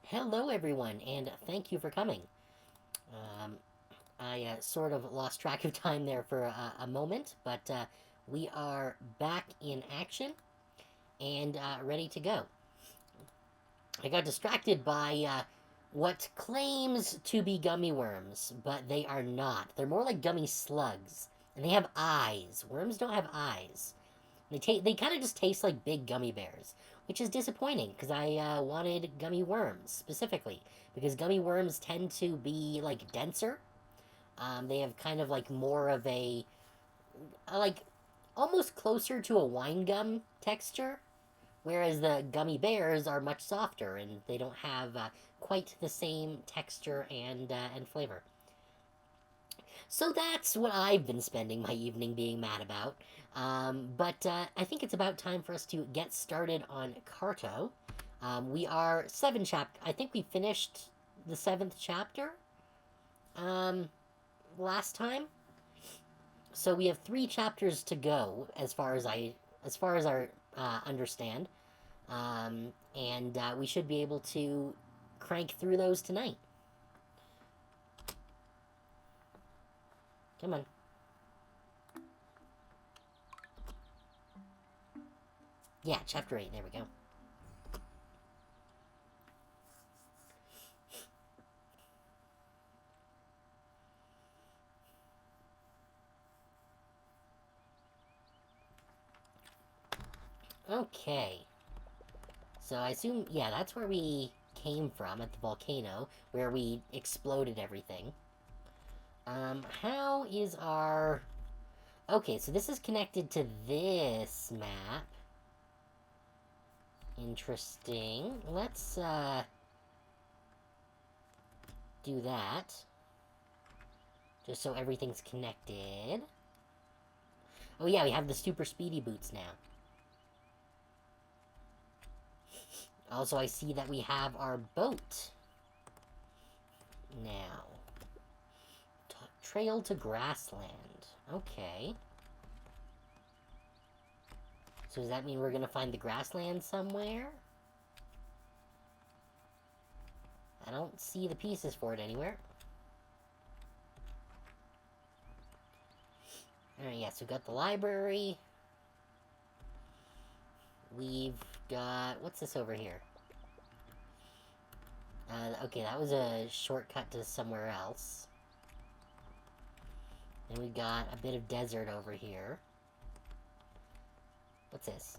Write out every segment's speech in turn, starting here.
Hello, everyone, and thank you for coming. Um, I sort of lost track of time there for a moment, but we are back in action and ready to go. I got distracted by what claims to be gummy worms, but they are not. They're more like gummy slugs, and they have eyes. Worms don't have eyes. They kind of just taste like big gummy bears, which is disappointing because I wanted gummy worms specifically because gummy worms tend to be like denser. They have kind of like more of a like almost closer to a wine gum texture, whereas the gummy bears are much softer and they don't have quite the same texture and flavor. So that's what I've been spending my evening being mad about. But I think it's about time for us to get started on Carto. We are seven chapter. I think we finished the seventh chapter um, last time. So we have three chapters to go, as far as I understand, and we should be able to crank through those tonight. Come on. Yeah, chapter 8. There we go. Okay. So I assume, yeah, that's where we came from at the volcano, where we exploded everything. How is our... Okay, so this is connected to this map. Interesting. Let's, do that. Just so everything's connected. Oh yeah, we have the super speedy boots now. Also, I see that we have our boat. Now. Trail to grassland. Okay. So does that mean we're gonna find the grassland somewhere? I don't see the pieces for it anywhere. Alright, yes, we've got the library. We've got... What's this over here? Okay, that was a shortcut to somewhere else. And we got a bit of desert over here. What's this?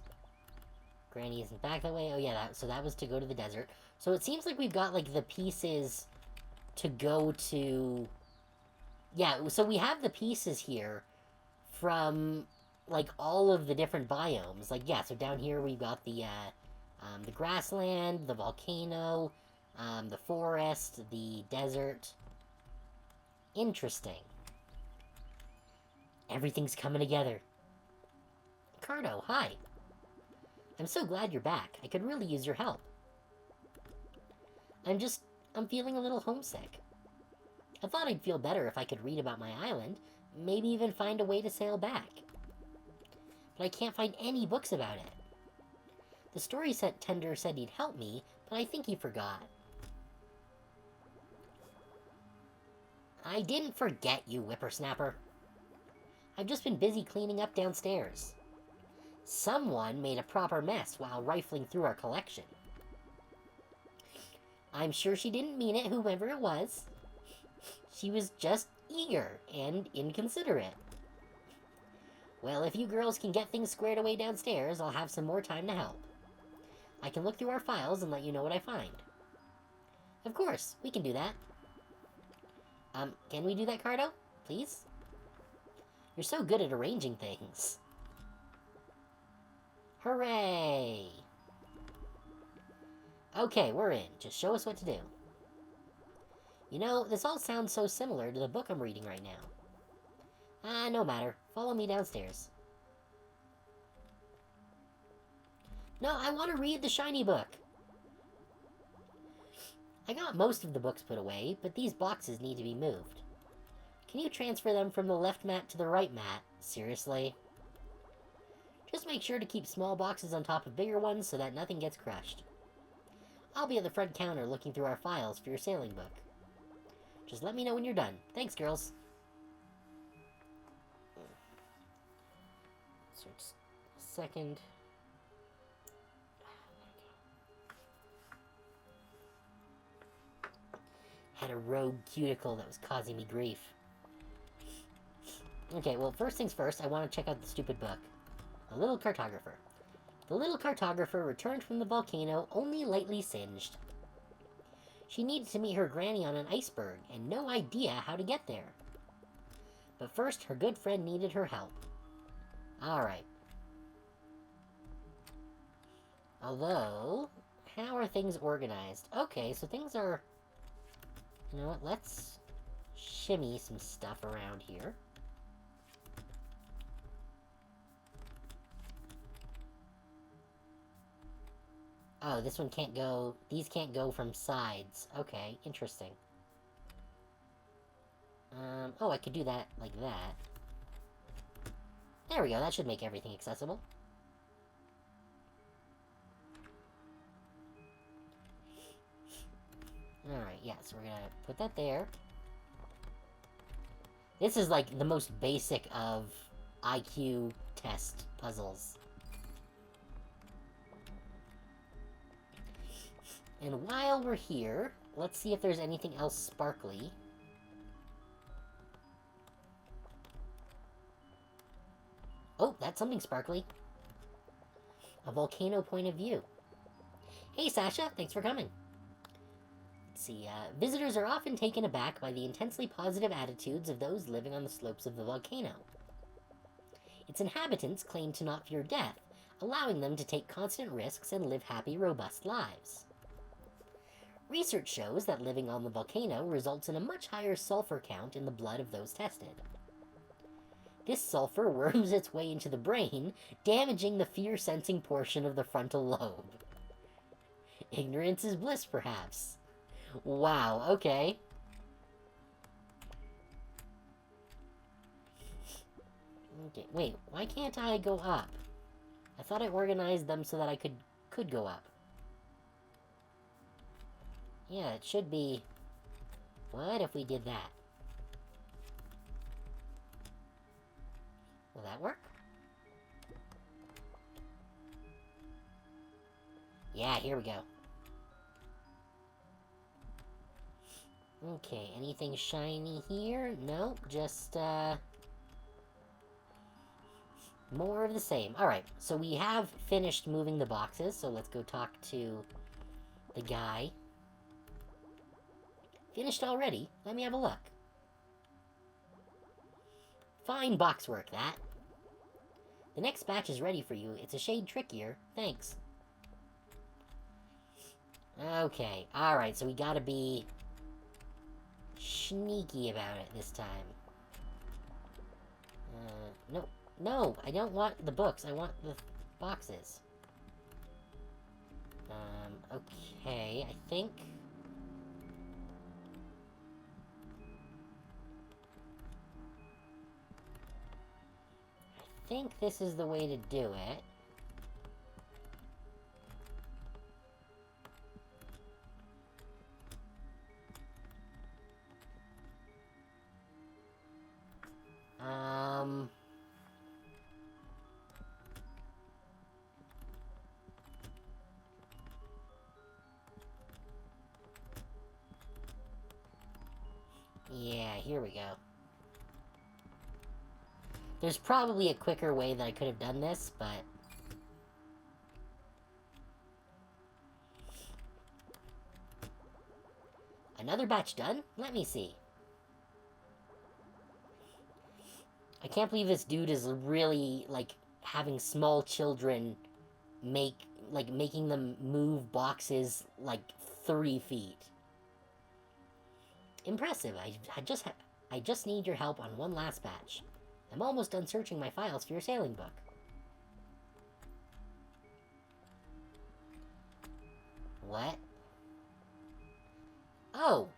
Granny isn't back that way. Oh yeah, so that was to go to the desert. So it seems like we've got like the pieces to go to... Yeah, so we have the pieces here from like all of the different biomes. Like, yeah, so down here we've got the grassland, the volcano, the forest, the desert. Interesting. Everything's coming together. Carto, hi. I'm so glad you're back. I could really use your help. I'm feeling a little homesick. I thought I'd feel better if I could read about my island, maybe even find a way to sail back. But I can't find any books about it. The story set tender said he'd help me, but I think he forgot. I didn't forget you, whippersnapper. I've just been busy cleaning up downstairs. Someone made a proper mess while rifling through our collection. I'm sure she didn't mean it, whoever it was. She was just eager and inconsiderate. Well, if you girls can get things squared away downstairs, I'll have some more time to help. I can look through our files and let you know what I find. Of course, we can do that. Can we do that, Carto? Please? You're so good at arranging things. Hooray! Okay, we're in. Just show us what to do. You know, this all sounds so similar to the book I'm reading right now. No matter. Follow me downstairs. No, I want to read the shiny book. I got most of the books put away, but these boxes need to be moved. Can you transfer them from the left mat to the right mat? Seriously? Just make sure to keep small boxes on top of bigger ones so that nothing gets crushed. I'll be at the front counter looking through our files for your sailing book. Just let me know when you're done. Thanks, girls. So just a second. Had a rogue cuticle that was causing me grief. Okay, well, first things first, I want to check out the stupid book. The Little Cartographer. The little cartographer returned from the volcano only lightly singed. She needed to meet her granny on an iceberg, and no idea how to get there. But first, her good friend needed her help. Alright. Although, how are things organized? Okay, so things are... You know what, let's shimmy some stuff around here. Oh, this one can't go... These can't go from sides. Okay, interesting. Oh, I could do that like that. There we go, that should make everything accessible. Alright, yeah, so we're gonna put that there. This is like the most basic of IQ test puzzles. And while we're here, let's see if there's anything else sparkly. Oh, that's something sparkly. A volcano point of view. Hey, Sasha, thanks for coming. Let's see, visitors are often taken aback by the intensely positive attitudes of those living on the slopes of the volcano. Its inhabitants claim to not fear death, allowing them to take constant risks and live happy, robust lives. Research shows that living on the volcano results in a much higher sulfur count in the blood of those tested. This sulfur worms its way into the brain, damaging the fear-sensing portion of the frontal lobe. Ignorance is bliss, perhaps. Wow, okay. Okay, wait, why can't I go up? I thought I organized them so that I could go up. Yeah, it should be... What if we did that? Will that work? Yeah, here we go. Okay, anything shiny here? Nope, just, more of the same. Alright, so we have finished moving the boxes, so let's go talk to the guy. Finished already? Let me have a look. Fine box work, that. The next batch is ready for you. It's a shade trickier. Thanks. Okay, alright, so we gotta be sneaky about it this time. No, no, I don't want the books. I want the boxes. Okay, I think... I think this is the way to do it. Yeah, here we go. There's probably a quicker way that I could have done this, but... Another batch done? Let me see. I can't believe this dude is really, like, having small children making them move boxes, like, 3 feet. Impressive. I just need your help on one last batch. I'm almost done searching my files for your sailing book. What? Oh!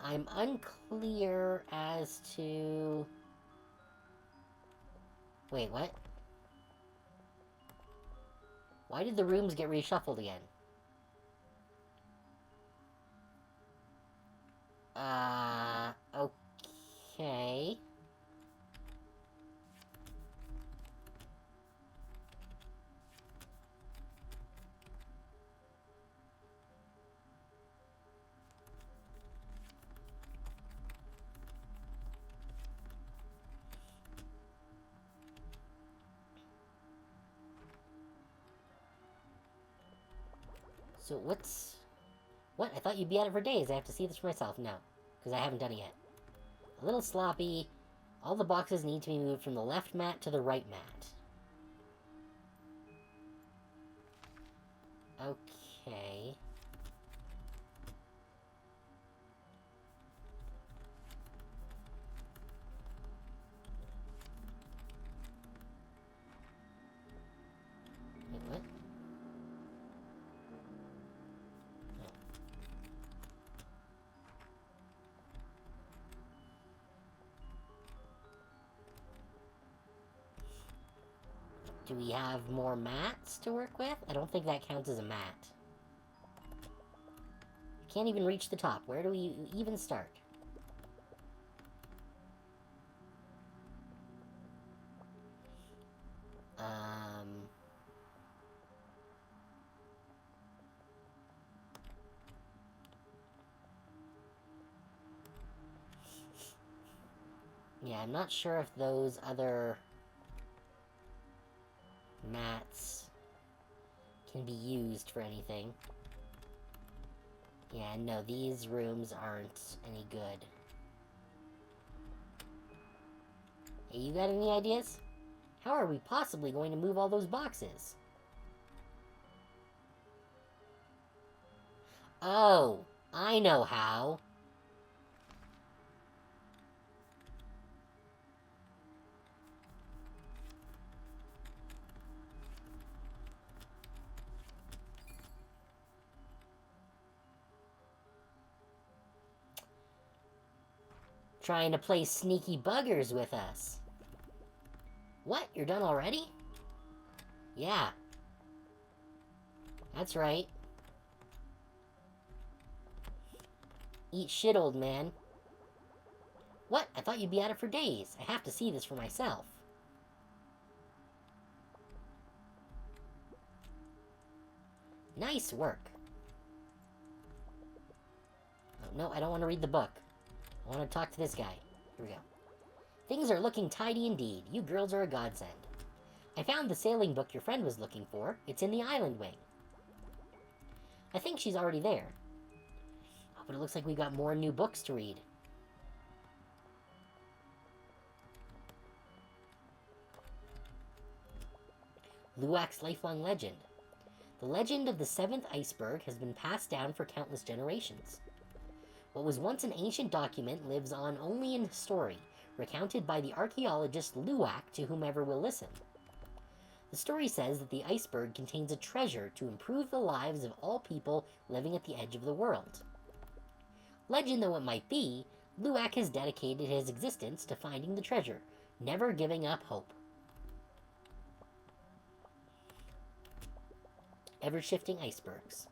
I'm unclear as to... Wait, what? Why did the rooms get reshuffled again? Okay. So what's... What? I thought you'd be at it for days. I have to see this for myself. No, because I haven't done it yet. A little sloppy. All the boxes need to be moved from the left mat to the right mat. Okay. Wait, what? Oh. Do we have more mats to work with? I don't think that counts as a mat. Can't even reach the top. Where do we even start? Yeah, I'm not sure if those other mats can be used for anything. Yeah, no, these rooms aren't any good. Hey, you got any ideas? How are we possibly going to move all those boxes? Oh, I know how. Trying to play sneaky buggers with us. What? You're done already? Yeah. That's right. Eat shit, old man. What? I thought you'd be at it for days. I have to see this for myself. Nice work. Oh, no, I don't want to read the book. I want to talk to this guy. Here we go. Things are looking tidy indeed. You girls are a godsend. I found the sailing book your friend was looking for. It's in the island wing. I think she's already there. Oh, but it looks like we got more new books to read. Luwak's lifelong legend. The legend of the seventh iceberg has been passed down for countless generations. What was once an ancient document lives on only in story, recounted by the archaeologist Luwak to whomever will listen. The story says that the iceberg contains a treasure to improve the lives of all people living at the edge of the world. Legend though it might be, Luwak has dedicated his existence to finding the treasure, never giving up hope. Ever-shifting icebergs.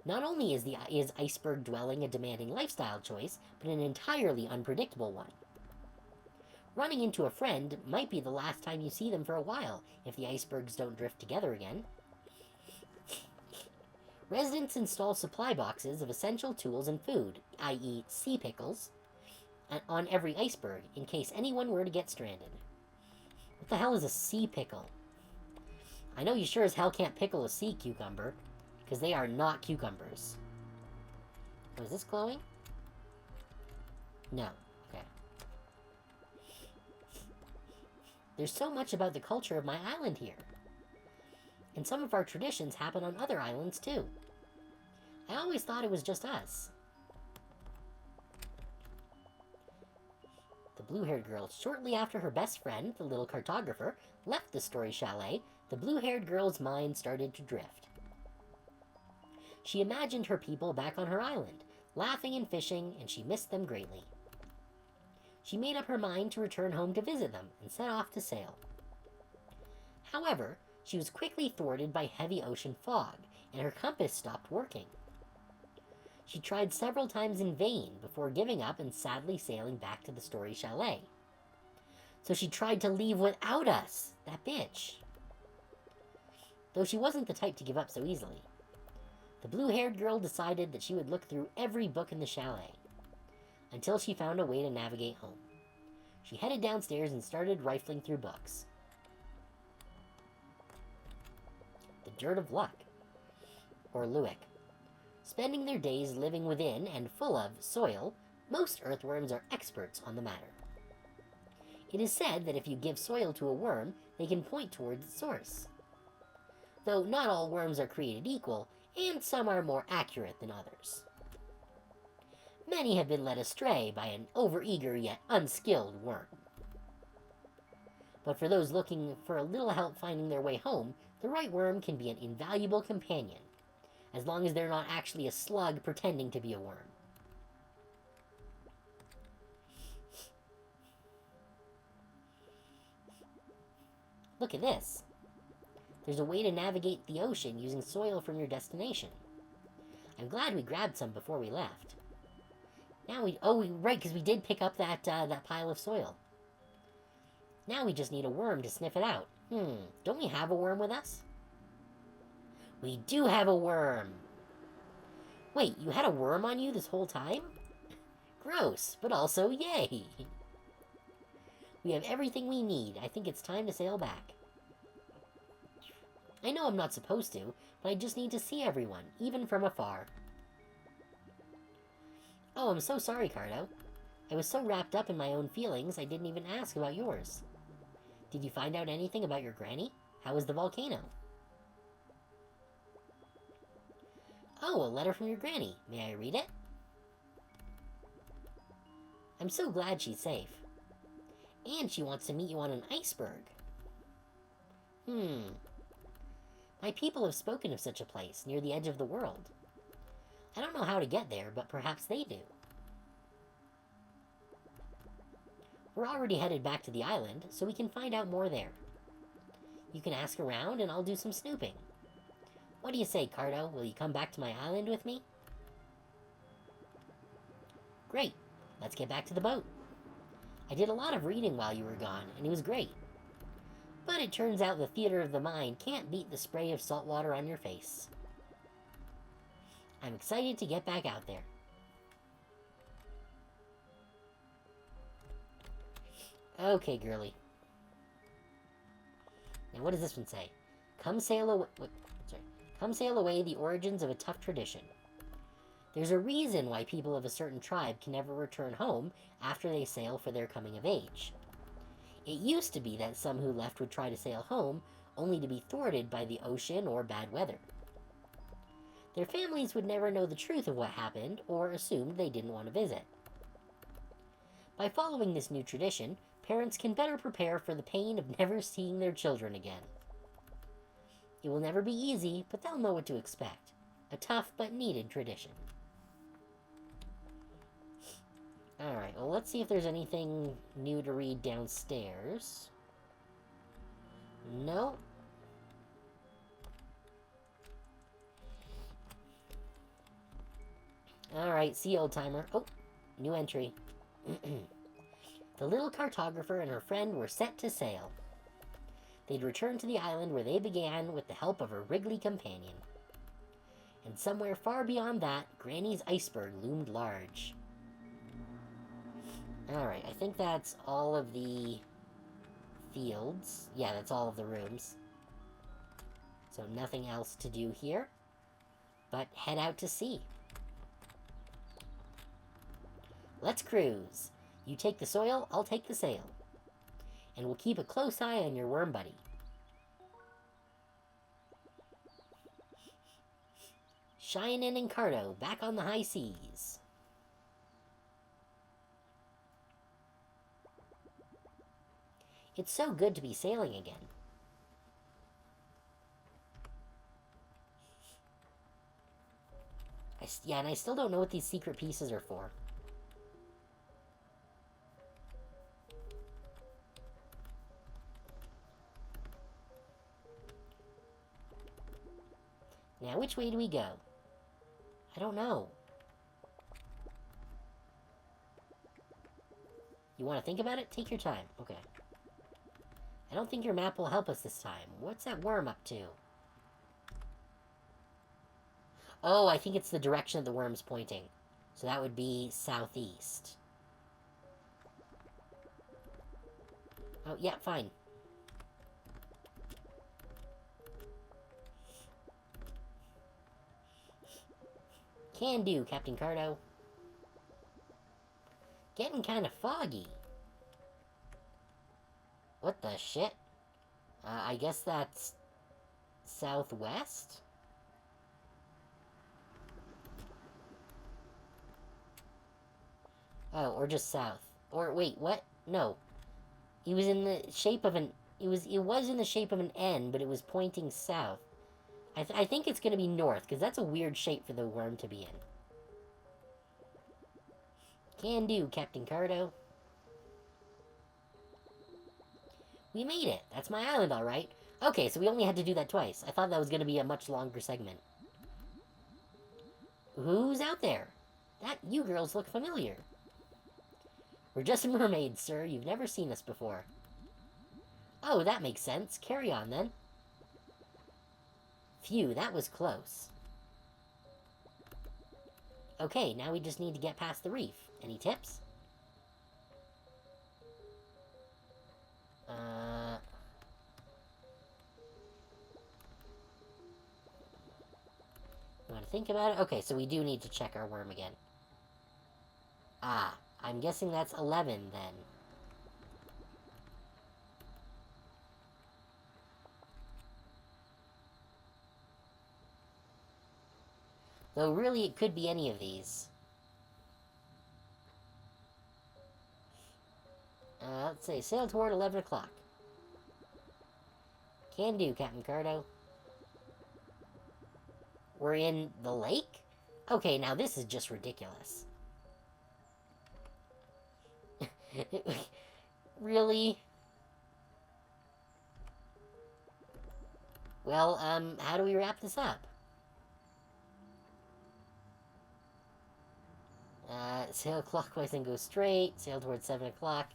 Not only is iceberg dwelling a demanding lifestyle choice, but an entirely unpredictable one. Running into a friend might be the last time you see them for a while, if the icebergs don't drift together again. Residents install supply boxes of essential tools and food, i.e. sea pickles, on every iceberg, in case anyone were to get stranded. What the hell is a sea pickle? I know you sure as hell can't pickle a sea cucumber, because they are not cucumbers. Oh, is this glowing? No. Okay. There's so much about the culture of my island here. And some of our traditions happen on other islands, too. I always thought it was just us. The blue-haired girl. Shortly after her best friend, the little cartographer, left the story chalet, the blue-haired girl's mind started to drift. She imagined her people back on her island, laughing and fishing, and she missed them greatly. She made up her mind to return home to visit them and set off to sail. However, she was quickly thwarted by heavy ocean fog, and her compass stopped working. She tried several times in vain before giving up and sadly sailing back to the Story Chalet. So she tried to leave without us, that bitch. Though she wasn't the type to give up so easily. The blue-haired girl decided that she would look through every book in the chalet, until she found a way to navigate home. She headed downstairs and started rifling through books. The Dirt of Luck, or Luick. Spending their days living within and full of soil, most earthworms are experts on the matter. It is said that if you give soil to a worm, they can point towards its source. Though not all worms are created equal, and some are more accurate than others. Many have been led astray by an overeager yet unskilled worm. But for those looking for a little help finding their way home, the right worm can be an invaluable companion, as long as they're not actually a slug pretending to be a worm. Look at this. There's a way to navigate the ocean using soil from your destination. I'm glad we grabbed some before we left. Now right, because we did pick up that pile of soil. Now we just need a worm to sniff it out. Don't we have a worm with us? We do have a worm! Wait, you had a worm on you this whole time? Gross, but also yay! We have everything we need. I think it's time to sail back. I know I'm not supposed to, but I just need to see everyone, even from afar. Oh, I'm so sorry, Carto. I was so wrapped up in my own feelings, I didn't even ask about yours. Did you find out anything about your granny? How was the volcano? Oh, a letter from your granny. May I read it? I'm so glad she's safe. And she wants to meet you on an iceberg. My people have spoken of such a place, near the edge of the world. I don't know how to get there, but perhaps they do. We're already headed back to the island, so we can find out more there. You can ask around, and I'll do some snooping. What do you say, Carto? Will you come back to my island with me? Great. Let's get back to the boat. I did a lot of reading while you were gone, and it was great. But it turns out the theater of the mind can't beat the spray of salt water on your face. I'm excited to get back out there. Okay, girly. Now, what does this one say? Come sail away the origins of a tough tradition. There's a reason why people of a certain tribe can never return home after they sail for their coming of age. It used to be that some who left would try to sail home, only to be thwarted by the ocean or bad weather. Their families would never know the truth of what happened, or assumed they didn't want to visit. By following this new tradition, parents can better prepare for the pain of never seeing their children again. It will never be easy, but they'll know what to expect. A tough but needed tradition. Alright, well, let's see if there's anything new to read downstairs. No. Alright, see, old-timer. Oh, new entry. The little cartographer and her friend were set to sail. They'd return to the island where they began with the help of her wriggly companion. And somewhere far beyond that, Granny's iceberg loomed large. Alright, I think that's all of the fields. Yeah, that's all of the rooms. So nothing else to do here, but head out to sea. Let's cruise. You take the soil, I'll take the sail. And we'll keep a close eye on your worm buddy. Shinin' and Carto, back on the high seas. It's so good to be sailing again. Yeah, and I still don't know what these secret pieces are for. Now, which way do we go? I don't know. You want to think about it? Take your time. Okay. I don't think your map will help us this time. What's that worm up to? Oh, I think it's the direction that the worm's pointing. So that would be southeast. Oh, yeah, fine. Can do, Captain Carto. Getting kind of foggy. What the shit? I guess that's southwest? Oh, or just south. Or wait, what? No. He was in the shape of an... It was in the shape of an N, but it was pointing south. I think it's going to be north, because that's a weird shape for the worm to be in. Can do, Captain Carto. We made it. That's my island, all right. Okay, so we only had to do that twice. I thought that was going to be a much longer segment. Who's out there? You girls look familiar. We're just mermaids, sir. You've never seen us before. Oh, that makes sense. Carry on, then. Phew, that was close. Okay, now we just need to get past the reef. Any tips? You want to think about it? Okay, so we do need to check our worm again. Ah, I'm guessing that's 11, then. Though really, it could be any of these. Let's say sail toward 11 o'clock. Can do, Captain Carto. We're in the lake? Okay, now this is just ridiculous. Really? Well, how do we wrap this up? Sail clockwise and go straight. Sail towards 7 o'clock.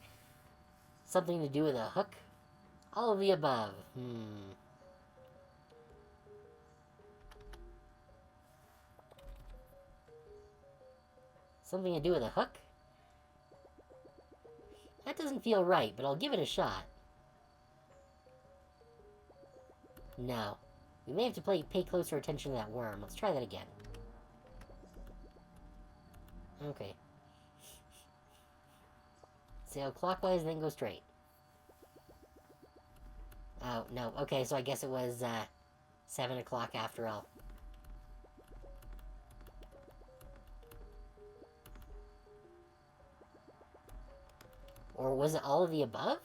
Something to do with a hook? All of the above. Something to do with a hook? That doesn't feel right, but I'll give it a shot. No. We may have to pay closer attention to that worm. Let's try that again. Okay. Sail clockwise, then go straight. Oh, no. Okay, so I guess it was, 7 o'clock after all. Or was it all of the above?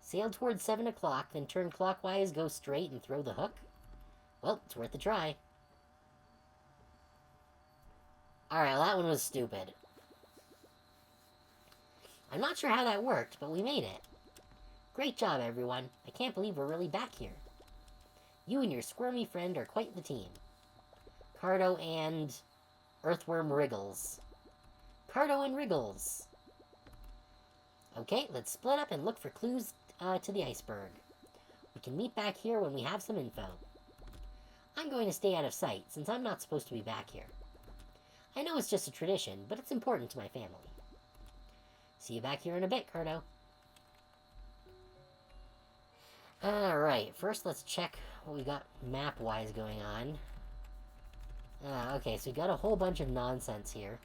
Sail towards 7 o'clock, then turn clockwise, go straight, and throw the hook? Well, it's worth a try. Alright, well, that one was stupid. I'm not sure how that worked, but we made it. Great job, everyone. I can't believe we're really back here. You and your squirmy friend are quite the team. Carto and... Earthworm Wriggles. Carto and Wriggles. Okay, let's split up and look for clues to the iceberg. We can meet back here when we have some info. I'm going to stay out of sight, since I'm not supposed to be back here. I know it's just a tradition, but it's important to my family. See you back here in a bit, Carto. Alright, first let's check what we got map-wise going on. Okay, so we got a whole bunch of nonsense here.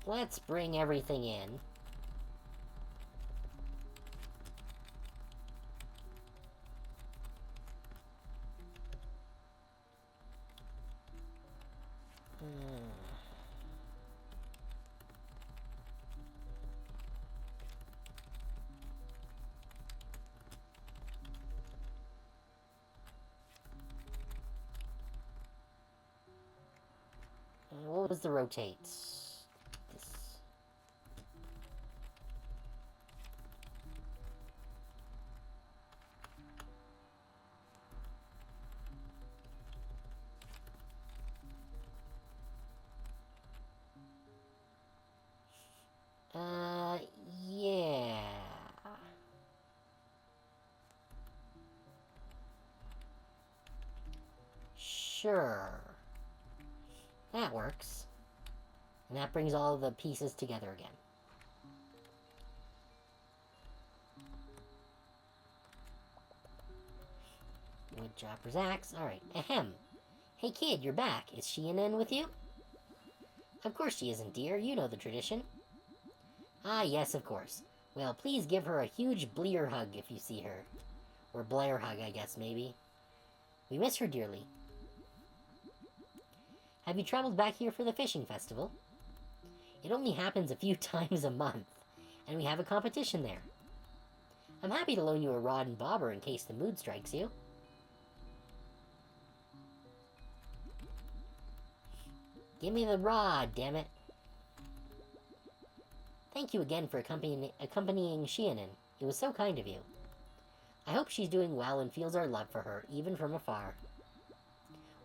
Let's bring everything in. what was the rotate? This. Yeah. Sure. That works. And that brings all the pieces together again. Woodchopper's axe. Alright. Ahem. Hey kid, you're back. Is she in with you? Of course she isn't, dear. You know the tradition. Ah, yes, of course. Well, please give her a huge Bleer hug if you see her. Or Blair hug, I guess, maybe. We miss her dearly. Have you traveled back here for the fishing festival? It only happens a few times a month, and we have a competition there. I'm happy to loan you a rod and bobber in case the mood strikes you. Give me the rod, damn it. Thank you again for accompanying Shianen. It was so kind of you. I hope she's doing well and feels our love for her, even from afar.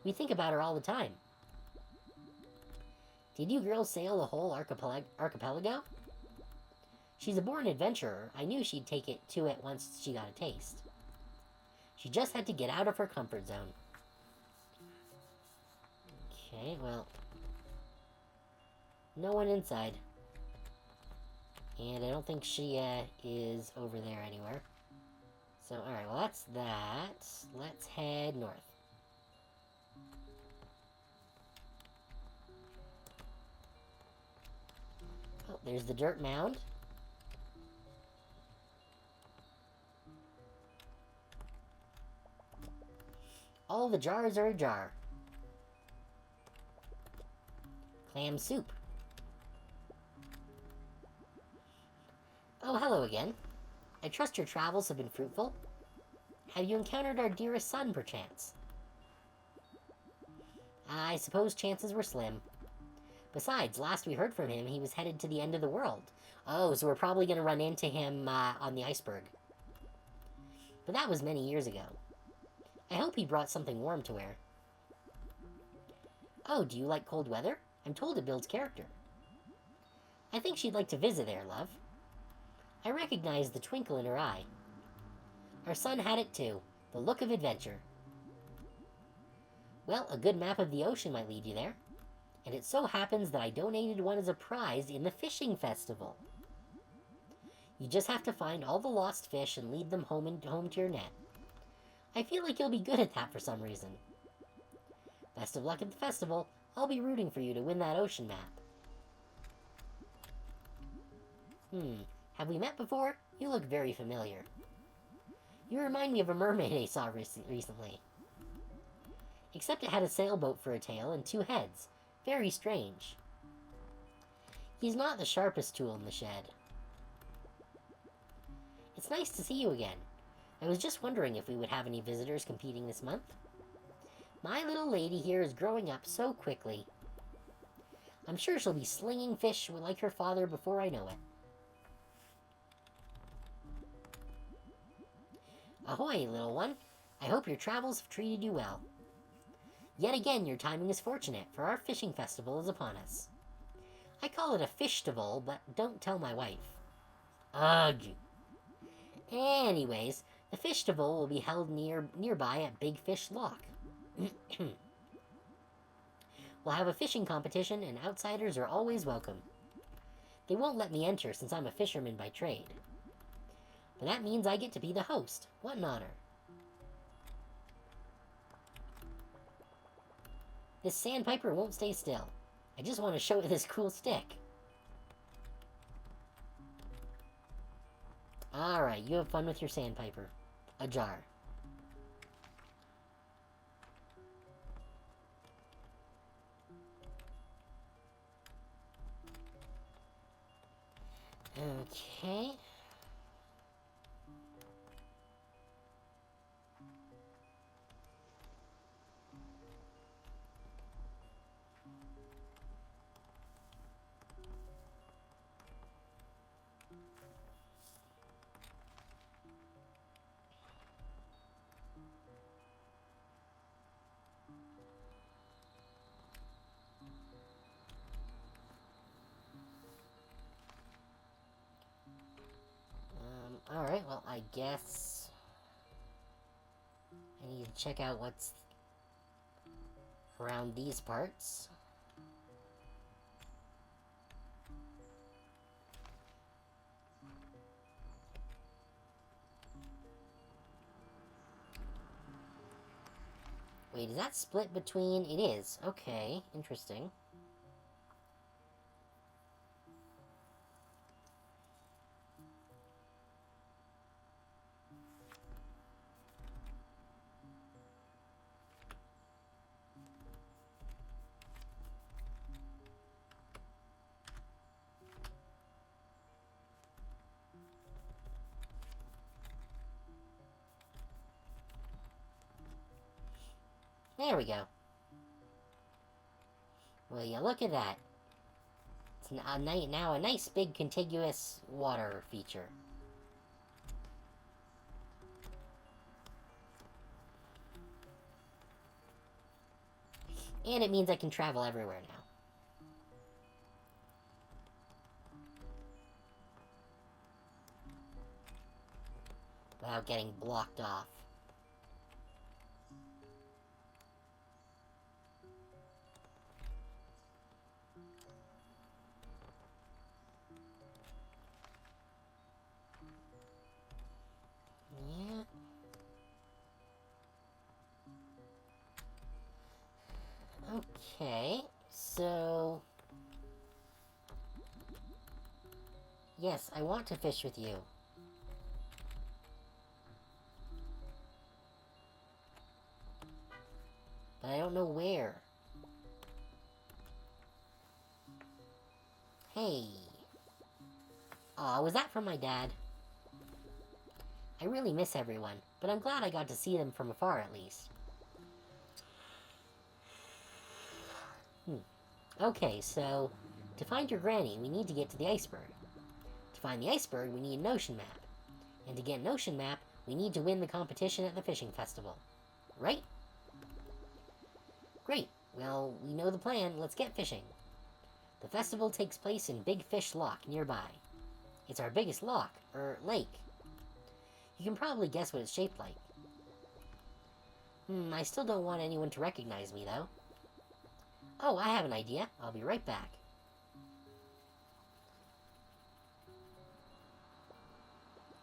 We think about her all the time. Did you girls sail the whole archipelago? She's a born adventurer. I knew she'd take it to it once she got a taste. She just had to get out of her comfort zone. Okay, well... no one inside. And I don't think she is over there anywhere. So, alright, well that's that. Let's head north. Oh, there's the dirt mound. All the jars are ajar. Clam soup. Oh, hello again. I trust your travels have been fruitful. Have you encountered our dearest son, perchance? I suppose chances were slim. Besides, last we heard from him, he was headed to the end of the world. Oh, so we're probably going to run into him on the iceberg. But that was many years ago. I hope he brought something warm to wear. Oh, do you like cold weather? I'm told it builds character. I think she'd like to visit there, love. I recognized the twinkle in her eye. Our son had it too, the look of adventure. Well, a good map of the ocean might lead you there. And it so happens that I donated one as a prize in the fishing festival. You just have to find all the lost fish and lead them home to your net. I feel like you'll be good at that for some reason. Best of luck at the festival. I'll be rooting for you to win that ocean map. Have we met before? You look very familiar. You remind me of a mermaid I saw recently. Except it had a sailboat for a tail and 2 heads. Very strange. He's not the sharpest tool in the shed. It's nice to see you again. I was just wondering if we would have any visitors competing this month. My little lady here is growing up so quickly. I'm sure she'll be slinging fish like her father before I know it. Ahoy, little one. I hope your travels have treated you well. Yet again, your timing is fortunate, for our fishing festival is upon us. I call it a fishtival, but don't tell my wife. Ugh. Anyways, the fishtival will be held nearby at Big Fish Lock. We'll have a fishing competition, and outsiders are always welcome. They won't let me enter since I'm a fisherman by trade. But that means I get to be the host. What an honor. This sandpiper won't stay still. I just want to show it this cool stick. Alright, you have fun with your sandpiper. Ajar. Okay. guess I need to check out what's around these parts. Wait, is that split between... It is. Okay, interesting. There we go. Well, yeah, look at that. It's now a nice big contiguous water feature. And it means I can travel everywhere now. Without getting blocked off. Yeah. Okay, so... Yes, I want to fish with you. But I don't know where. Hey. Aw, was that from my dad? I really miss everyone, but I'm glad I got to see them from afar at least. Okay, so... To find your granny, we need to get to the iceberg. To find the iceberg, we need an ocean map. And to get an ocean map, we need to win the competition at the fishing festival. Right? Great. Well, we know the plan. Let's get fishing. The festival takes place in Big Fish Loch nearby. It's our biggest loch, or lake. You can probably guess what it's shaped like. I still don't want anyone to recognize me, though. Oh, I have an idea. I'll be right back.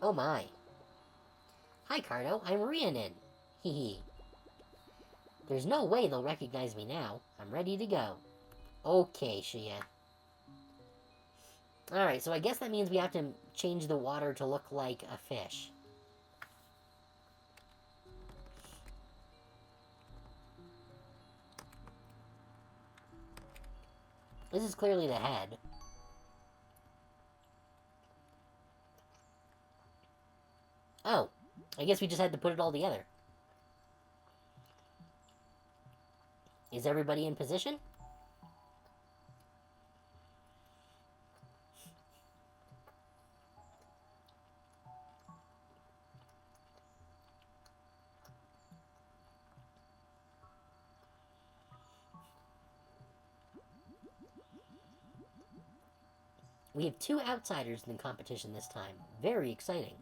Oh my. Hi, Carto. I'm Rhiannon. Hee hee. There's no way they'll recognize me now. I'm ready to go. Okay, Shia. Alright, so I guess that means we have to change the water to look like a fish. This is clearly the head. Oh, I guess we just had to put it all together. Is everybody in position? We have 2 outsiders in the competition this time. Very exciting.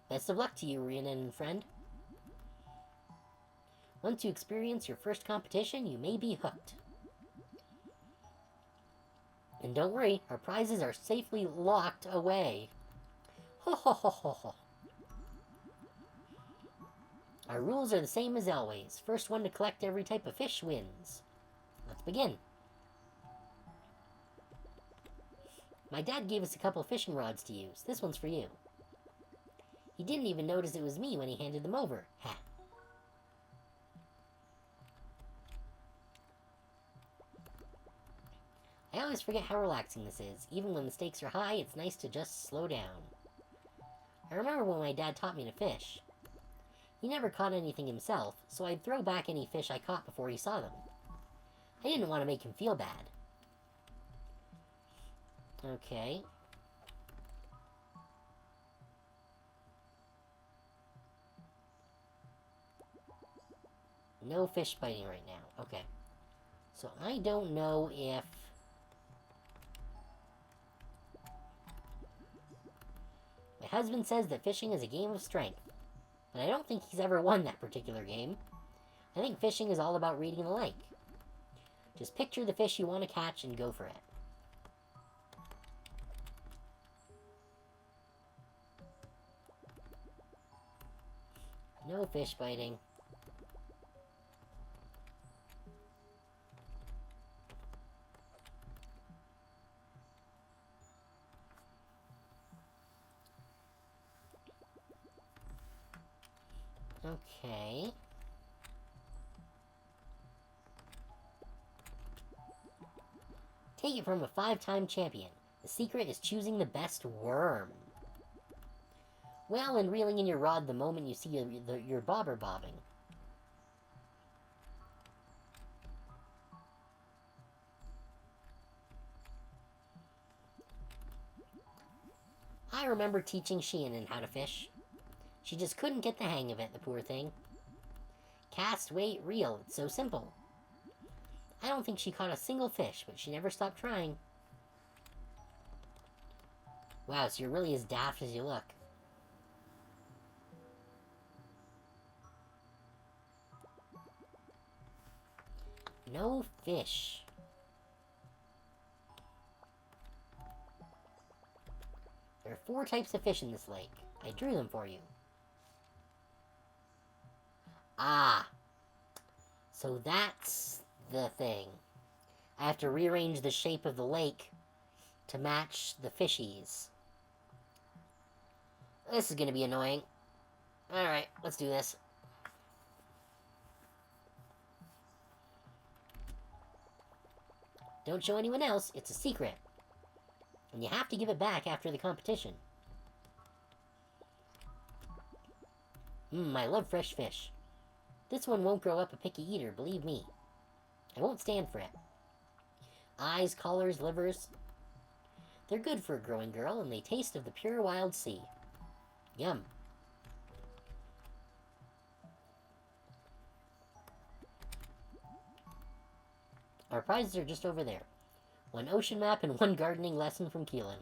Best of luck to you, Rhiannon, friend. Once you experience your first competition, you may be hooked. And don't worry, our prizes are safely locked away. Ho ho ho ho ho. Our rules are the same as always. First one to collect every type of fish wins. Let's begin. My dad gave us a couple fishing rods to use. This one's for you. He didn't even notice it was me when he handed them over. Ha. I always forget how relaxing this is. Even when the stakes are high, it's nice to just slow down. I remember when my dad taught me to fish. He never caught anything himself, so I'd throw back any fish I caught before he saw them. I didn't want to make him feel bad. Okay. No fish biting right now. Okay. So I don't know if... husband says that fishing is a game of strength, but I don't think he's ever won that particular game. I think fishing is all about reading the lake. Just picture the fish you want to catch and go for it. No fish biting. Okay. Take it from a 5-time champion. The secret is choosing the best worm. Well, and reeling in your rod the moment you see your bobber bobbing. I remember teaching Shannon how to fish. She just couldn't get the hang of it, the poor thing. Cast, wait, reel. It's so simple. I don't think she caught a single fish, but she never stopped trying. Wow, so you're really as daft as you look. No fish. There are 4 types of fish in this lake. I drew them for you. Ah. So that's the thing. I have to rearrange the shape of the lake to match the fishies. This is going to be annoying. Alright, let's do this. Don't show anyone else, it's a secret. And you have to give it back after the competition. I love fresh fish. This one won't grow up a picky eater, believe me. I won't stand for it. Eyes, collars, livers. They're good for a growing girl, and they taste of the pure wild sea. Yum. Our prizes are just over there. 1 ocean map and 1 gardening lesson from Keelan.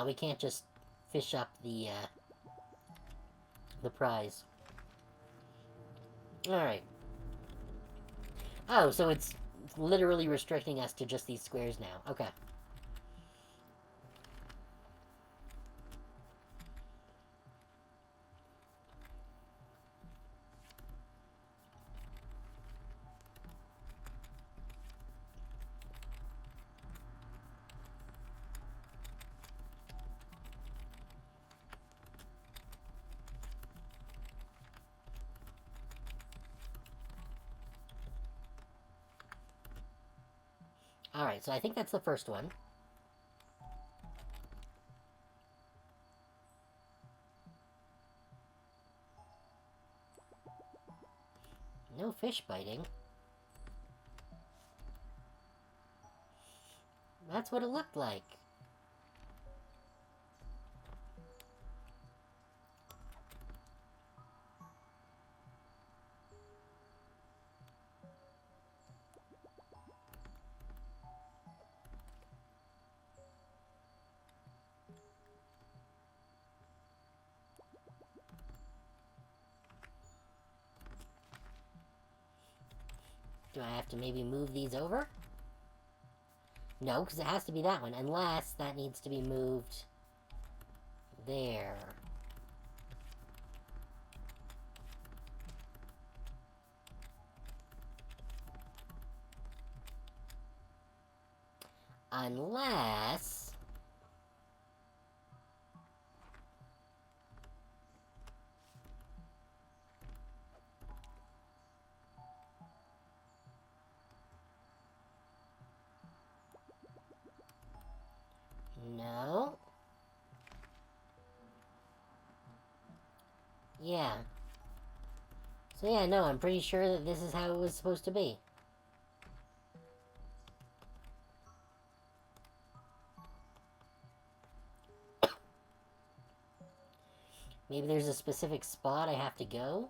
We can't just fish up the prize. Alright. Oh, so it's literally restricting us to just these squares now. Okay. Alright, so I think that's the first one. No fish biting. That's what it looked like. Do I have to maybe move these over? No, because it has to be that one, unless that needs to be moved there. Unless... No. Yeah. So yeah, no, I'm pretty sure that this is how it was supposed to be. Maybe there's a specific spot I have to go?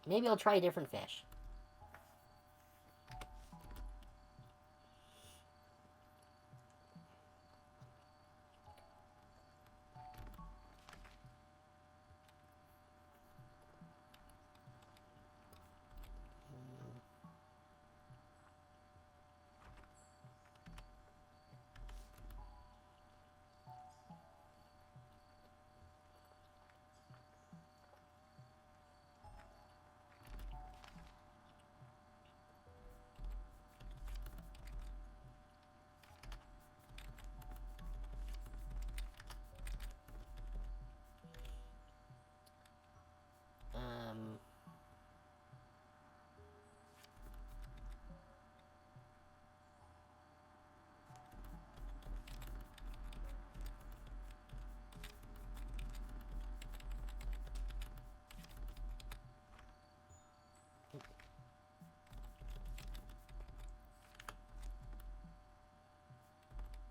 Maybe I'll try a different fish.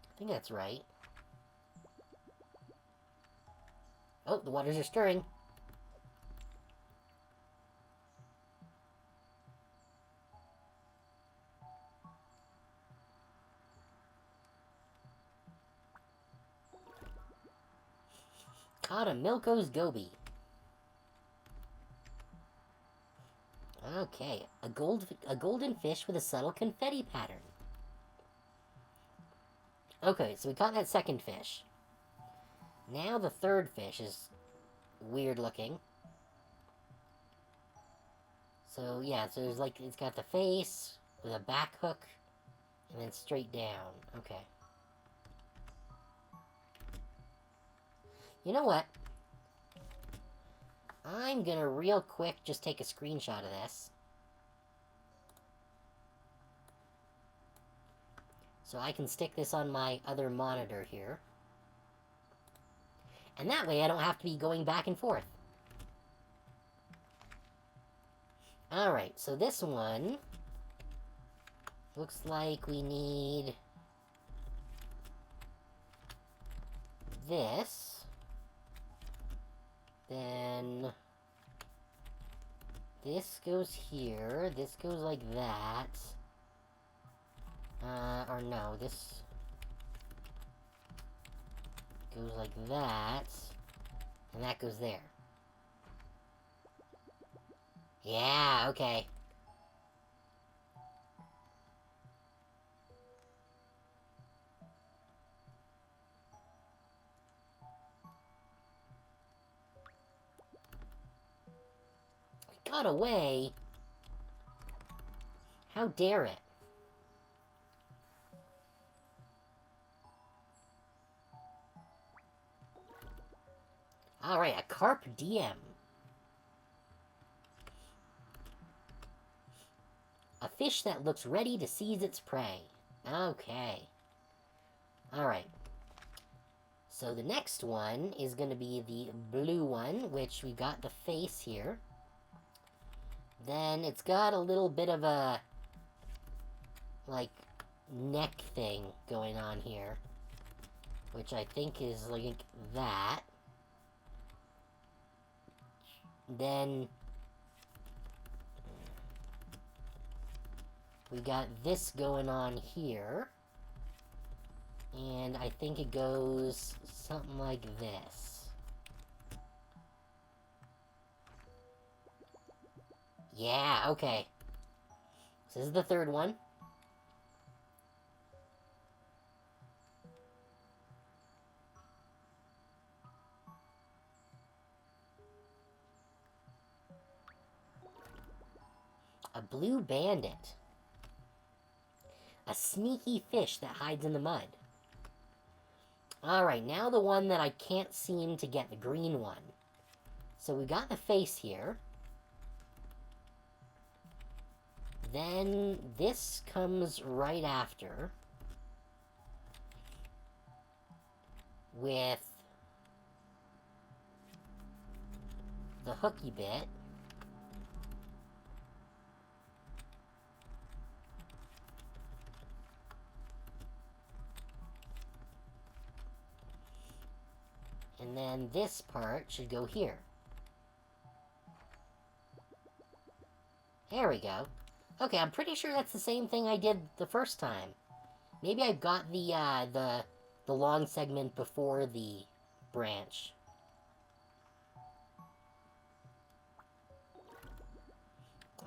I think that's right. Oh, the waters are stirring. Caught a Milko's goby. Okay, a golden fish with a subtle confetti pattern. Okay, so we caught that second fish. Now the third fish is weird looking. So yeah, so there's like, it's got the face with a back hook and then straight down. Okay. You know what? I'm gonna real quick just take a screenshot of this. So I can stick this on my other monitor here. And that way I don't have to be going back and forth. Alright, so this one looks like we need this. Then this goes here. This goes like that. Or no, this goes like that. And that goes there. Yeah, okay. It got away. How dare it? Alright, a carp DM. A fish that looks ready to seize its prey. Okay. Alright. So the next one is going to be the blue one, which we got the face here. Then it's got a little bit of a, like, neck thing going on here, which I think is like that. Then we got this going on here, and I think it goes something like this. Yeah, okay. So this is the third one. A blue bandit. A sneaky fish that hides in the mud. Alright, now the one that I can't seem to get, the green one. So we got the face here. Then this comes right after. With the hooky bit. And then this part should go here. There we go. Okay, I'm pretty sure that's the same thing I did the first time. Maybe I got the long segment before the branch.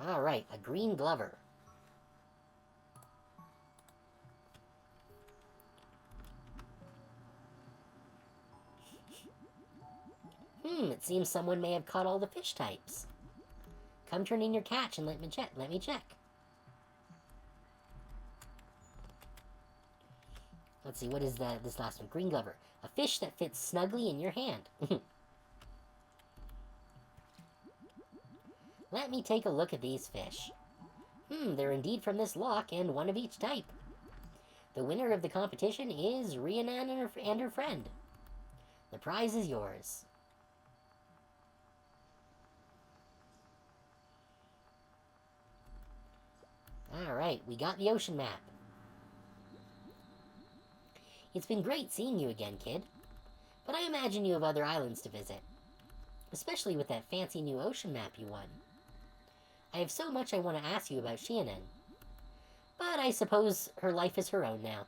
Alright, a green glover. It seems someone may have caught all the fish types. Come turn in your catch and let me check. Let's see, what is this last one? Green glover. A fish that fits snugly in your hand. Let me take a look at these fish. They're indeed from this loch and one of each type. The winner of the competition is Rhiannon and her friend. The prize is yours. Alright, we got the ocean map. It's been great seeing you again, kid. But I imagine you have other islands to visit. Especially with that fancy new ocean map you won. I have so much I want to ask you about Rhiannon. But I suppose her life is her own now.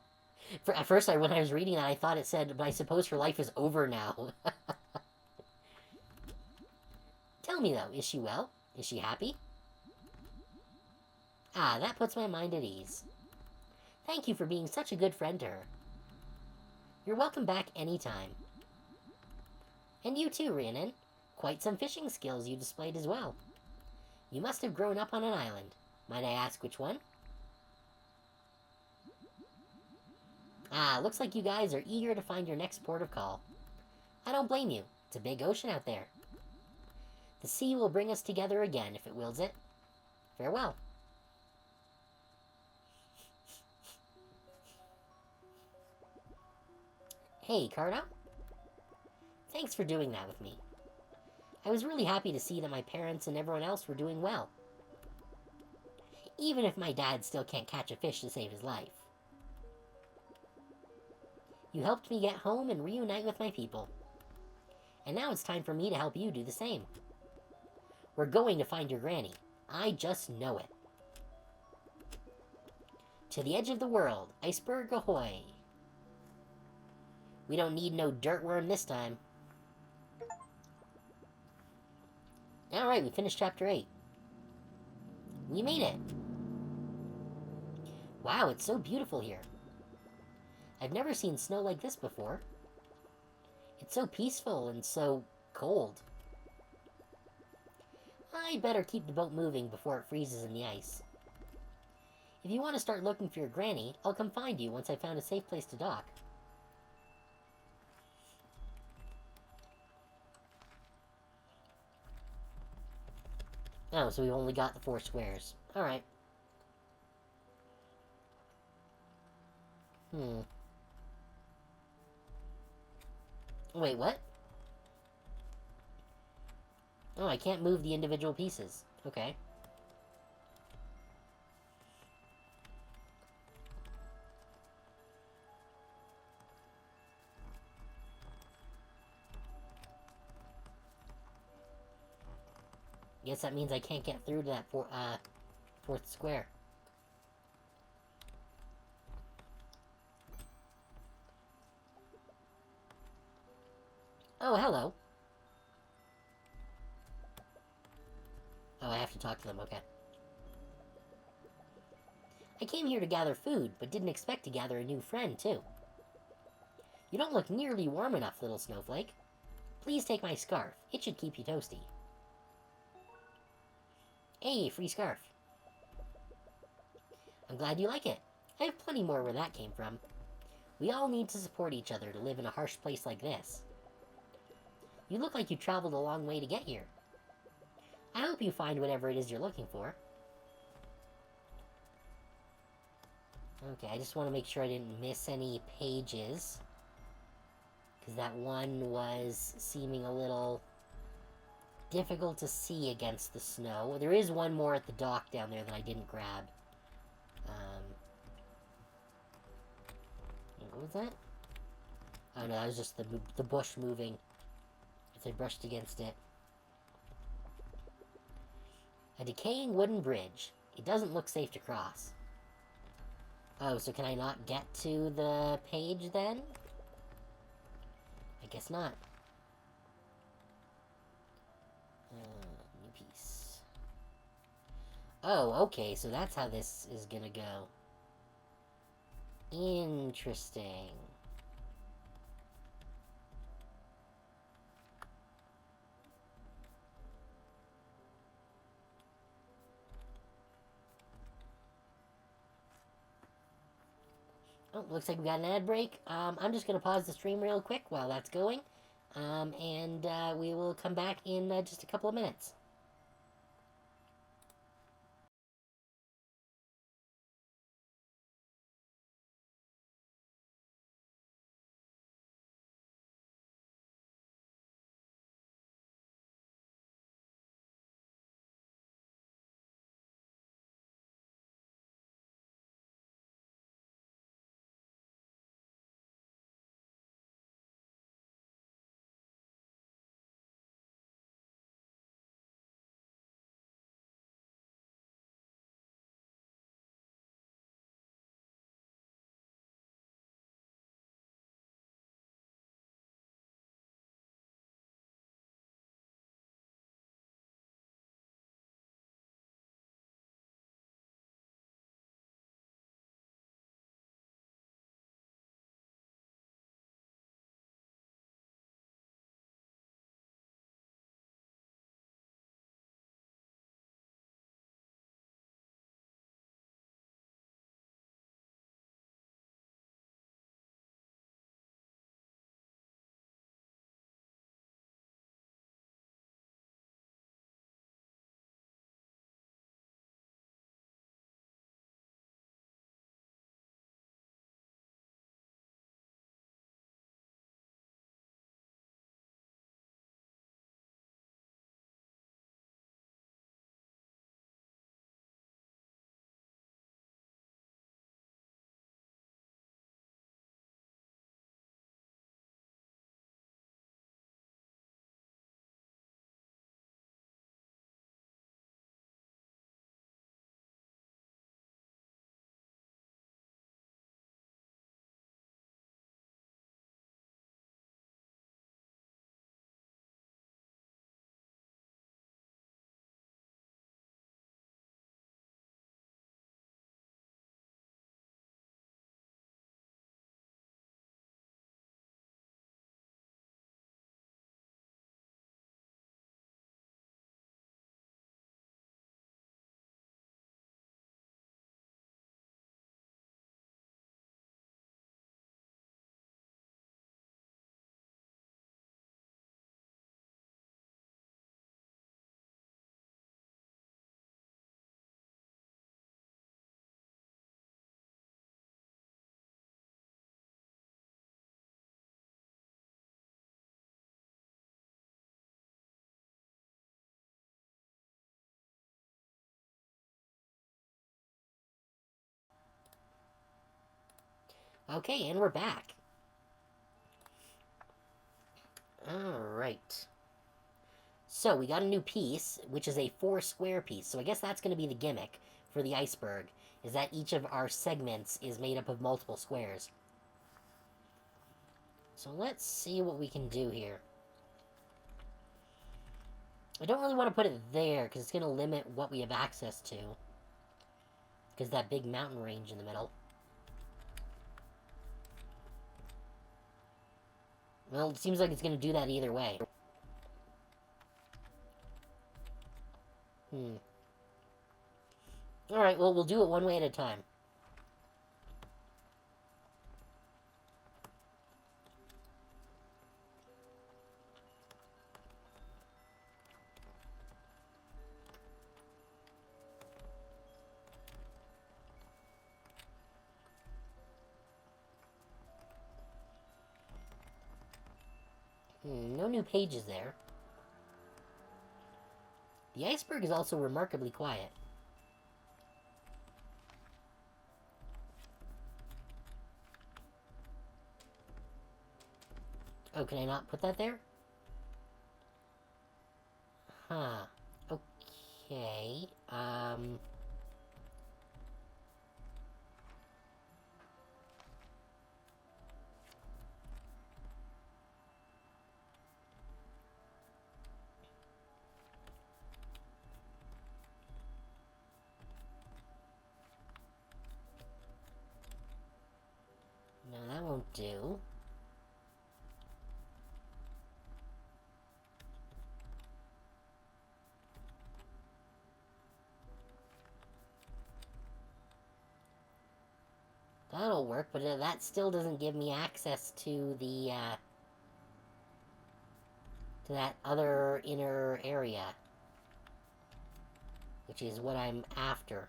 At first, when I was reading that, I thought it said, but I suppose her life is over now. Tell me, though, is she well? Is she happy? Ah, that puts my mind at ease. Thank you for being such a good friend to her. You're welcome back anytime. And you too, Rhiannon. Quite some fishing skills you displayed as well. You must have grown up on an island. Might I ask which one? Ah, looks like you guys are eager to find your next port of call. I don't blame you. It's a big ocean out there. The sea will bring us together again if it wills it. Farewell. Hey, Carto. Thanks for doing that with me. I was really happy to see that my parents and everyone else were doing well. Even if my dad still can't catch a fish to save his life. You helped me get home and reunite with my people. And now it's time for me to help you do the same. We're going to find your granny. I just know it. To the edge of the world, iceberg ahoy. We don't need no dirtworm this time. Alright, we finished Chapter 8. We made it! Wow, it's so beautiful here. I've never seen snow like this before. It's so peaceful and so cold. I'd better keep the boat moving before it freezes in the ice. If you want to start looking for your granny, I'll come find you once I've found a safe place to dock. Oh, so we've only got the 4 squares. Alright. Wait, what? Oh, I can't move the individual pieces. Okay. Guess that means I can't get through to that 4th square. Oh, hello. Oh, I have to talk to them, okay. I came here to gather food, but didn't expect to gather a new friend, too. You don't look nearly warm enough, little snowflake. Please take my scarf. It should keep you toasty. Hey, free scarf. I'm glad you like it. I have plenty more where that came from. We all need to support each other to live in a harsh place like this. You look like you traveled a long way to get here. I hope you find whatever it is you're looking for. Okay, I just want to make sure I didn't miss any pages. Because that one was seeming a little difficult to see against the snow. There is one more at the dock down there that I didn't grab. What was that? Oh no, that was just the bush moving as I brushed against it. A decaying wooden bridge. It doesn't look safe to cross. Oh, so can I not get to the page then? I guess not. New piece. Oh, okay, so that's how this is gonna go. Interesting. Oh, looks like we got an ad break. I'm just going to pause the stream real quick while that's going. And we will come back in just a couple of minutes. Okay, and we're back. Alright. So, we got a new piece, which is a 4-square piece. So I guess that's going to be the gimmick for the iceberg, is that each of our segments is made up of multiple squares. So let's see what we can do here. I don't really want to put it there, because it's going to limit what we have access to. Because that big mountain range in the middle. Well, it seems like it's going to do that either way. Alright, well, we'll do it one way at a time. No new pages there. The iceberg is also remarkably quiet. Oh, can I not put that there? Huh. Okay, no, that won't do. That'll work, but that still doesn't give me access to the, to that other inner area, which is what I'm after.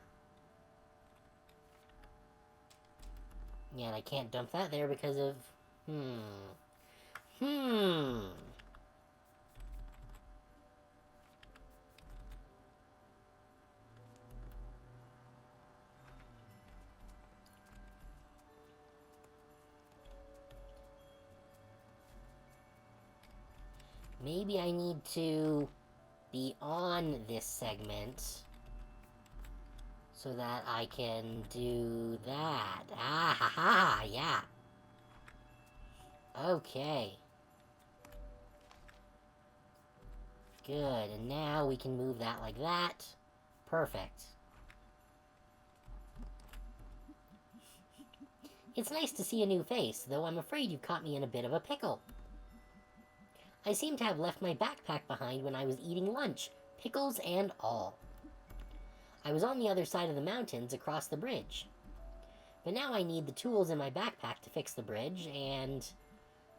Yeah, and I can't dump that there because of... Maybe I need to be on this segment so that I can do that. Ah, ha, ha, yeah. Okay. Good, and now we can move that like that. Perfect. It's nice to see a new face, though I'm afraid you've caught me in a bit of a pickle. I seem to have left my backpack behind when I was eating lunch, pickles and all. I was on the other side of the mountains across the bridge. But now I need the tools in my backpack to fix the bridge, and...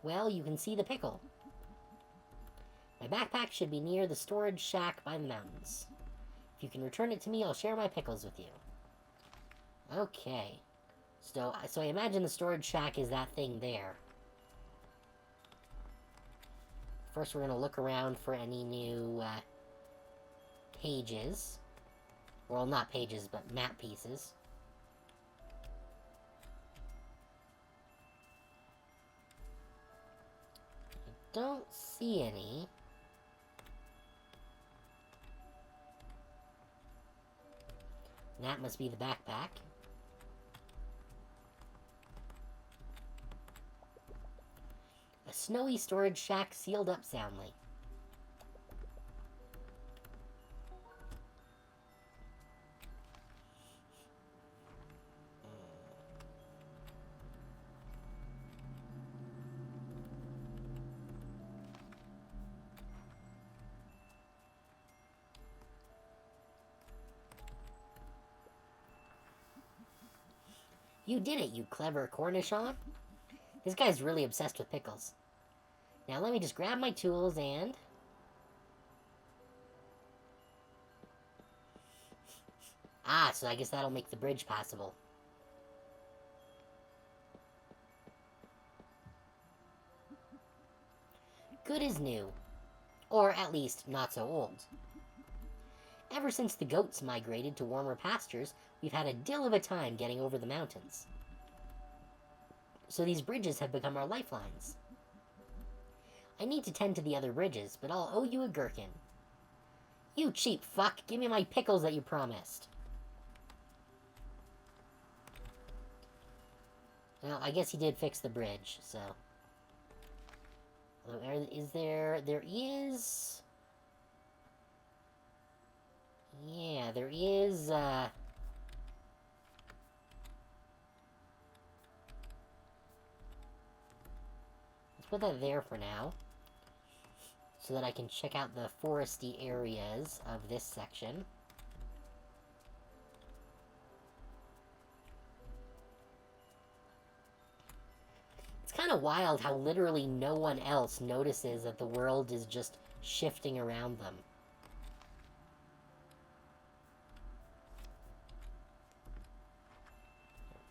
well, you can see the pickle. My backpack should be near the storage shack by the mountains. If you can return it to me, I'll share my pickles with you. Okay. So I imagine the storage shack is that thing there. First, we're going to look around for any new pages. Well, not pages, but map pieces. I don't see any. That must be the backpack. A snowy storage shack sealed up soundly. You did it, you clever Cornichon. This guy's really obsessed with pickles. Now let me just grab my tools and... ah, so I guess that'll make the bridge passable. Good as new. Or at least, not so old. Ever since the goats migrated to warmer pastures, we've had a dill of a time getting over the mountains. So these bridges have become our lifelines. I need to tend to the other bridges, but I'll owe you a gherkin. You cheap fuck, give me my pickles that you promised. Well, I guess he did fix the bridge, so... is there... there is... yeah, there is, let's put that there for now. So that I can check out the foresty areas of this section. It's kind of wild how literally no one else notices that the world is just shifting around them.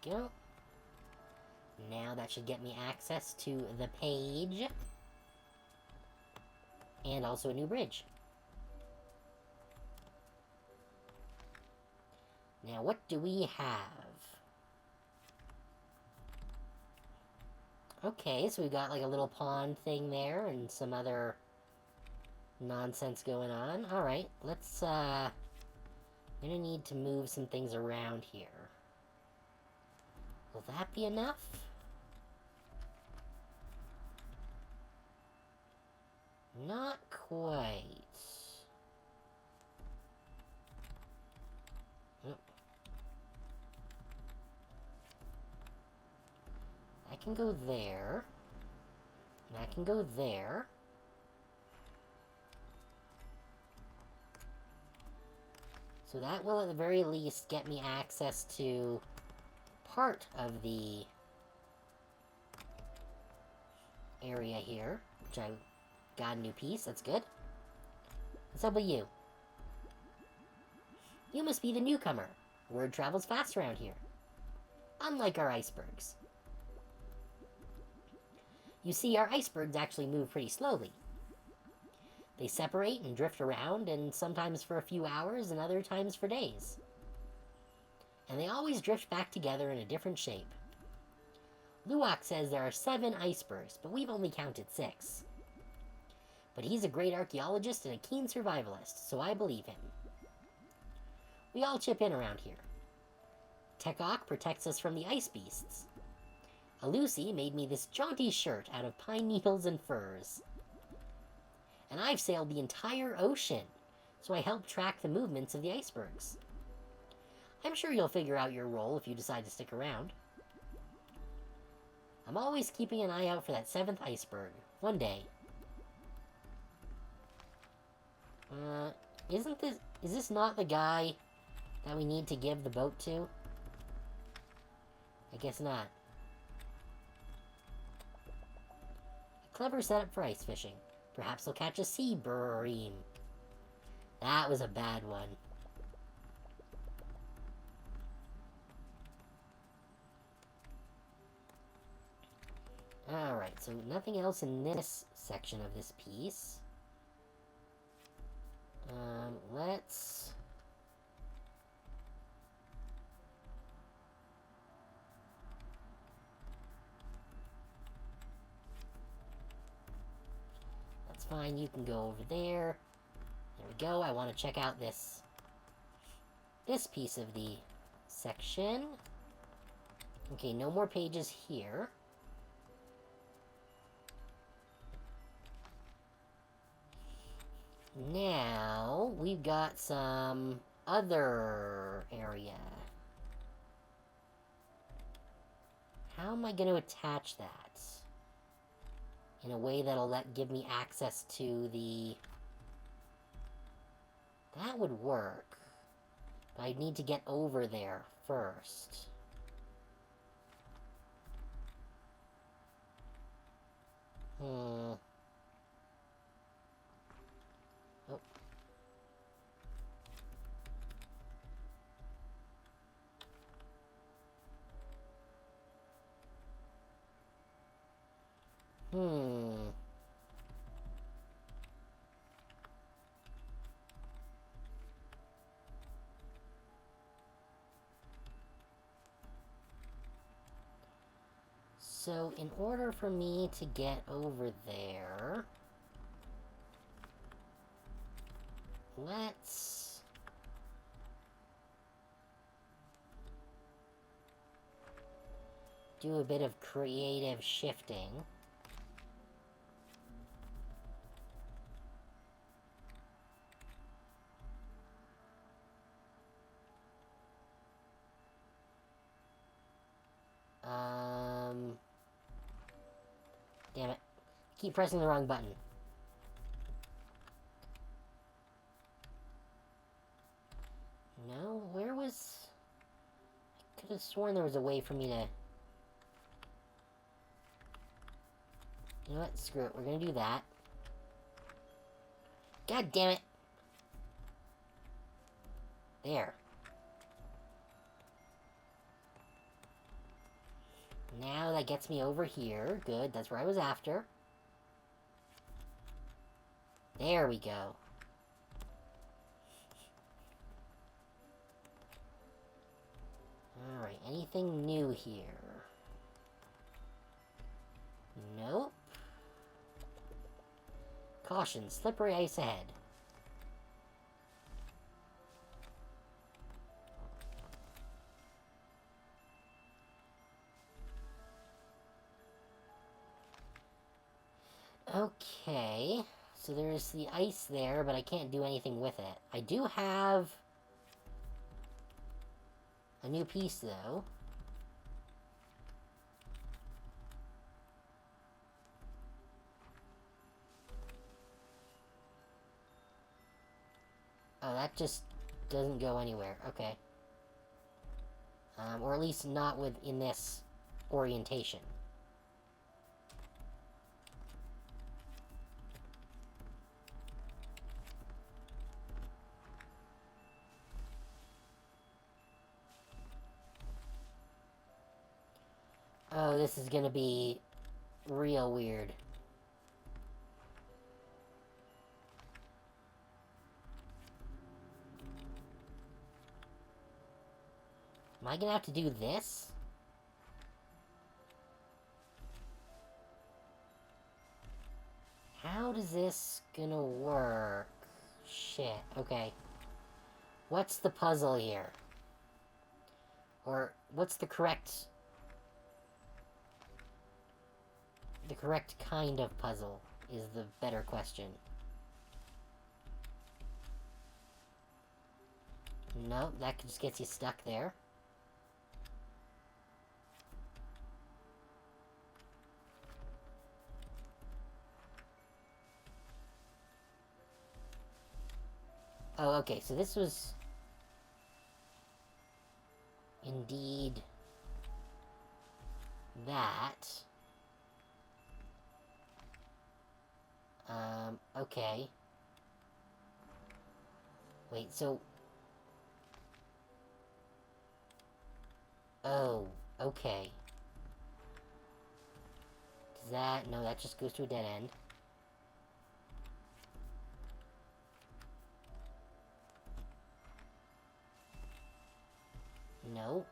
There we go. Now that should get me access to the page. And also a new bridge. Now, what do we have? Okay, so we got like a little pond thing there and some other nonsense going on. Alright, let's I'm gonna need to move some things around here. Will that be enough? Not quite. Oh. I can go there. And I can go there. So that will at the very least get me access to part of the area here, which I got a new piece. That's good. What's up with you? You must be the newcomer. Word travels fast around here. Unlike our icebergs. You see, our icebergs actually move pretty slowly. They separate and drift around, and sometimes for a few hours, and other times for days. And they always drift back together in a different shape. Luwak says there are 7 icebergs, but we've only counted 6. But he's a great archaeologist and a keen survivalist, so I believe him. We all chip in around here. Tekok protects us from the ice beasts. Alusi made me this jaunty shirt out of pine needles and furs. And I've sailed the entire ocean, so I help track the movements of the icebergs. I'm sure you'll figure out your role if you decide to stick around. I'm always keeping an eye out for that 7th iceberg. One day. Is this not the guy that we need to give the boat to? I guess not. A clever setup for ice fishing. Perhaps they'll catch a sea bream. That was a bad one. Alright, so nothing else in this section of this piece. Let's... That's fine, you can go over there. There we go, I want to check out this piece of the section. Okay, no more pages here. Now, we've got some other area. How am I going to attach that? In a way that'll give me access to the... That would work. But I'd need to get over there first. Oh. So, in order for me to get over there, let's do a bit of creative shifting. Damn it. Keep pressing the wrong button. No? Where was... I could have sworn there was a way for me to... You know what? Screw it. We're gonna do that. God damn it! There. Now that gets me over here. Good, that's where I was after. There we go. Alright, anything new here? Nope. Caution, slippery ice ahead. Okay. So there's the ice there, but I can't do anything with it. I do have a new piece, though. Oh, that just doesn't go anywhere. Okay. Or at least not within this orientation. Oh, this is gonna be real weird. Am I gonna have to do this? How does this gonna work? Shit, okay. What's the puzzle here? Or, what's the correct kind of puzzle is the better question. No, that just gets you stuck there. Oh, okay, so this was indeed that. Okay. Wait, so... Oh, okay. Does that... No, that just goes to a dead end. No.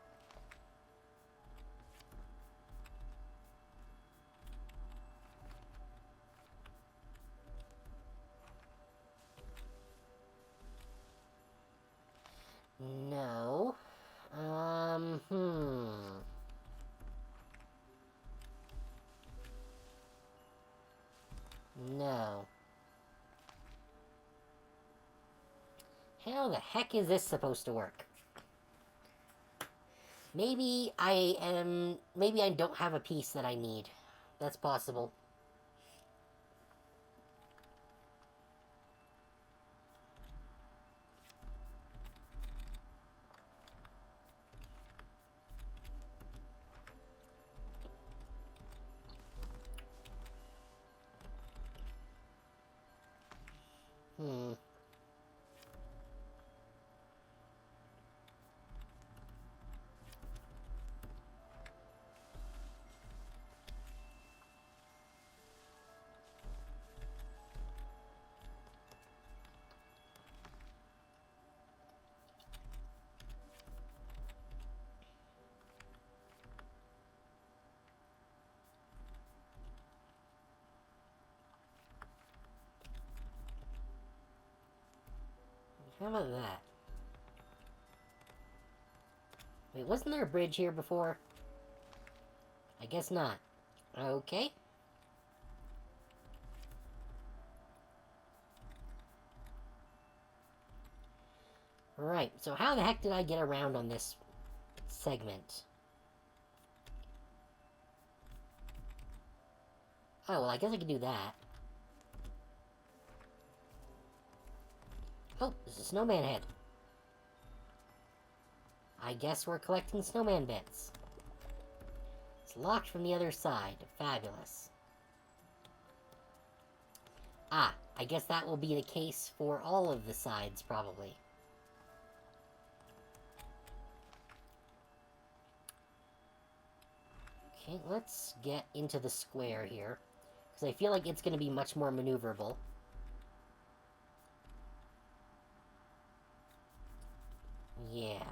No. No. How the heck is this supposed to work? Maybe maybe I don't have a piece that I need. That's possible. Hmm. How about that? Wait, wasn't there a bridge here before? I guess not. Okay. Right, so how the heck did I get around on this segment? Oh, well, I guess I could do that. Oh, there's a snowman head. I guess we're collecting snowman bits. It's locked from the other side. Fabulous. Ah, I guess that will be the case for all of the sides, probably. Okay, let's get into the square here. Because I feel like it's going to be much more maneuverable. Yeah.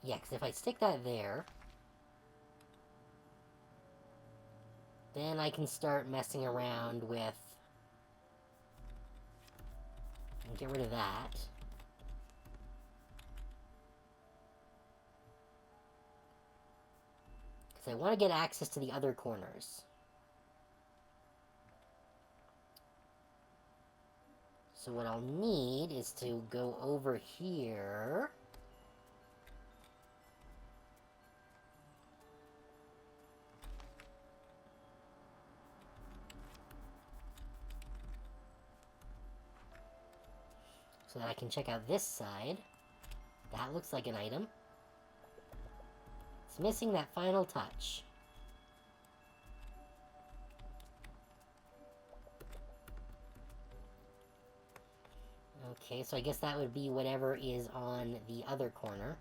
Yeah, because if I stick that there... then I can start messing around with... and get rid of that. So I want to get access to the other corners. So what I'll need is to go over here. So that I can check out this side. That looks like an item. It's missing that final touch. Okay, so I guess that would be whatever is on the other corner.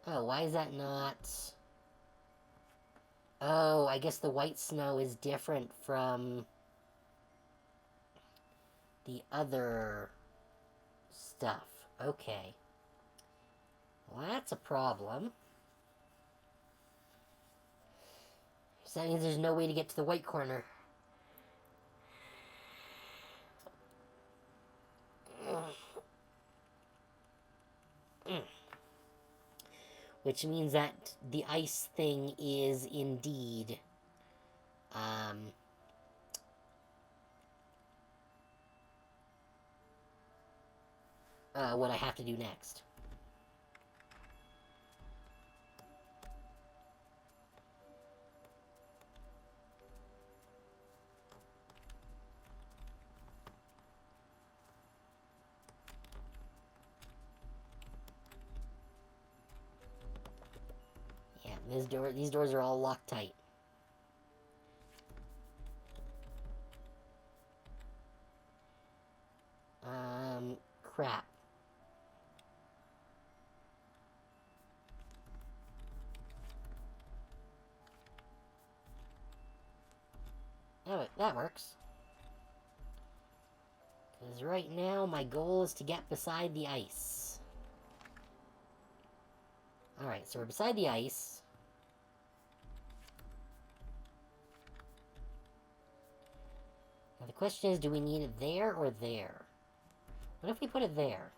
Oh, why is that not... Oh, I guess the white snow is different from the other stuff. Okay. Well, that's a problem. So that means there's no way to get to the white corner. Which means that the ice thing is indeed... what I have to do next. Yeah, these doors are all locked tight. Crap. Oh, that works. Because right now, my goal is to get beside the ice. Alright, so we're beside the ice. Now the question is, do we need it there or there? What if we put it there?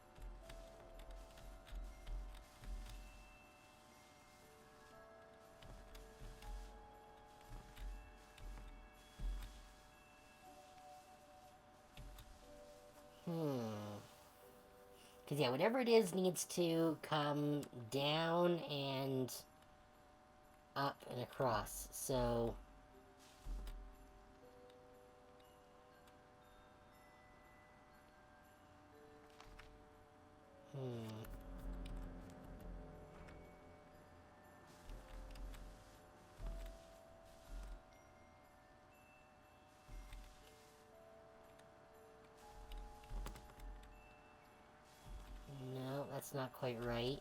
Because, yeah, whatever it is needs to come down and up and across. So... No, that's not quite right.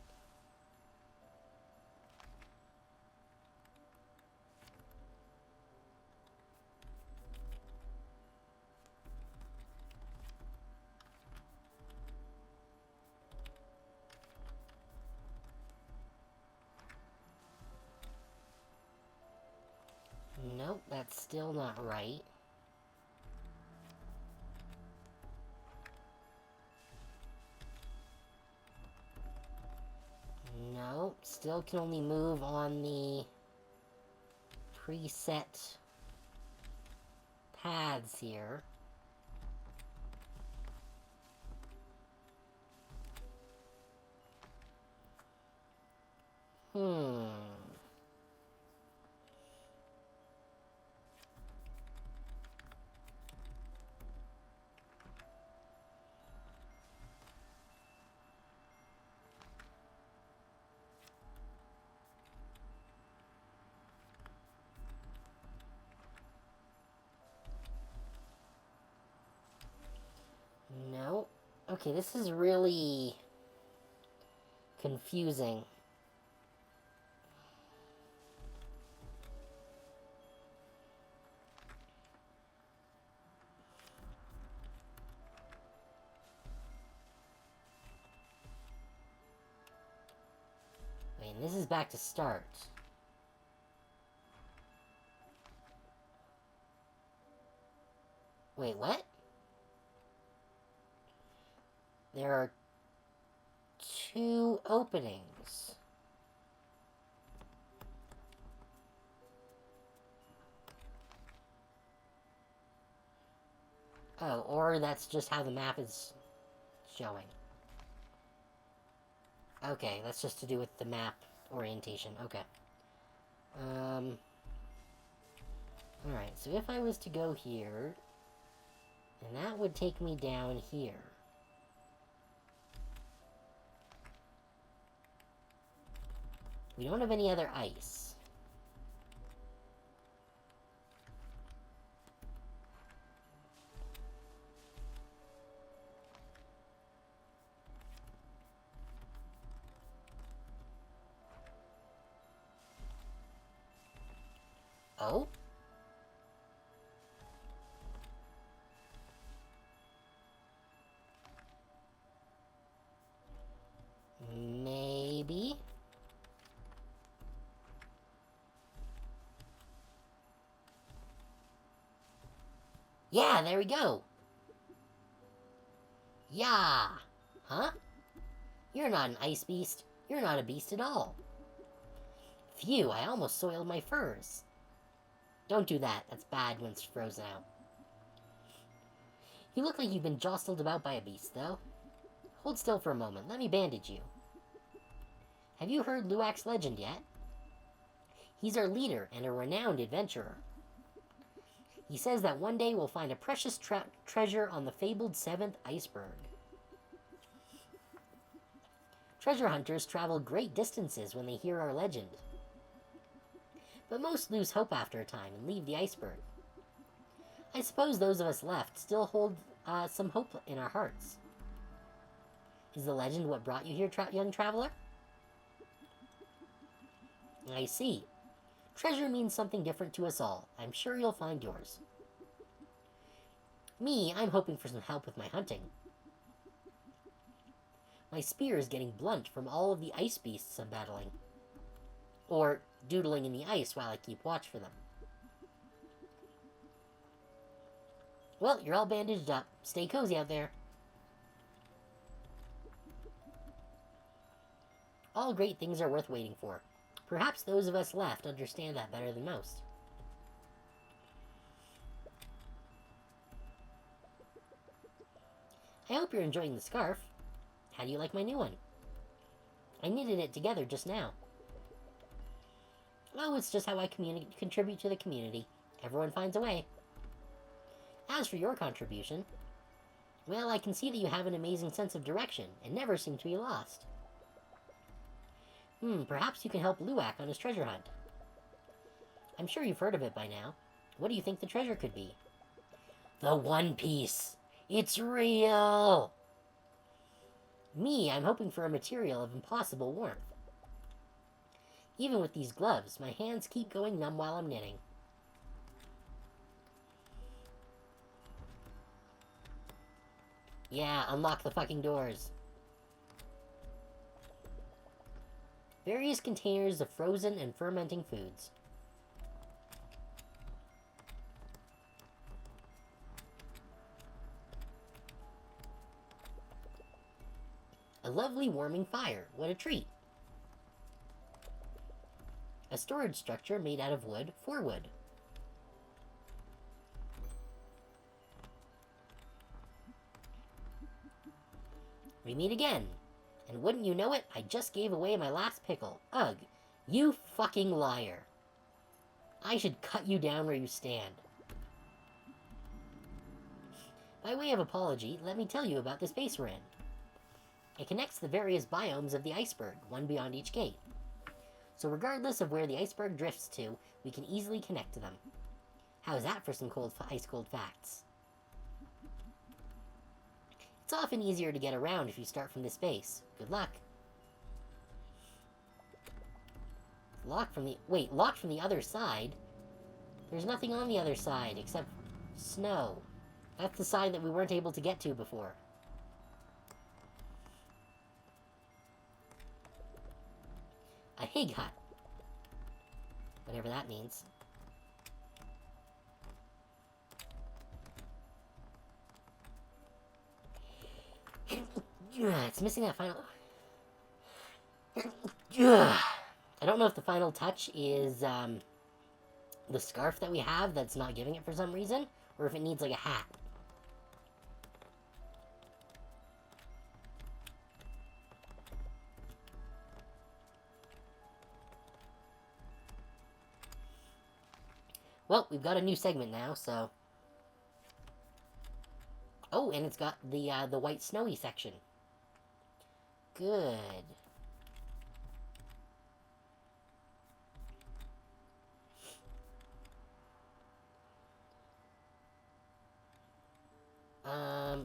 Nope, that's still not right. Nope, still can only move on the preset paths here. No. Okay, this is really confusing. Wait, and this is back to start. Wait, what? There are two openings. Oh, or that's just how the map is showing. Okay, that's just to do with the map orientation. Okay. Alright, so if I was to go here, then that would take me down here. We don't have any other ice. Oh? Maybe? Yeah, there we go! Yeah! Huh? You're not an ice beast. You're not a beast at all. Phew, I almost soiled my furs. Don't do that. That's bad when it's frozen out. You look like you've been jostled about by a beast, though. Hold still for a moment. Let me bandage you. Have you heard Luwak's legend yet? He's our leader and a renowned adventurer. He says that one day we'll find a precious treasure on the fabled 7th iceberg. Treasure hunters travel great distances when they hear our legend. But most lose hope after a time and leave the iceberg. I suppose those of us left still hold some hope in our hearts. Is the legend what brought you here, young traveler? I see. Treasure means something different to us all. I'm sure you'll find yours. Me, I'm hoping for some help with my hunting. My spear is getting blunt from all of the ice beasts I'm battling. Or doodling in the ice while I keep watch for them. Well, you're all bandaged up. Stay cozy out there. All great things are worth waiting for. Perhaps those of us left understand that better than most. I hope you're enjoying the scarf. How do you like my new one? I knitted it together just now. Oh, it's just how I contribute to the community. Everyone finds a way. As for your contribution, well, I can see that you have an amazing sense of direction and never seem to be lost. Perhaps you can help Luwak on his treasure hunt. I'm sure you've heard of it by now. What do you think the treasure could be? The One Piece! It's real! Me, I'm hoping for a material of impossible warmth. Even with these gloves, my hands keep going numb while I'm knitting. Yeah, unlock the fucking doors. Various containers of frozen and fermenting foods. A lovely warming fire. What a treat. A storage structure made out of wood for wood. We meet again. And wouldn't you know it, I just gave away my last pickle. Ugh, you fucking liar. I should cut you down where you stand. By way of apology, let me tell you about this base we're in. It connects the various biomes of the iceberg, one beyond each gate. So regardless of where the iceberg drifts to, we can easily connect to them. How's that for some ice-cold facts? It's often easier to get around if you start from this base. Good luck. Locked from the other side? There's nothing on the other side except snow. That's the side that we weren't able to get to before. A hig hut. Whatever that means. Yeah, it's missing that final... Yeah. I don't know if the final touch is, the scarf that we have that's not giving it for some reason, or if it needs, like, a hat. Well, we've got a new segment now, so... Oh, and it's got the white snowy section. Good.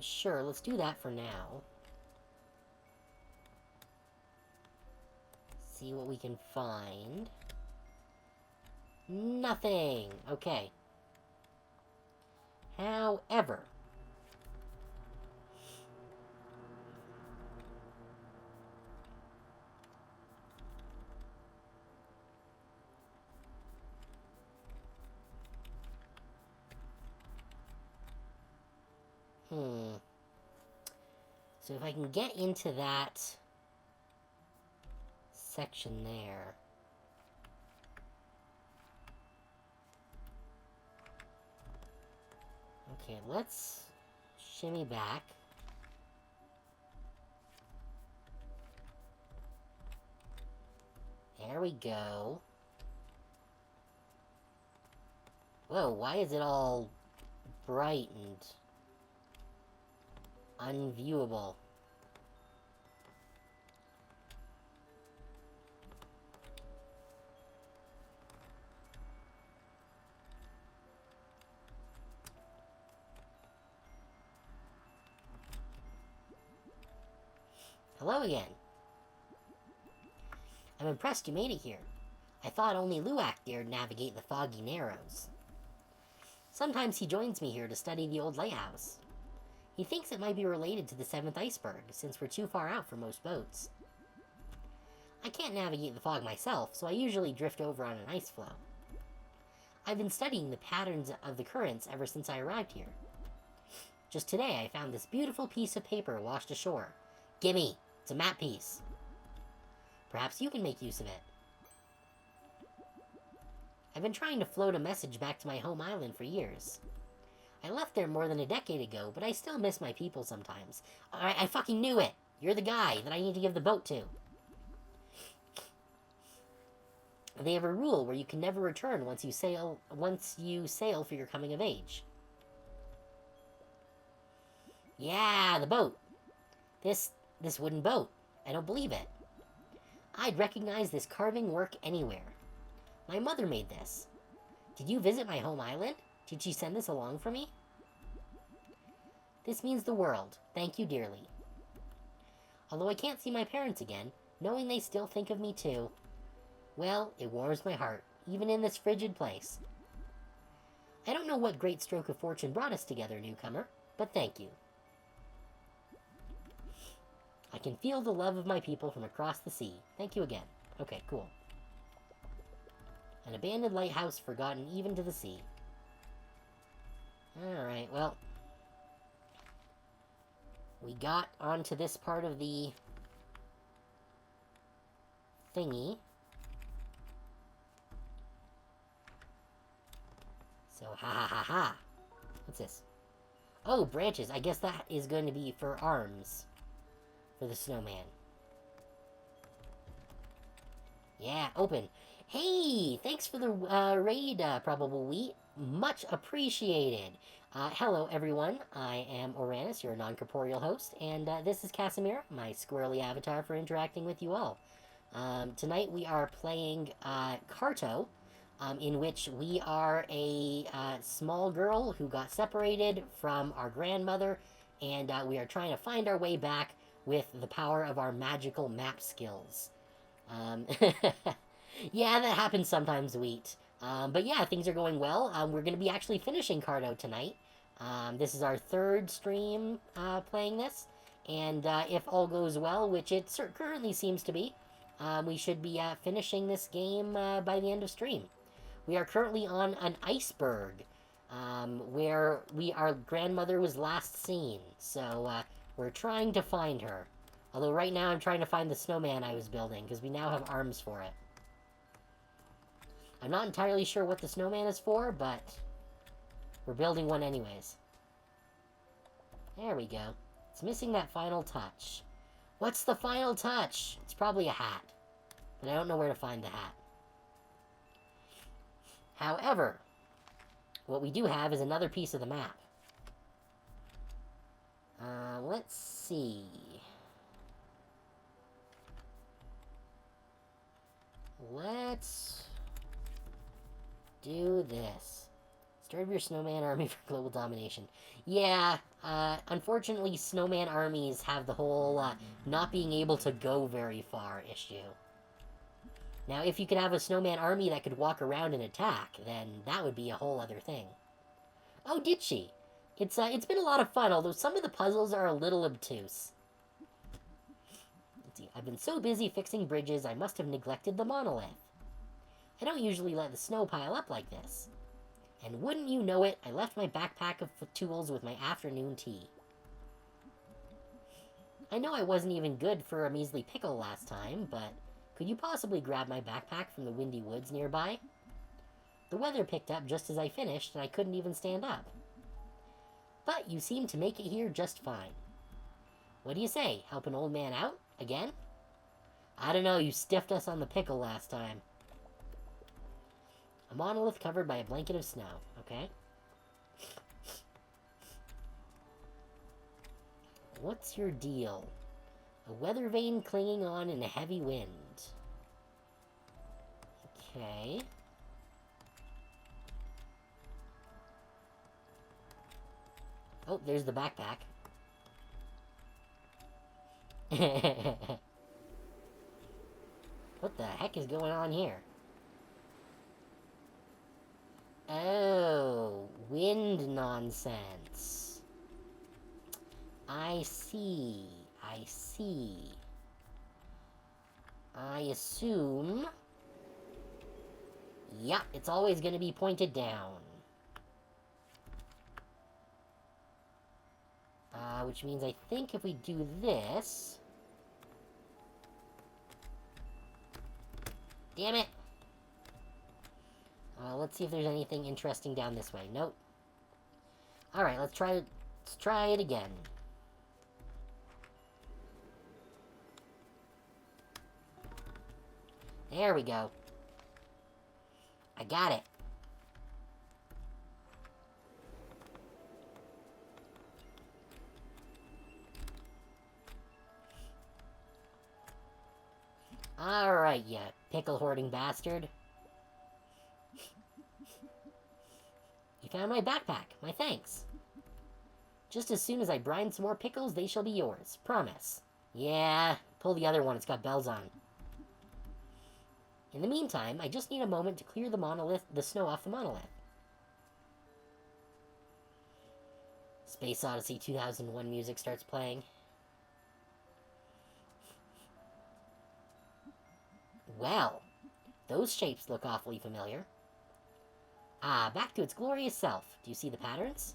Sure, let's do that for now. See what we can find. Nothing! Okay. However... So if I can get into that section there... Okay, let's shimmy back. There we go. Whoa, why is it all bright and unviewable? Hello again. I'm impressed you made it here. I thought only Luak dared navigate the foggy narrows. Sometimes he joins me here to study the old lighthouse. He thinks it might be related to the 7th iceberg, since we're too far out for most boats. I can't navigate the fog myself, so I usually drift over on an ice floe. I've been studying the patterns of the currents ever since I arrived here. Just today I found this beautiful piece of paper washed ashore. Gimme! It's a map piece. Perhaps you can make use of it. I've been trying to float a message back to my home island for years. I left there more than a decade ago, but I still miss my people sometimes. I fucking knew it! You're the guy that I need to give the boat to. They have a rule where you can never return once you sail for your coming of age. Yeah, the boat. This wooden boat. I don't believe it. I'd recognize this carving work anywhere. My mother made this. Did you visit my home island? Did she send this along for me? This means the world. Thank you dearly. Although I can't see my parents again, knowing they still think of me too, well, it warms my heart, even in this frigid place. I don't know what great stroke of fortune brought us together, newcomer, but thank you. I can feel the love of my people from across the sea. Thank you again. Okay, cool. An abandoned lighthouse forgotten even to the sea. Alright, well. We got onto this part of the thingy. So, ha ha ha ha. What's this? Oh, branches. I guess that is going to be for arms. For the snowman. Yeah, open. Hey, thanks for the raid, Probable Wheat. Much appreciated. Hello, everyone. I am Oranus, your non-corporeal host, and this is Casimira, my squirrely avatar for interacting with you all. Tonight we are playing Carto, in which we are a small girl who got separated from our grandmother, and we are trying to find our way back with the power of our magical map skills. Yeah, that happens sometimes, Wheat. But yeah, things are going well. We're going to be actually finishing Carto tonight. This is our 3rd stream playing this, and if all goes well, which it currently seems to be, we should be finishing this game by the end of stream. We are currently on an iceberg, where our grandmother was last seen, so we're trying to find her. Although right now I'm trying to find the snowman I was building, because we now have arms for it. I'm not entirely sure what the snowman is for, but we're building one anyways. There we go. It's missing that final touch. What's the final touch? It's probably a hat, but I don't know where to find the hat. However, what we do have is another piece of the map. Let's see. Let's do this. Start of your snowman army for global domination. Yeah, unfortunately, snowman armies have the whole not being able to go very far issue. Now, if you could have a snowman army that could walk around and attack, then that would be a whole other thing. Oh, did she? It's been a lot of fun, although some of the puzzles are a little obtuse. Let's see. I've been so busy fixing bridges, I must have neglected the monolith. I don't usually let the snow pile up like this. And wouldn't you know it, I left my backpack of tools with my afternoon tea. I know I wasn't even good for a measly pickle last time, but could you possibly grab my backpack from the windy woods nearby? The weather picked up just as I finished, and I couldn't even stand up. But you seem to make it here just fine. What do you say, help an old man out? Again? I don't know, you stiffed us on the pickle last time. A monolith covered by a blanket of snow, okay? What's your deal? A weather vane clinging on in a heavy wind. Okay. Oh, there's the backpack. What the heck is going on here? Oh, wind nonsense. I see. I see. I assume... Yep, it's always going to be pointed down. Which means I think if we do this... Damn it! Let's see if there's anything interesting down this way. Nope. Alright, let's try it again. There we go. I got it. Alright, you pickle-hoarding bastard. You found my backpack. My thanks. Just as soon as I brine some more pickles, they shall be yours. Promise. Yeah, pull the other one. It's got bells on. In the meantime, I just need a moment to clear the snow off the monolith. Space Odyssey 2001 music starts playing. Well, those shapes look awfully familiar. Ah, back to its glorious self. Do you see the patterns?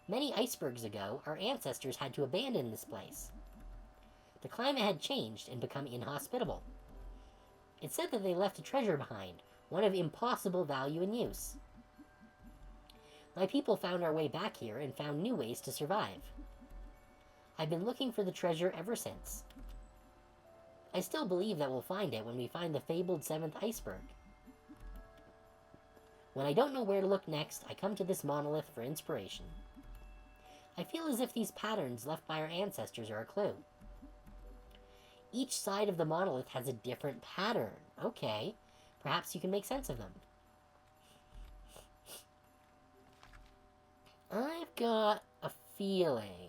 Many icebergs ago, our ancestors had to abandon this place. The climate had changed and become inhospitable. It said that they left a treasure behind, one of impossible value and use. My people found our way back here and found new ways to survive. I've been looking for the treasure ever since. I still believe that we'll find it when we find the fabled 7th iceberg. When I don't know where to look next, I come to this monolith for inspiration. I feel as if these patterns left by our ancestors are a clue. Each side of the monolith has a different pattern. Okay, perhaps you can make sense of them. I've got a feeling.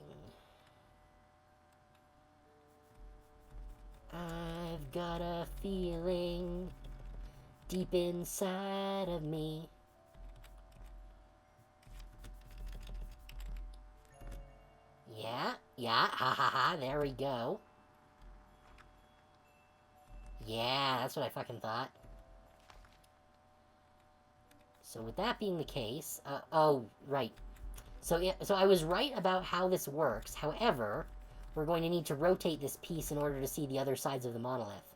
I've got a feeling deep inside of me. Yeah, ha ha ha, there we go. Yeah, that's what I fucking thought. So with that being the case, oh, right. So I was right about how this works. However, we're going to need to rotate this piece in order to see the other sides of the monolith.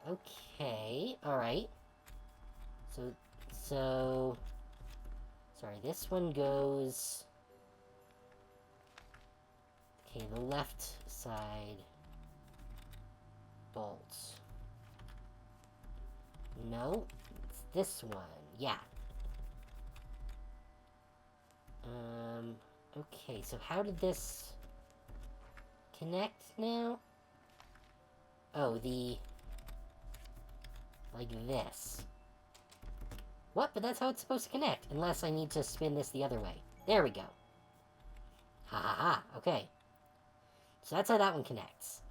Oh, okay, alright. So... Sorry, this one goes... Okay, the left side... bolts. No, it's this one. Yeah. Okay, so how did this connect now? Oh, like this. What? But that's how it's supposed to connect, unless I need to spin this the other way. There we go. Ha ha ha, okay. So that's how that one connects.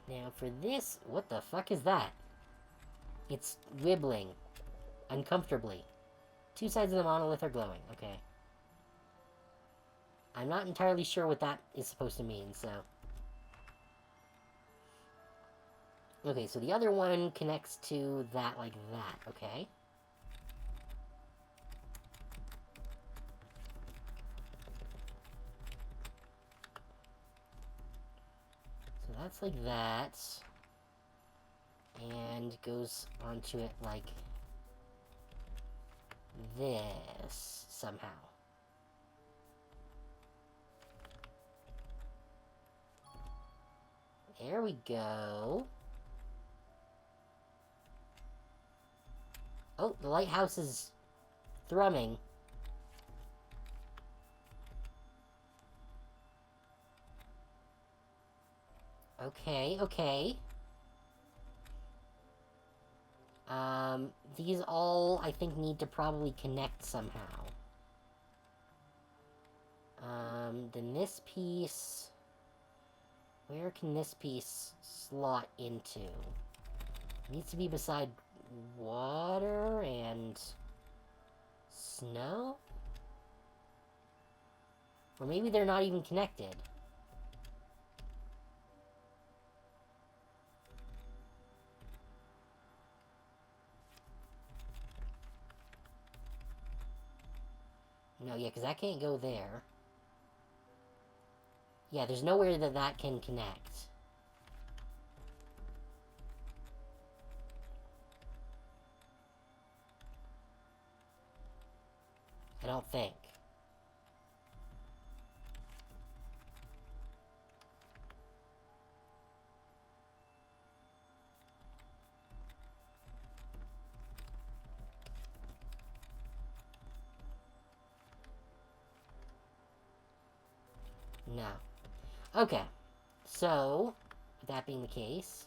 Now for this, what the fuck is that? It's wibbling. Uncomfortably. Two sides of the monolith are glowing, okay. I'm not entirely sure what that is supposed to mean, so... Okay, so the other one connects to that like that, okay. So that's like that. And goes onto it like this, somehow. There we go. Oh, the lighthouse is thrumming. Okay, okay. These all, I think, need to probably connect somehow. Then this piece... Where can this piece slot into? It needs to be beside water and... snow? Or maybe they're not even connected. No, yeah, because that can't go there. Yeah, there's nowhere that that can connect. I don't think. No. Okay. So, that being the case...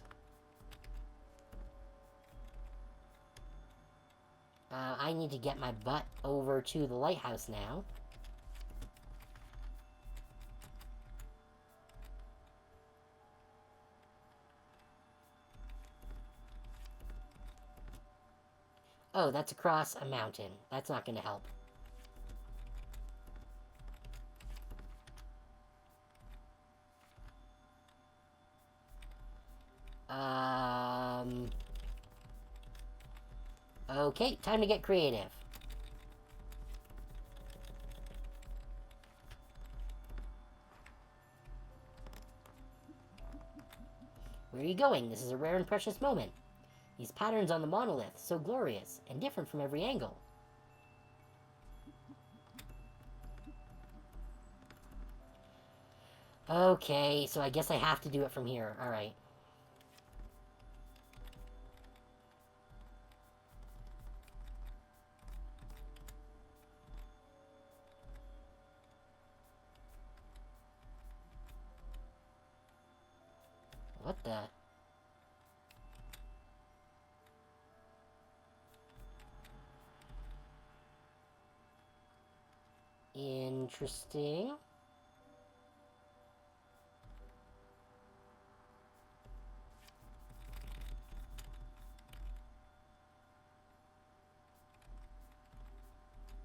I need to get my butt over to the lighthouse now. Oh, that's across a mountain. That's not going to help. Okay, time to get creative. Where are you going? This is a rare and precious moment. These patterns on the monolith, so glorious, and different from every angle. Okay, so I guess I have to do it from here. Alright. What the... Interesting.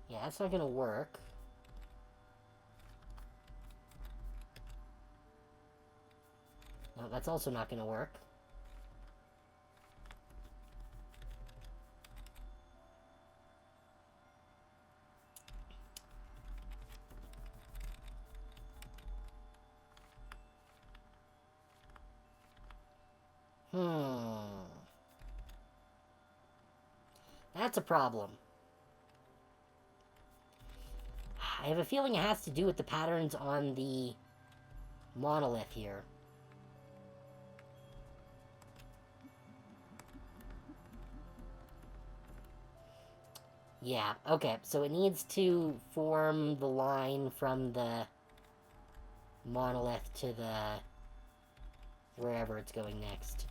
Yeah, that's not gonna work. Oh, that's also not going to work. That's a problem. I have a feeling it has to do with the patterns on the monolith here. Yeah, okay, so it needs to form the line from the monolith to the... wherever it's going next.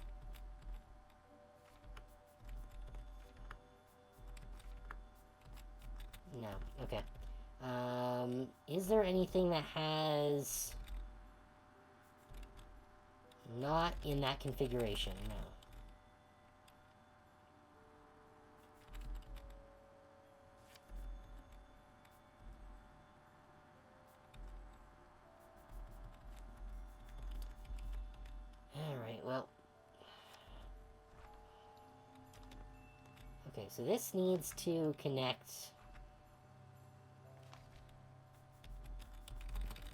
No, okay. Is there anything that has... not in that configuration? No. Alright, well... okay, so this needs to connect...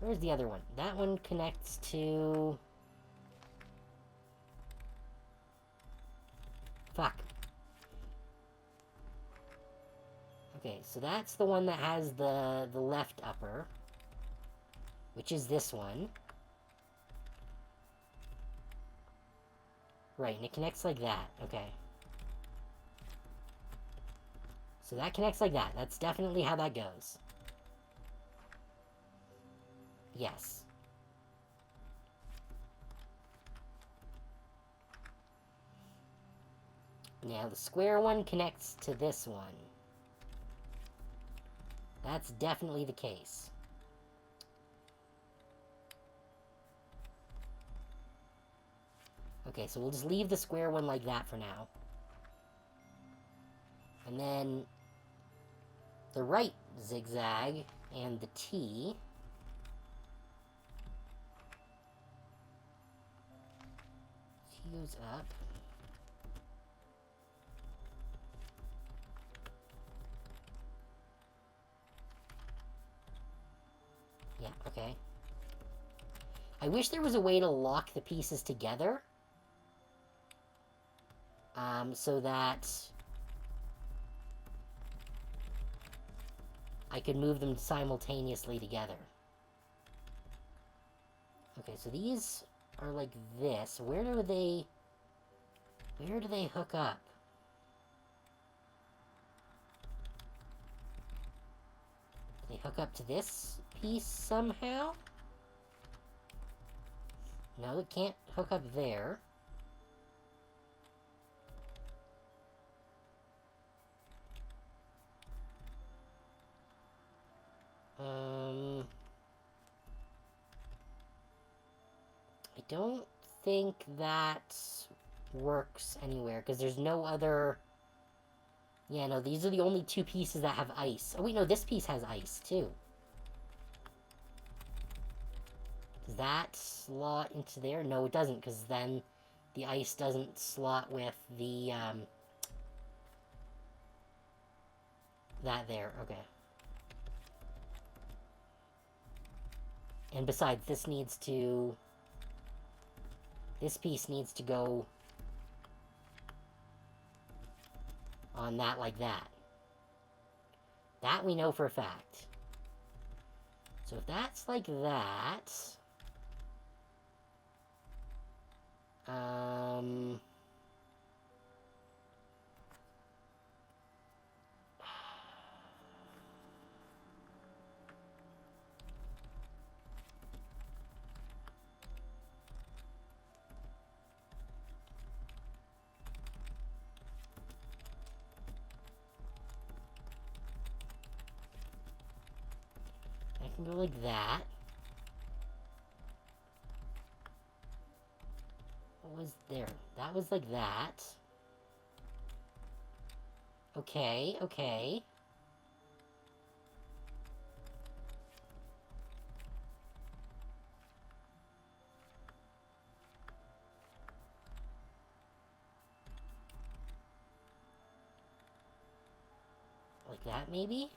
where's the other one? That one connects to... fuck. Okay, so that's the one that has the left upper, which is this one. Right, and it connects like that. Okay. So that connects like that. That's definitely how that goes. Yes. Now the square one connects to this one. That's definitely the case. Okay, so we'll just leave the square one like that for now. And then the right zigzag and the T. T goes up. Yeah, okay. I wish there was a way to lock the pieces together. So that I could move them simultaneously together. Okay, so these are like this. Where do they hook up? Do they hook up to this piece somehow? No, it can't hook up there. I don't think that works anywhere, because there's no other... yeah, no, these are the only two pieces that have ice. Oh, wait, no, this piece has ice, too. Does that slot into there? No, it doesn't, because then the ice doesn't slot with the, that there, okay. And besides, this needs to... this piece needs to go on that like that. That we know for a fact. So if that's like that... I can go like that. What was there? That was like that. Okay, okay. That maybe?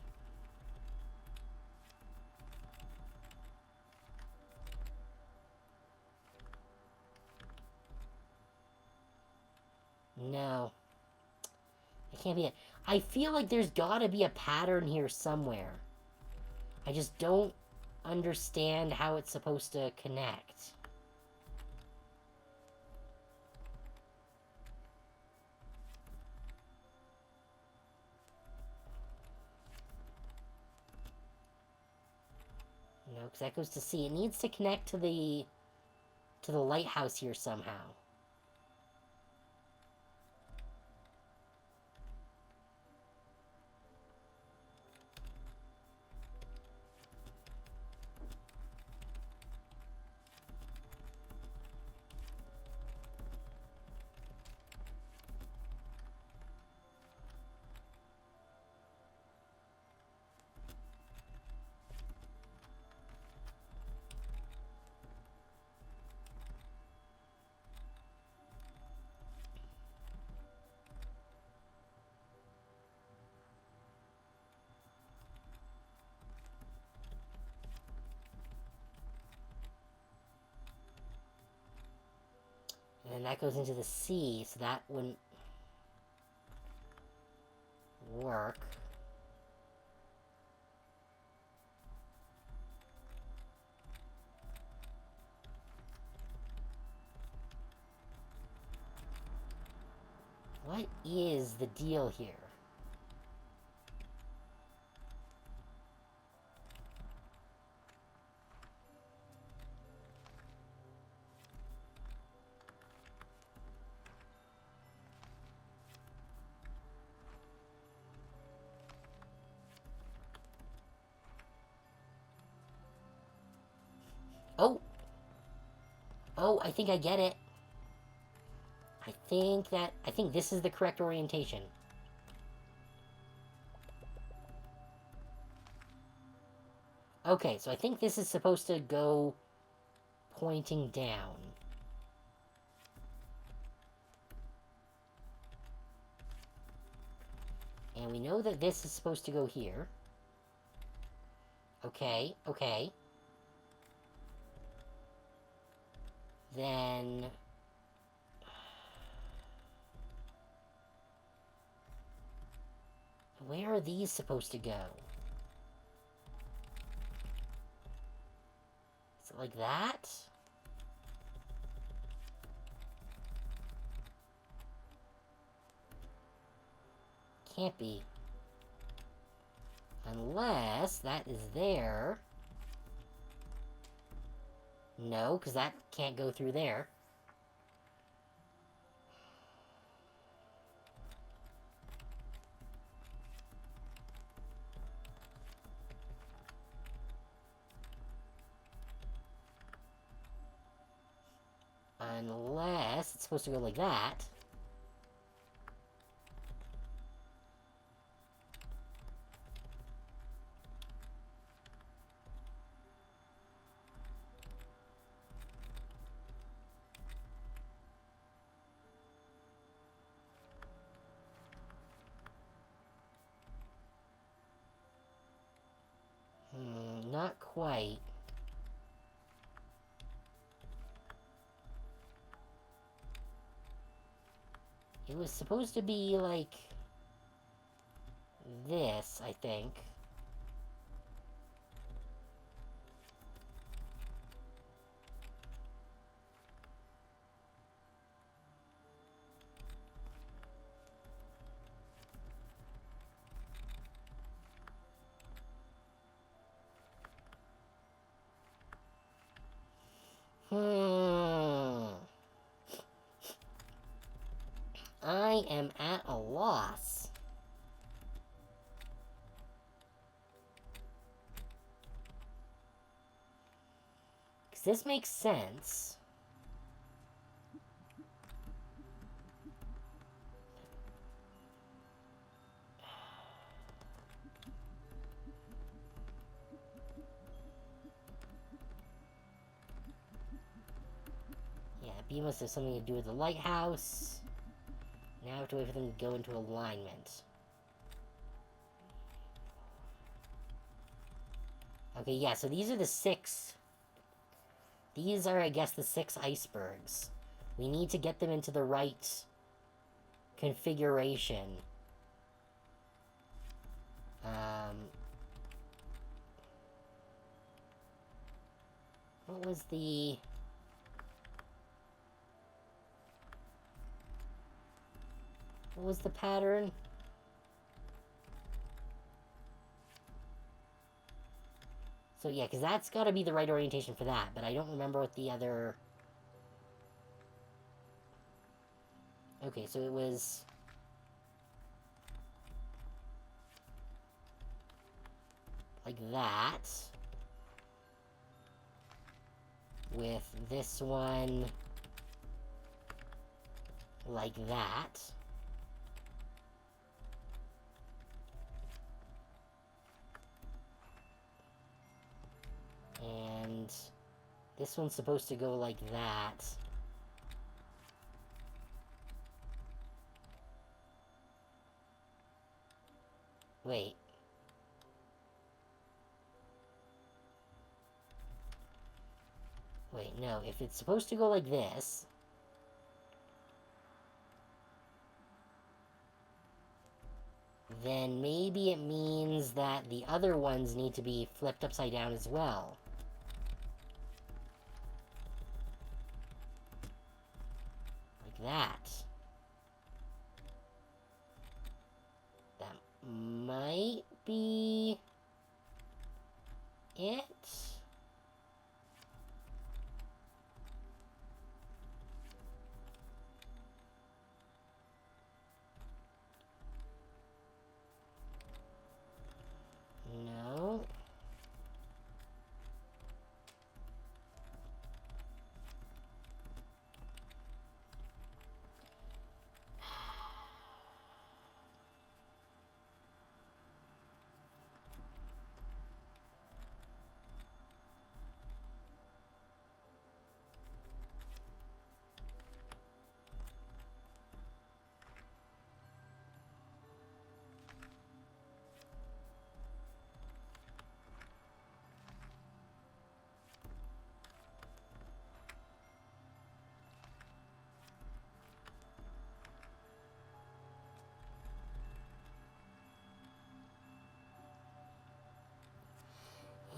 No. It can't be it. I feel like there's gotta be a pattern here somewhere. I just don't understand how it's supposed to connect. No, because that goes to C. It needs to connect to the lighthouse here somehow. And then that goes into the C, so that wouldn't work. What is the deal here? Oh! Oh, I think I get it. I think this is the correct orientation. Okay, so I think this is supposed to go pointing down. And we know that this is supposed to go here. Okay, okay. Then... where are these supposed to go? Is it like that? Can't be. Unless that is there. No, because that can't go through there. Unless it's supposed to go like that. Not quite. It was supposed to be like this, I think. I am at a loss. Because this makes sense. Yeah, B must have something to do with the lighthouse. Now I have to wait for them to go into alignment. Okay, yeah, so these are the 6. These are, I guess, the 6 icebergs. We need to get them into the right configuration. What was the... What was the pattern? So yeah, because that's got to be the right orientation for that, but I don't remember what the other... Okay, so it was... like that. With this one... like that. And this one's supposed to go like that. Wait. Wait, no. If it's supposed to go like this... then maybe it means that the other ones need to be flipped upside down as well. Like that. That might be it. No.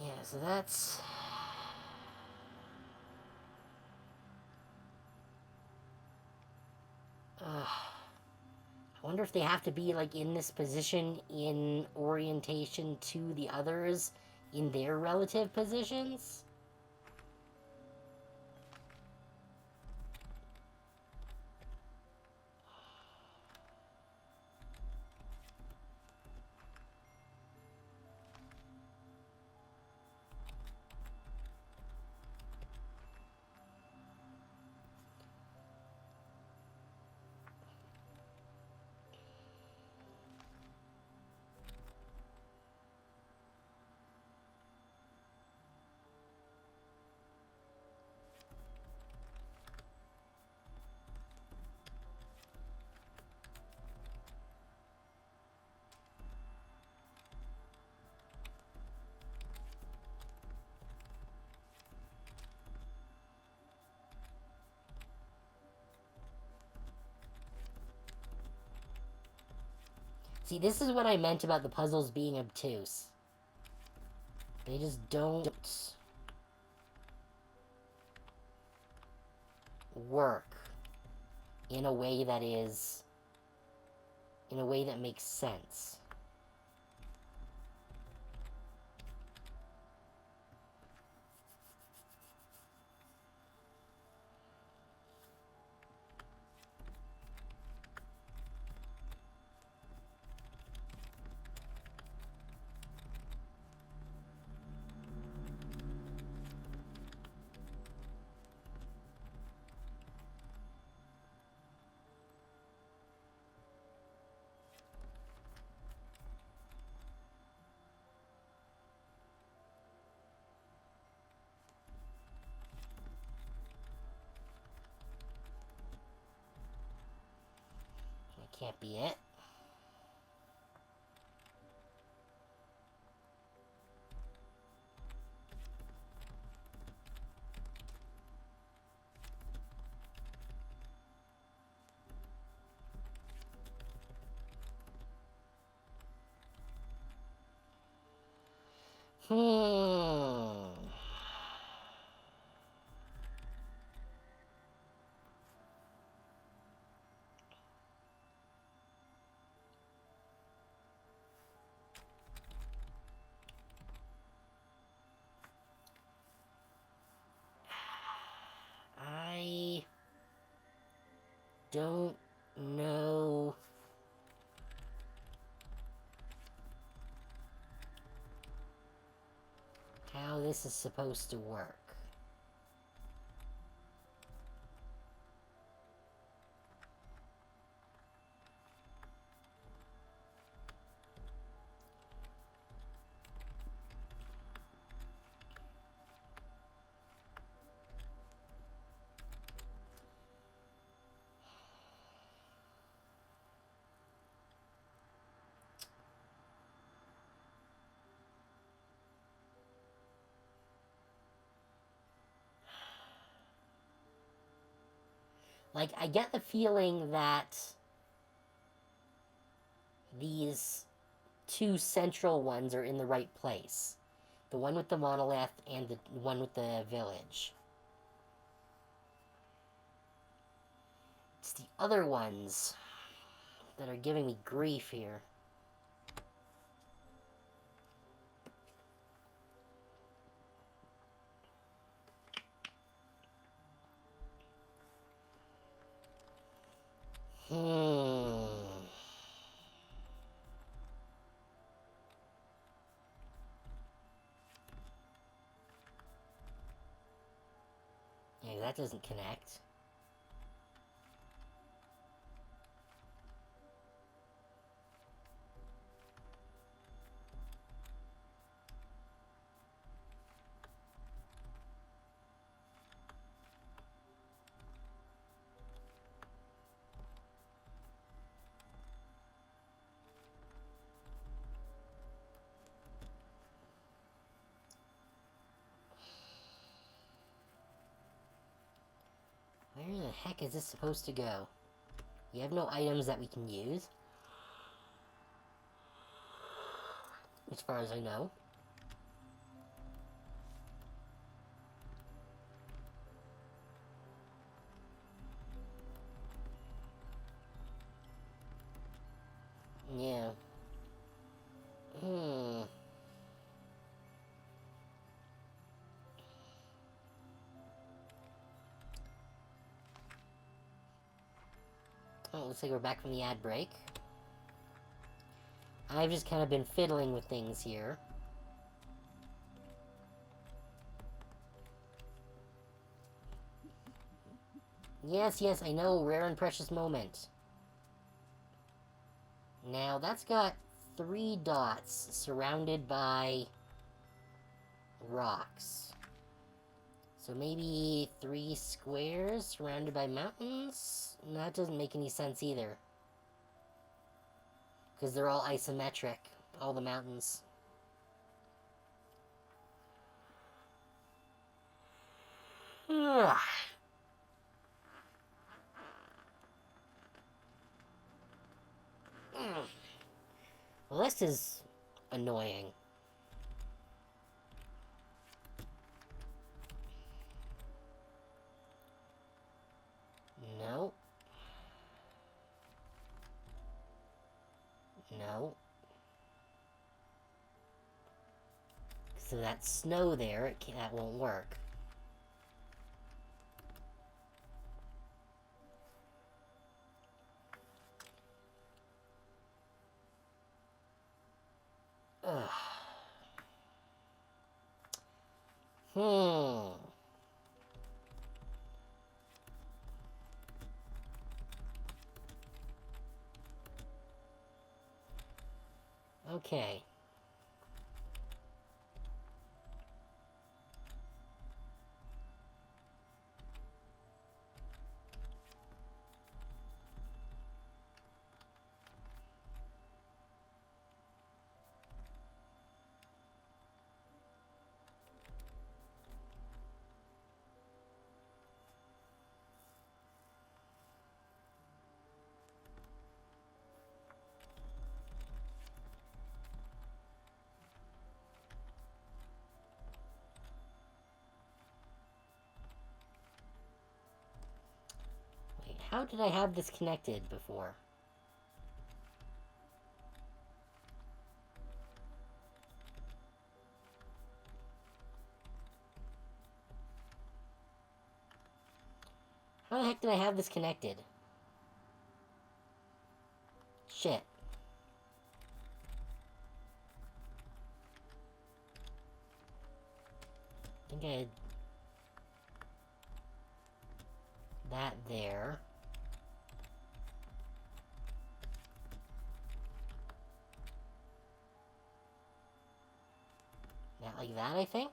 Yeah, so that's... I wonder if they have to be, like, in this position in orientation to the others in their relative positions? See, this is what I meant about the puzzles being obtuse. They just don't work in a way that is... in a way that makes sense. That can't be it. Hmm. I don't know how this is supposed to work. Like, I get the feeling that these two central ones are in the right place. The one with the monolith and the one with the village. It's the other ones that are giving me grief here. Hmm. Yeah, that doesn't connect. Where the heck is this supposed to go? We have no items that we can use. As far as I know. Yeah. Hmm. Oh, looks like we're back from the ad break. I've just kind of been fiddling with things here. Yes, yes, I know. Rare and precious moment. Now, that's got 3 dots surrounded by rocks. So maybe 3 squares surrounded by mountains? That doesn't make any sense either. Because they're all isometric. All the mountains. Ugh. Well, this is annoying. No. No. So that snow there, that won't work. Ugh. Hmm. Okay. How did I have this connected before? How the heck did I have this connected? Shit. I think I had that there. That like that, I think?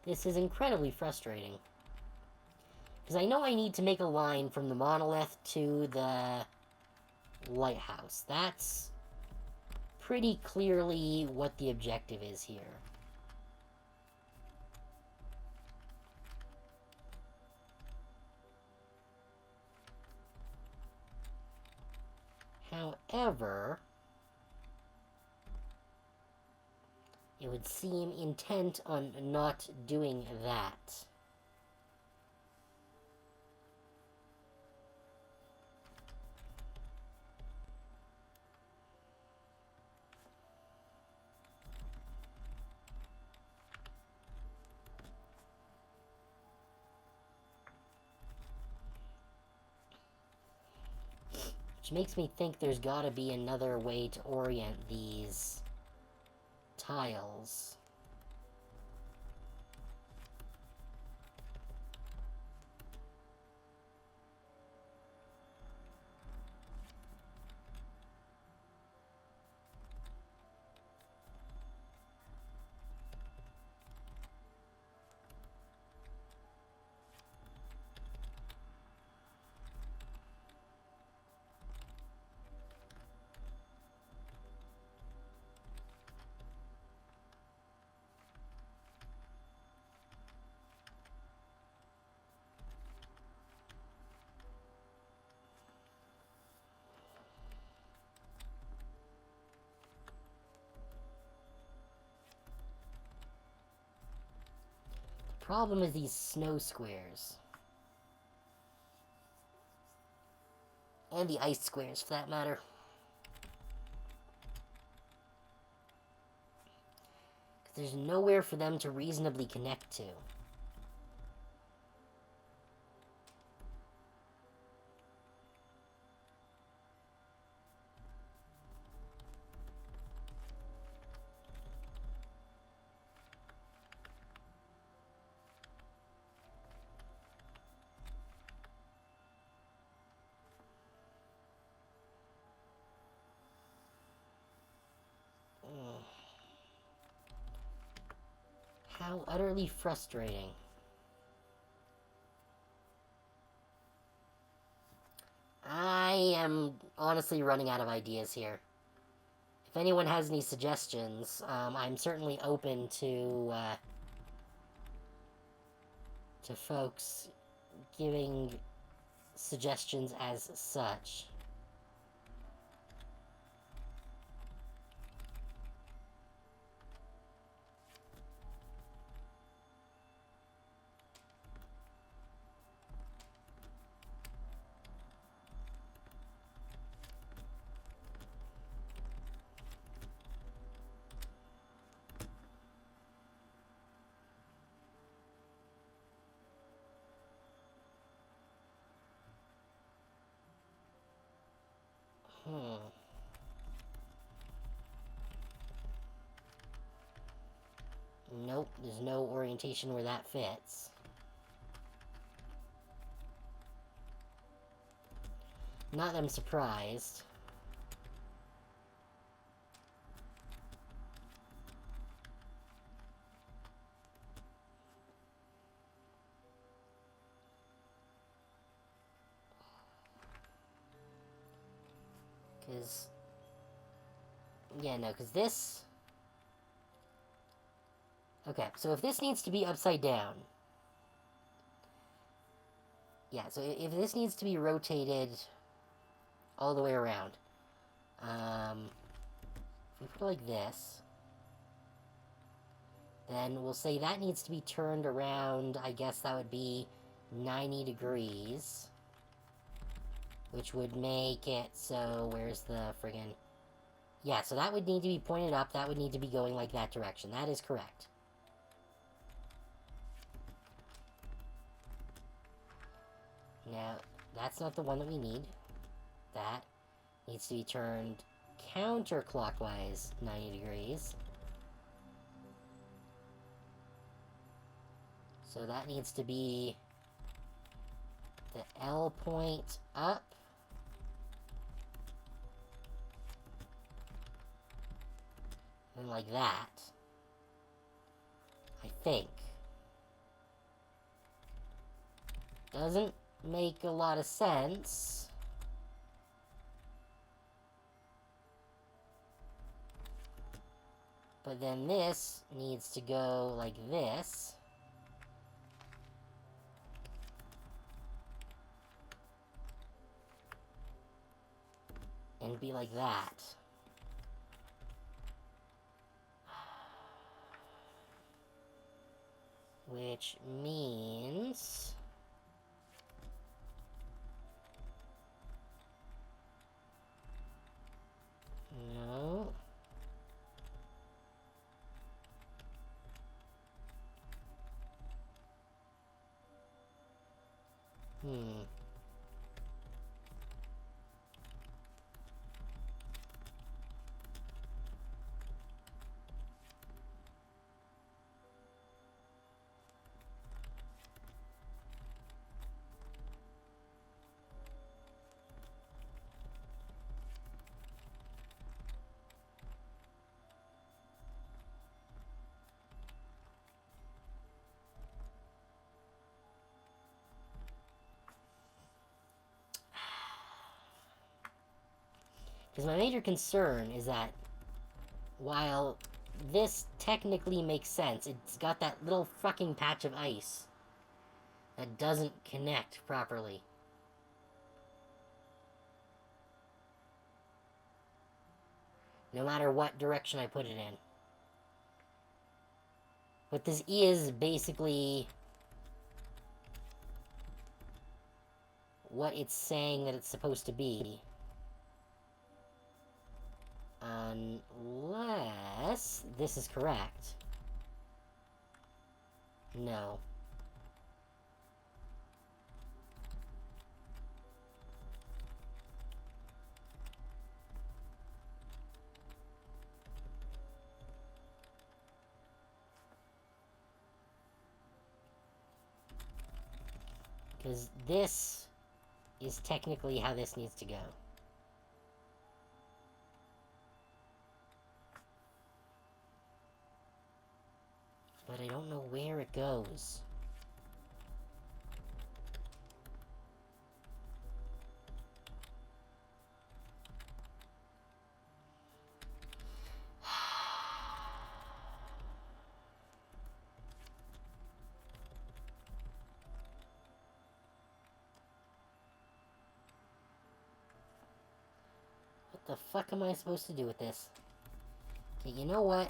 This is incredibly frustrating. Because I know I need to make a line from the monolith to the lighthouse. That's pretty clearly what the objective is here. However, it would seem intent on not doing that. Which makes me think there's gotta be another way to orient these tiles. Problem is these snow squares. And the ice squares, for that matter. Because there's nowhere for them to reasonably connect to. How utterly frustrating. I am honestly running out of ideas here. If anyone has any suggestions, I'm certainly open to folks giving suggestions as such. Nope, there's no orientation where that fits. Not that I'm surprised. Because... yeah, no, because this... okay, so if this needs to be upside down... Yeah, so if this needs to be rotated all the way around, if we put it like this, then we'll say that needs to be turned around, I guess that would be 90 degrees, which would make it so, where's the friggin'... Yeah, so that would need to be pointed up, that would need to be going like that direction. That is correct. Now, that's not the one that we need. That needs to be turned counterclockwise 90 degrees. So that needs to be the L point up. And like that. I think. Doesn't make a lot of sense. But then this needs to go like this. And be like that. Which means... No. Because my major concern is that while this technically makes sense, it's got that little fucking patch of ice that doesn't connect properly. No matter what direction I put it in. What this is basically what it's saying that it's supposed to be. Unless this is correct. No. Because this is technically how this needs to go. But I don't know where it goes. What the fuck am I supposed to do with this? Okay, you know what?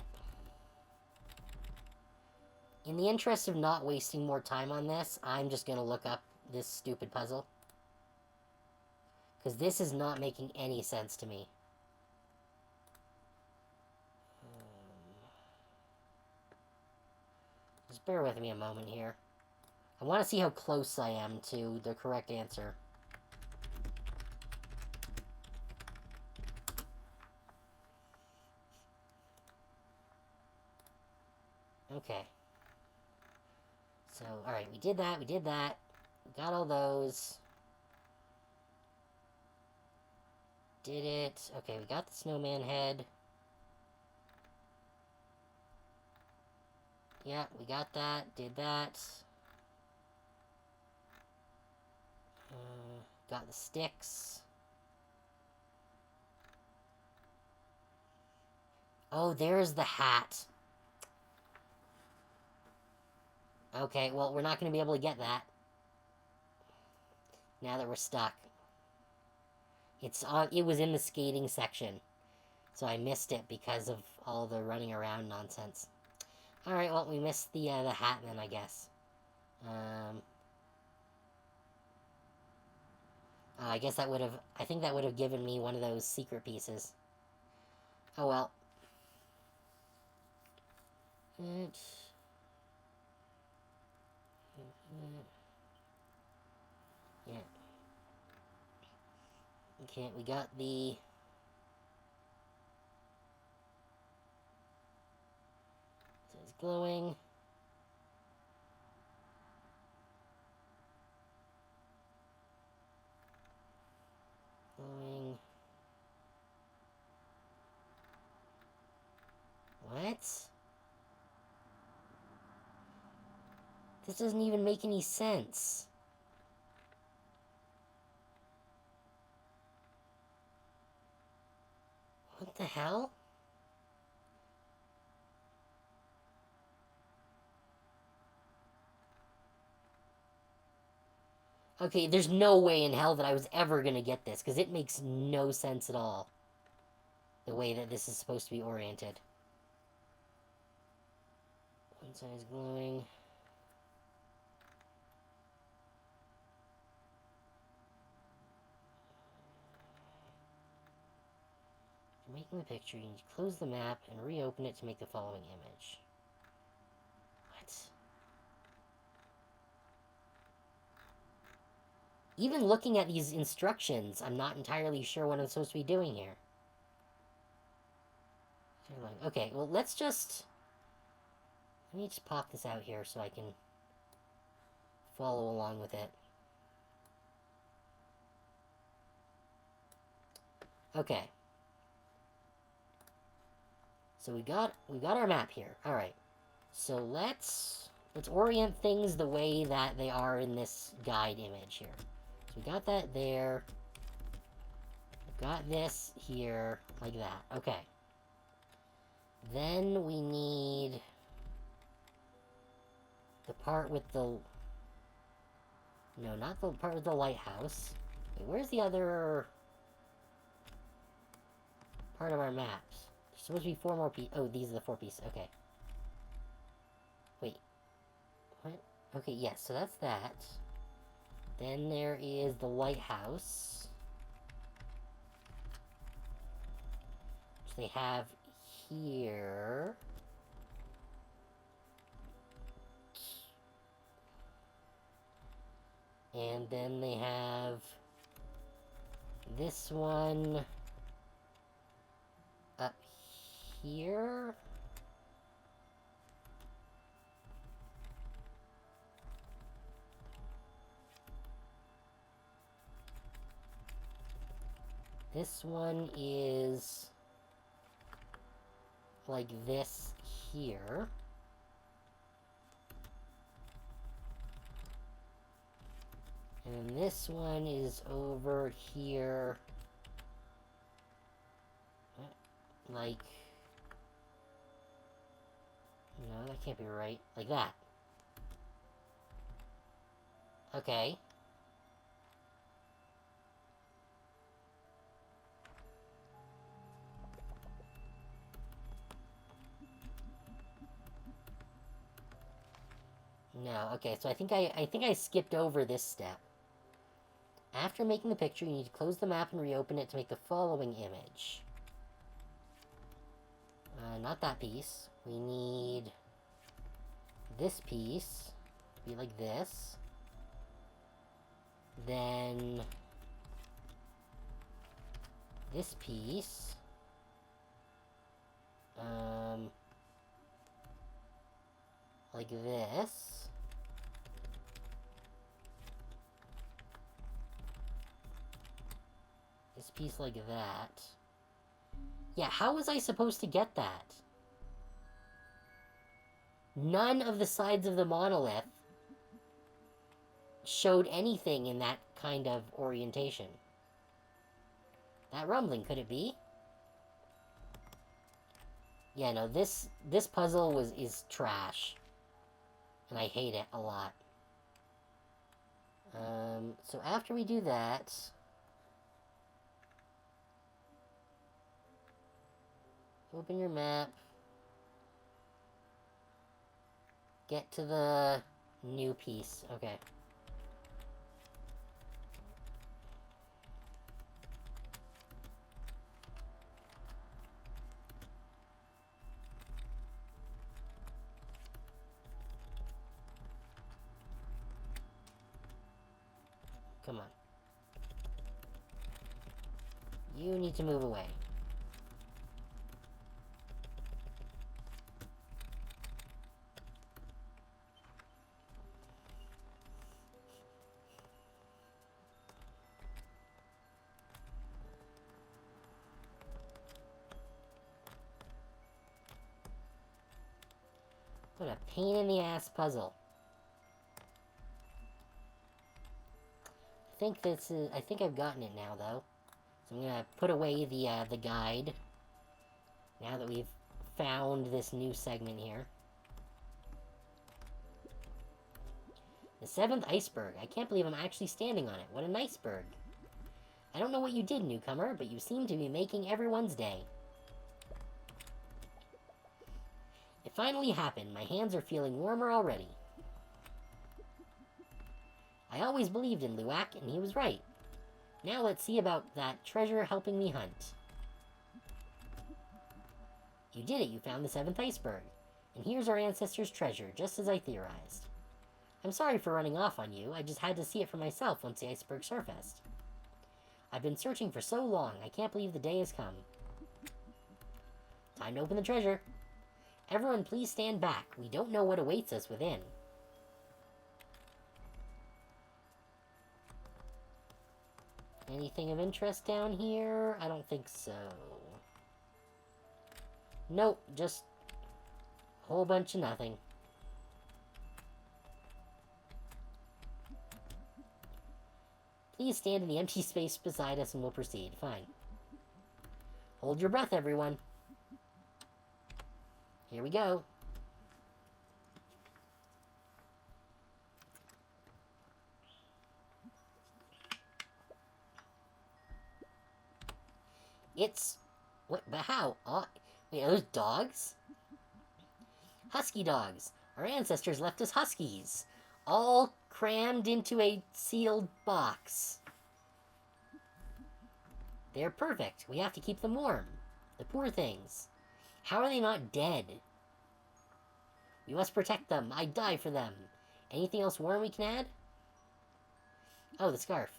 In the interest of not wasting more time on this, I'm just gonna look up this stupid puzzle. Because this is not making any sense to me. Just bear with me a moment here. I want to see how close I am to the correct answer. Okay. So, alright, we did that, we got all those. Did it. Okay, we got the snowman head. Yeah, we got that, did that. Got the sticks. Oh, there's the hat. Okay, well, we're not going to be able to get that. Now that we're stuck. It was in the skating section. So I missed it because of all the running around nonsense. Alright, well, we missed the hat then, I guess. I guess that would have... I think that would have given me one of those secret pieces. Oh, well. Yeah. Okay, we got the... So it's glowing. Glowing. What? This doesn't even make any sense. What the hell? Okay, there's no way in hell that I was ever gonna get this, because it makes no sense at all. The way that this is supposed to be oriented. One side is glowing. Making the picture, you need to close the map and reopen it to make the following image. What? Even looking at these instructions, I'm not entirely sure what I'm supposed to be doing here. Okay, well, let me just pop this out here so I can follow along with it. Okay. So we got our map here. Alright. So let's orient things the way that they are in this guide image here. So we got that there. We've got this here, like that. Okay. Then we need the part with the... No, not the part with the lighthouse. Wait, where's the other part of our maps? There's supposed to be 4 more pieces. Oh, these are the 4 pieces. Okay. Wait. What? Okay, yes, so that's that. Then there is the lighthouse, which they have here. And then they have this one up here. This one is like this here. And then this one is over here. Like... No, that can't be right. Like that. Okay. No, okay, so I think I skipped over this step. After making the picture, you need to close the map and reopen it to make the following image. Not that piece. We need this piece to be like this. Then this piece. Like this. This piece like that. Yeah, how was I supposed to get that? None of the sides of the monolith showed anything in that kind of orientation. That rumbling, could it be? Yeah, no, this puzzle is trash. And I hate it a lot. So after we do that... Open your map. Get to the new piece. Okay. Come on. You need to move away. What a pain in the ass puzzle. I think I've gotten it now, though. So I'm gonna put away the guide. Now that we've found this new segment here. The 7th iceberg. I can't believe I'm actually standing on it. What an iceberg. I don't know what you did, newcomer, but you seem to be making everyone's day. It finally happened. My hands are feeling warmer already. I always believed in Luwak, and he was right. Now let's see about that treasure helping me hunt. You did it. You found the 7th iceberg. And here's our ancestors' treasure, just as I theorized. I'm sorry for running off on you. I just had to see it for myself once the iceberg surfaced. I've been searching for so long. I can't believe the day has come. Time to open the treasure. Everyone, please stand back. We don't know what awaits us within. Anything of interest down here? I don't think so. Nope, just a whole bunch of nothing. Please stand in the empty space beside us and we'll proceed. Fine. Hold your breath, everyone. Here we go. It's... What? But how? Wait, are those dogs? Husky dogs. Our ancestors left us huskies. All crammed into a sealed box. They're perfect. We have to keep them warm. The poor things. How are they not dead? We must protect them. I'd die for them. Anything else warm we can add? Oh, the scarf.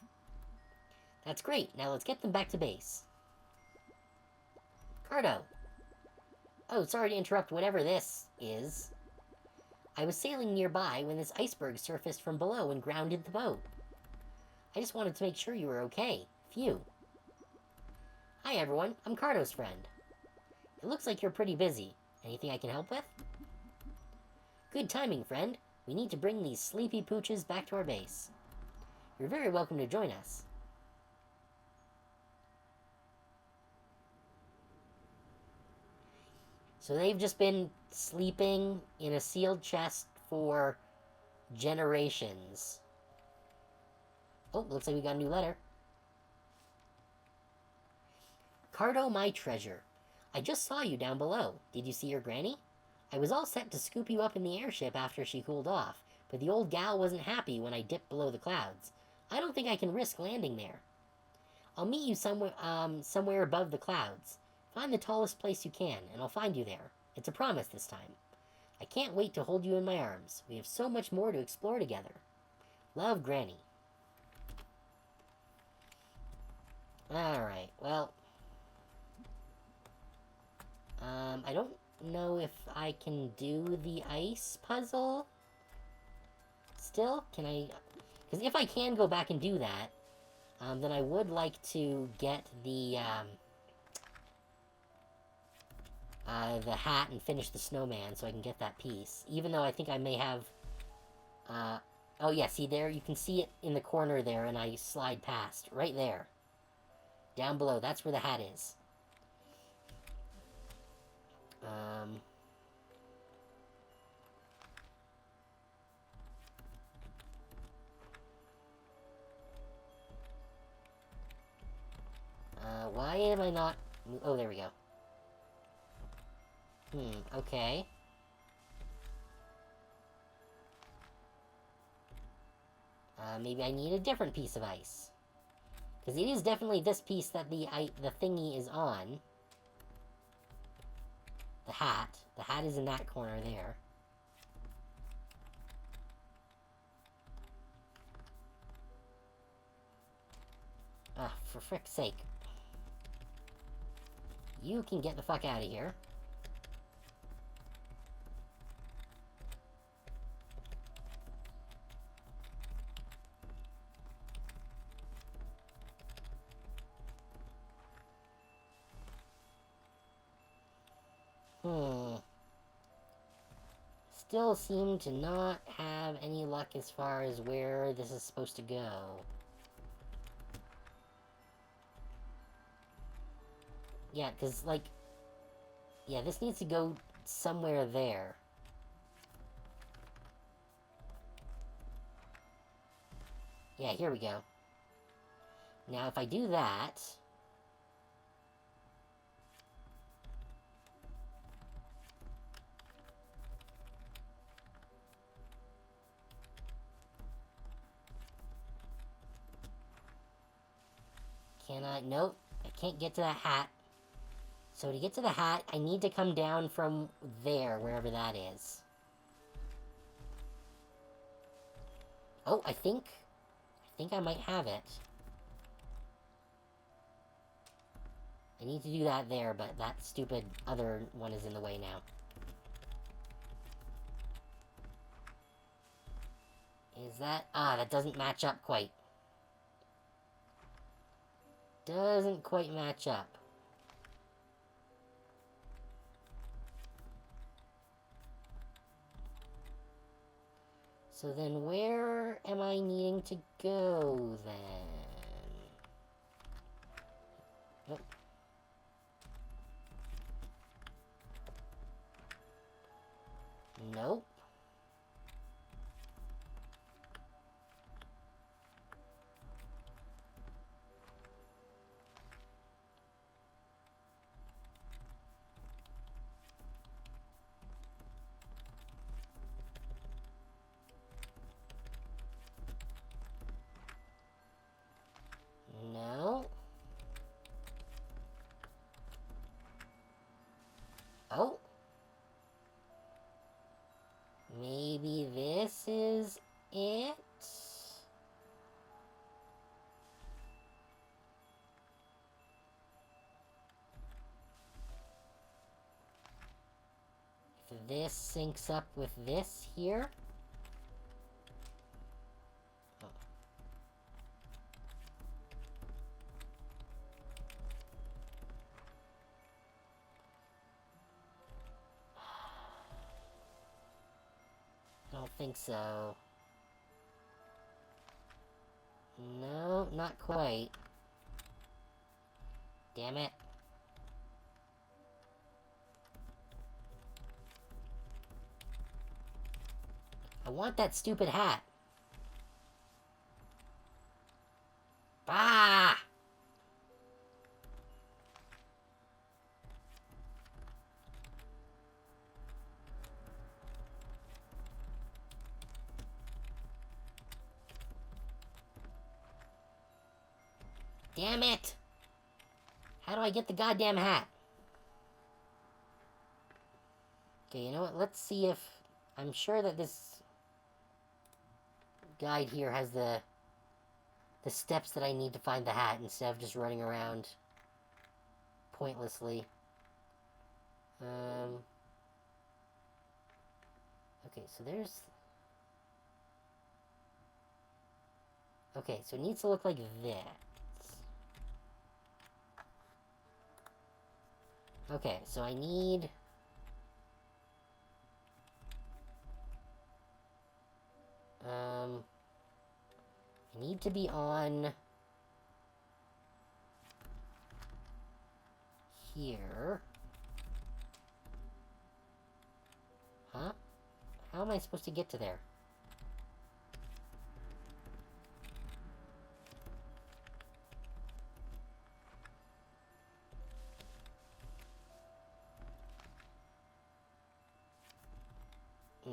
That's great. Now let's get them back to base. Carto. Oh, sorry to interrupt whatever this is. I was sailing nearby when this iceberg surfaced from below and grounded the boat. I just wanted to make sure you were okay. Phew. Hi, everyone. I'm Carto's friend. It looks like you're pretty busy. Anything I can help with? Good timing, friend. We need to bring these sleepy pooches back to our base. You're very welcome to join us. So they've just been sleeping in a sealed chest for generations. Oh, looks like we got a new letter. Carto, my treasure. I just saw you down below. Did you see your granny? I was all set to scoop you up in the airship after she cooled off, but the old gal wasn't happy when I dipped below the clouds. I don't think I can risk landing there. I'll meet you somewhere above the clouds. Find the tallest place you can, and I'll find you there. It's a promise this time. I can't wait to hold you in my arms. We have so much more to explore together. Love, Granny. Alright, well... I don't know if I can do the ice puzzle. Still? Can I... Because if I can go back and do that, then I would like to get the hat and finish the snowman so I can get that piece. Even though I think I may have... oh yeah, see there? You can see it in the corner there, and I slide past. Right there. Down below. That's where the hat is. am I not... Oh, there we go. Okay. Maybe I need a different piece of ice. Because it is definitely this piece that the thingy is on. The hat. The hat is in that corner there. Ah, for frick's sake. You can get the fuck out of here. Still seem to not have any luck as far as where this is supposed to go. Yeah, because, like... Yeah, this needs to go somewhere there. Yeah, here we go. Now, if I do that... Can I? Nope. I can't get to that hat. So to get to the hat, I need to come down from there, wherever that is. Oh, I think I might have it. I need to do that there, but that stupid other one is in the way now. Is that... Ah, that doesn't match up quite. Doesn't quite match up. So then where am I needing to go then? Nope. Nope. No. Oh. Maybe this is it? If this syncs up with this here? I don't think so. No, not quite. Damn it. I want that stupid hat. Bah! Damn it! How do I get the goddamn hat? Okay, you know what? Let's see if... I'm sure that this guide here has the steps that I need to find the hat instead of just running around pointlessly. Okay, so there's... Okay, so it needs to look like this. Okay, so I need... I need to be on... here. Huh? How am I supposed to get to there?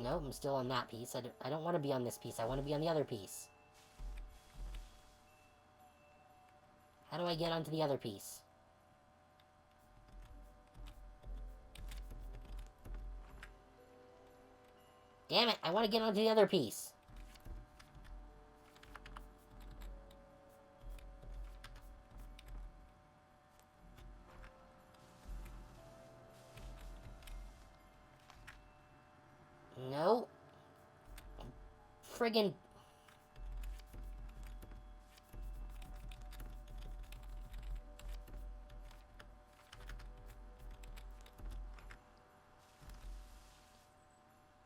No, I'm still on that piece. I don't want to be on this piece. I want to be on the other piece. How do I get onto the other piece? Damn it, I want to get onto the other piece. No. Friggin'...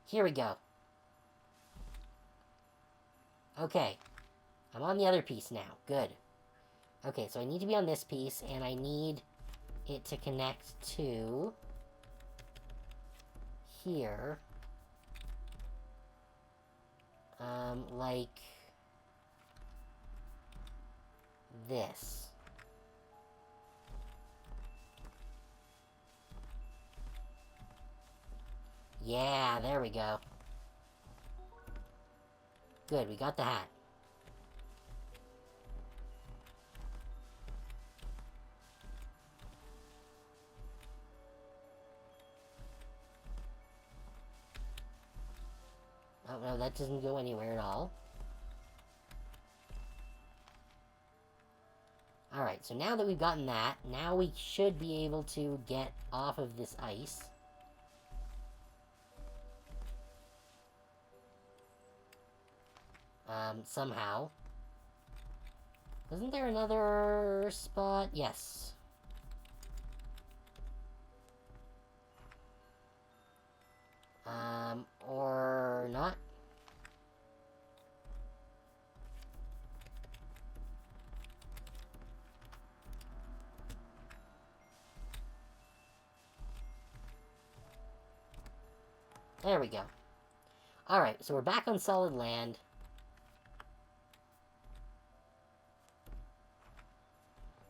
Here we go. Okay. I'm on the other piece now. Good. Okay, so I need to be on this piece, and I need it to connect to... here. Like... this. Yeah, there we go. Good, we got the hat. Oh, no, that doesn't go anywhere at all. Alright, so now that we've gotten that, now we should be able to get off of this ice. Somehow. Isn't there another spot? Yes. Or not? There we go. Alright, so we're back on solid land.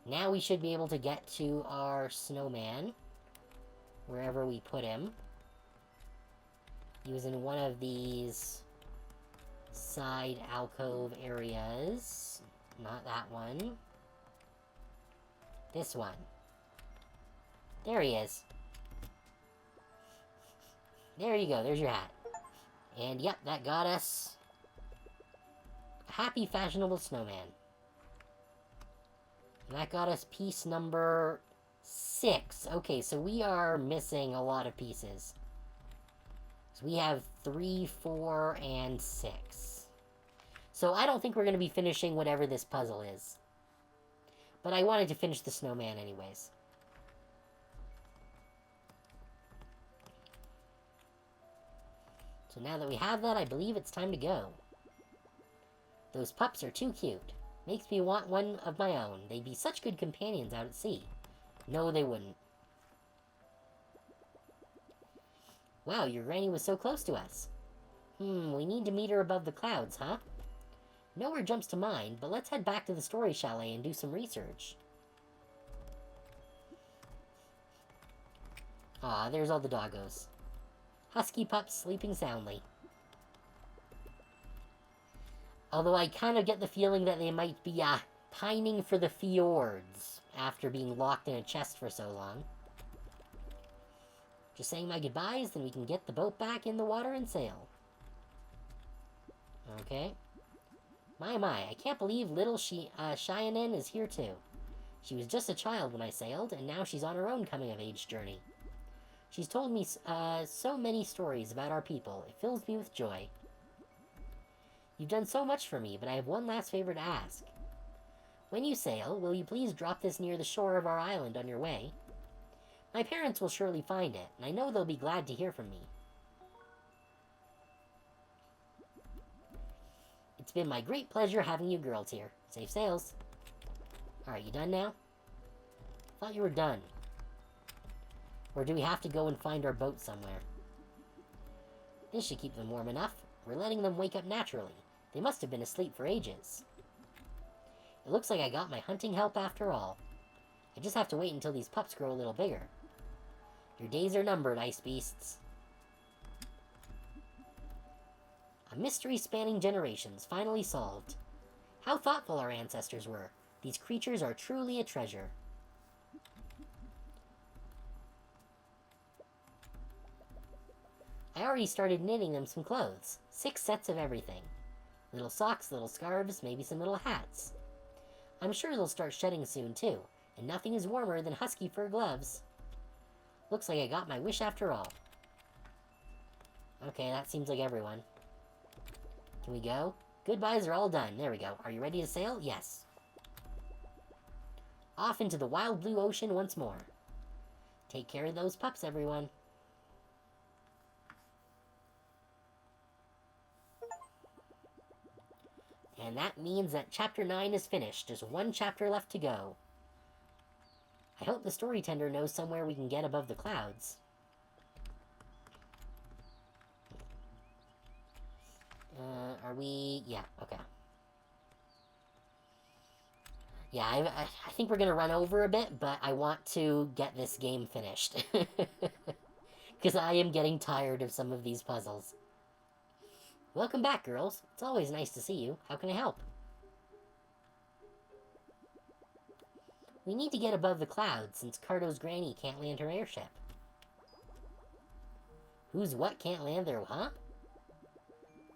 Now we should be able to get to our snowman, wherever we put him. He was in one of these side alcove areas. Not that one. This one. There he is. There you go, there's your hat. And yep, that got us a happy, fashionable snowman. And that got us piece number 6. Okay, so we are missing a lot of pieces. So we have 3, 4, and 6. So I don't think we're going to be finishing whatever this puzzle is. But I wanted to finish the snowman anyways. So now that we have that, I believe it's time to go. Those pups are too cute. Makes me want one of my own. They'd be such good companions out at sea. No, they wouldn't. Wow, your granny was so close to us. We need to meet her above the clouds, huh? Nowhere jumps to mind, but let's head back to the story chalet and do some research. Ah, there's all the doggos. Husky pups sleeping soundly. Although I kind of get the feeling that they might be, pining for the fjords after being locked in a chest for so long. Just saying my goodbyes, then we can get the boat back in the water and sail. Okay. My, I can't believe little Cheyenne is here too. She was just a child when I sailed, and now she's on her own coming-of-age journey. She's told me so many stories about our people. It fills me with joy. You've done so much for me, but I have one last favor to ask. When you sail, will you please drop this near the shore of our island on your way? My parents will surely find it, and I know they'll be glad to hear from me. It's been my great pleasure having you girls here. Safe sails. Alright, you done now? Thought you were done. Or do we have to go and find our boat somewhere? This should keep them warm enough. We're letting them wake up naturally. They must have been asleep for ages. It looks like I got my hunting help after all. I just have to wait until these pups grow a little bigger. Your days are numbered, ice beasts. A mystery spanning generations, finally solved. How thoughtful our ancestors were. These creatures are truly a treasure. I already started knitting them some clothes. 6 sets of everything. Little socks, little scarves, maybe some little hats. I'm sure they'll start shedding soon, too, and nothing is warmer than husky fur gloves. Looks like I got my wish after all. Okay, that seems like everyone. Can we go? Goodbyes are all done. There we go. Are you ready to sail? Yes. Off into the wild blue ocean once more. Take care of those pups, everyone. And that means that Chapter 9 is finished. There's 1 chapter left to go. I hope the storyteller knows somewhere we can get above the clouds. Are we... Yeah, okay. Yeah, I think we're going to run over a bit, but I want to get this game finished. Because I am getting tired of some of these puzzles. Welcome back, girls. It's always nice to see you. How can I help? We need to get above the clouds, since Carto's granny can't land her airship. Who's what can't land there, huh?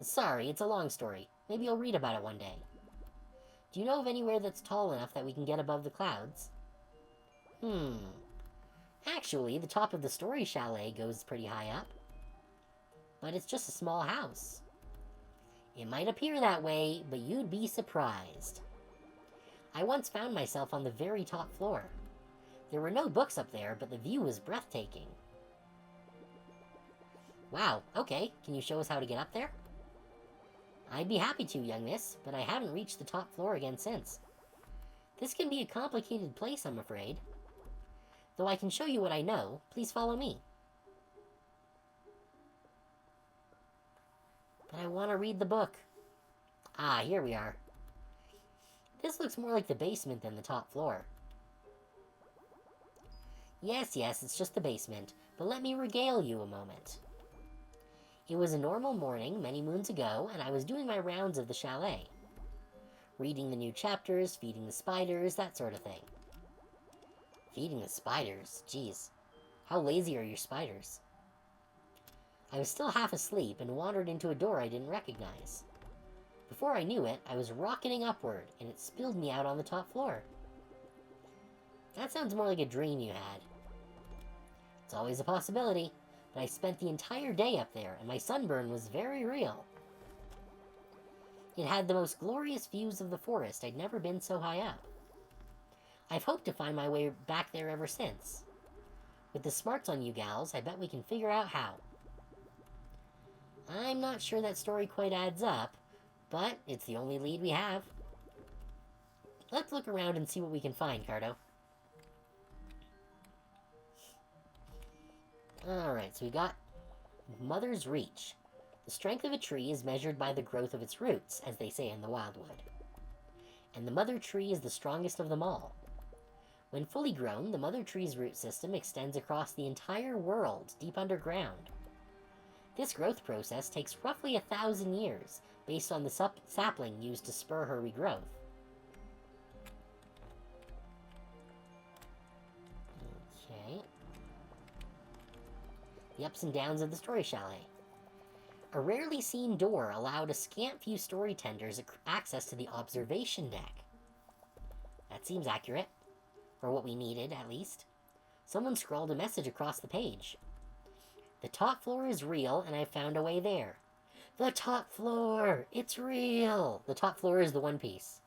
Sorry, it's a long story. Maybe you'll read about it one day. Do you know of anywhere that's tall enough that we can get above the clouds? Actually, the top of the Story Chalet goes pretty high up. But it's just a small house. It might appear that way, but you'd be surprised. I once found myself on the very top floor. There were no books up there, but the view was breathtaking. Wow, okay. Can you show us how to get up there? I'd be happy to, young miss, but I haven't reached the top floor again since. This can be a complicated place, I'm afraid. Though I can show you what I know, please follow me. But I want to read the book. Ah, here we are. This looks more like the basement than the top floor. Yes, it's just the basement, but let me regale you a moment. It was a normal morning many moons ago, and I was doing my rounds of the chalet. Reading the new chapters, feeding the spiders, that sort of thing. Feeding the spiders? Jeez. How lazy are your spiders? I was still half asleep and wandered into a door I didn't recognize. Before I knew it, I was rocketing upward, and it spilled me out on the top floor. That sounds more like a dream you had. It's always a possibility, but I spent the entire day up there, and my sunburn was very real. It had the most glorious views of the forest. I'd never been so high up. I've hoped to find my way back there ever since. With the smarts on you gals, I bet we can figure out how. I'm not sure that story quite adds up, but it's the only lead we have. Let's look around and see what we can find, Carto. Alright, so we got Mother's Reach. The strength of a tree is measured by the growth of its roots, as they say in the Wildwood. And the mother tree is the strongest of them all. When fully grown, the mother tree's root system extends across the entire world, deep underground. This growth process takes roughly 1,000 years, based on the sapling used to spur her regrowth. Okay. The ups and downs of the Story Chalet. A rarely seen door allowed a scant few story tenders access to the observation deck. That seems accurate. Or what we needed, at least. Someone scrawled a message across the page. The top floor is real, and I found a way there. The top floor! It's real! The top floor is the One Piece.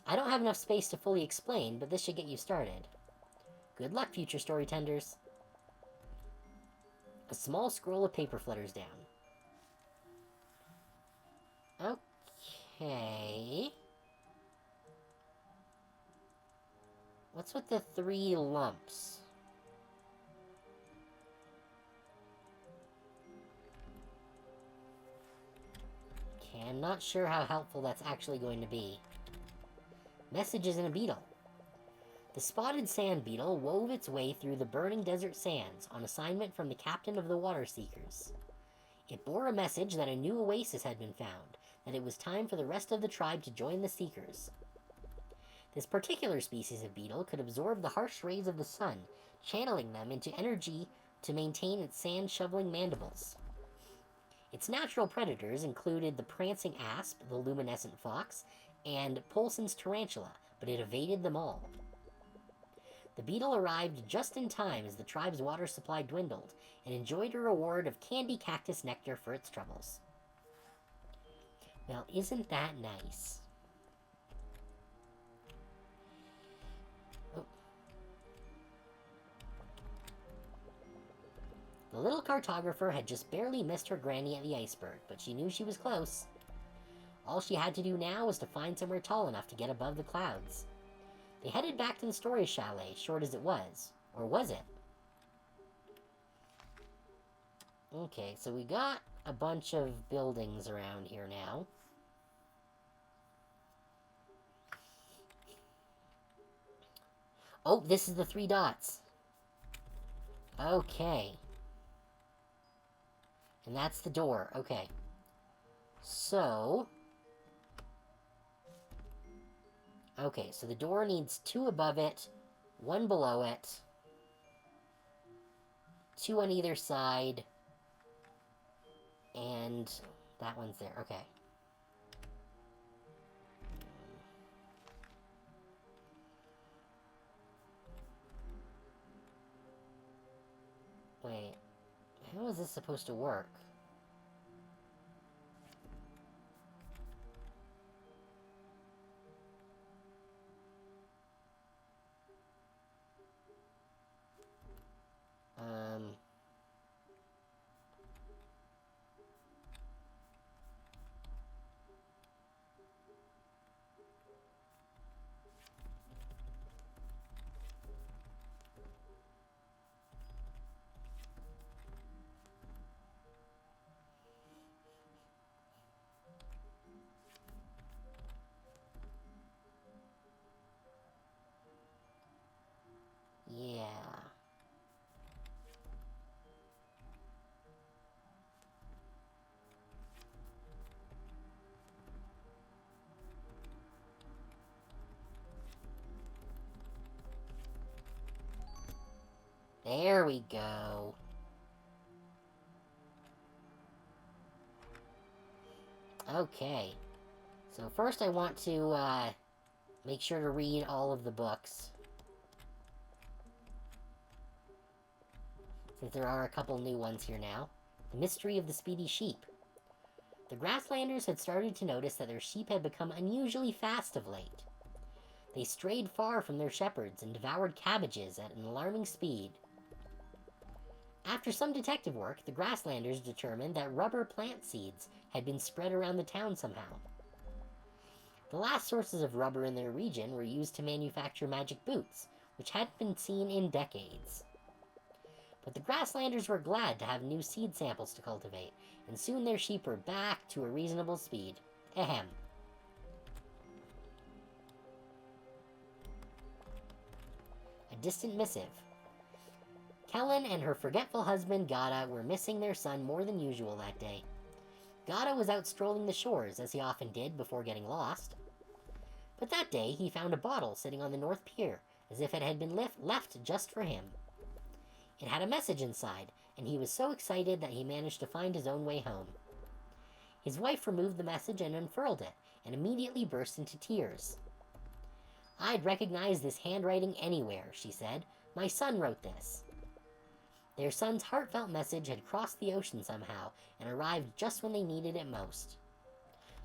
I don't have enough space to fully explain, but this should get you started. Good luck, future story tenders. A small scroll of paper flutters down. Okay. What's with the 3 lumps? Okay, I'm not sure how helpful that's actually going to be. Messages in a beetle. The spotted sand beetle wove its way through the burning desert sands on assignment from the captain of the Water Seekers. It bore a message that a new oasis had been found, that it was time for the rest of the tribe to join the Seekers. This particular species of beetle could absorb the harsh rays of the sun, channeling them into energy to maintain its sand-shoveling mandibles. Its natural predators included the prancing asp, the luminescent fox, and Poulsen's tarantula, but it evaded them all. The beetle arrived just in time as the tribe's water supply dwindled, and enjoyed a reward of candy cactus nectar for its troubles. Well, isn't that nice? Oh. The little cartographer had just barely missed her granny at the iceberg, but she knew she was close. All she had to do now was to find somewhere tall enough to get above the clouds. They headed back to the story chalet, short as it was. Or was it? Okay, so we got a bunch of buildings around here now. Oh, this is the 3 dots. Okay. And that's the door. Okay. So... Okay, so the door needs 2 above it, 1 below it, 2 on either side, and that one's there. Okay. Wait, how is this supposed to work? Yeah. There we go. Okay. So first I want to, make sure to read all of the books. Since there are a couple new ones here now. The Mystery of the Speedy Sheep. The Grasslanders had started to notice that their sheep had become unusually fast of late. They strayed far from their shepherds and devoured cabbages at an alarming speed. After some detective work, the Grasslanders determined that rubber plant seeds had been spread around the town somehow. The last sources of rubber in their region were used to manufacture magic boots, which hadn't been seen in decades. But the Grasslanders were glad to have new seed samples to cultivate, and soon their sheep were back to a reasonable speed. Ahem. A distant missive. Kellen and her forgetful husband Gada were missing their son more than usual that day. Gada was out strolling the shores, as he often did before getting lost. But that day he found a bottle sitting on the North Pier, as if it had been left just for him. It had a message inside, and he was so excited that he managed to find his own way home. His wife removed the message and unfurled it, and immediately burst into tears. "I'd recognize this handwriting anywhere," she said. "My son wrote this." Their son's heartfelt message had crossed the ocean somehow, and arrived just when they needed it most.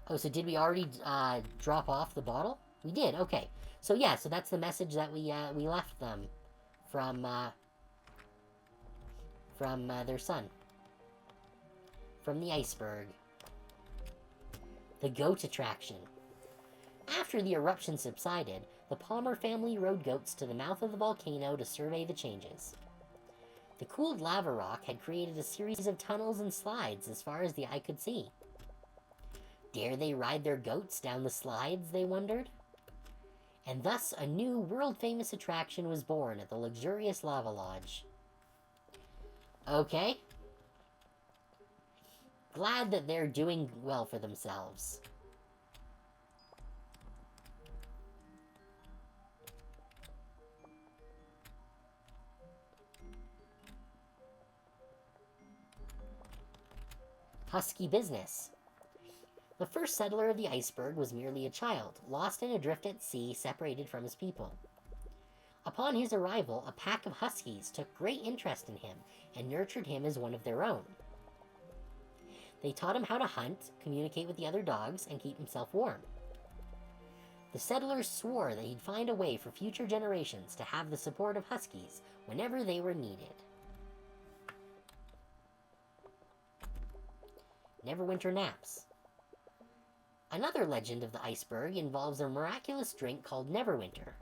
Oh, so did we already drop off the bottle? We did, okay. So yeah, so that's the message that we left them from their son. From the iceberg. The goat attraction. After the eruption subsided, the Palmer family rode goats to the mouth of the volcano to survey the changes. The cooled lava rock had created a series of tunnels and slides as far as the eye could see. Dare they ride their goats down the slides, they wondered? And thus a new world-famous attraction was born at the luxurious lava lodge. Okay. Glad that they're doing well for themselves. Husky business. The first settler of the iceberg was merely a child, lost and adrift at sea, separated from his people. Upon his arrival, a pack of huskies took great interest in him and nurtured him as one of their own. They taught him how to hunt, communicate with the other dogs, and keep himself warm. The settlers swore that he'd find a way for future generations to have the support of huskies whenever they were needed. Neverwinter naps. Another legend of the iceberg involves a miraculous drink called Neverwinter.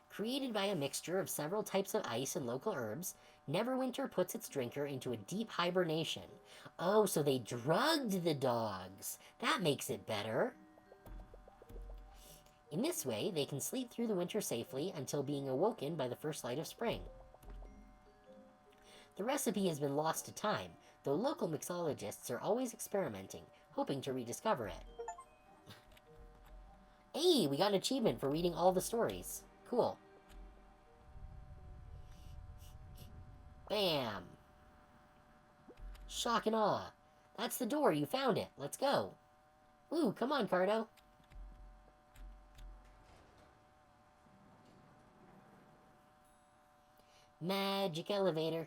Created by a mixture of several types of ice and local herbs, Neverwinter puts its drinker into a deep hibernation. Oh, so they drugged the dogs. That makes it better. In this way, they can sleep through the winter safely until being awoken by the first light of spring. The recipe has been lost to time, though local mixologists are always experimenting, hoping to rediscover it. Hey, we got an achievement for reading all the stories. Cool. Bam! Shock and awe. That's the door, you found it. Let's go. Ooh, come on, Carto. Magic elevator.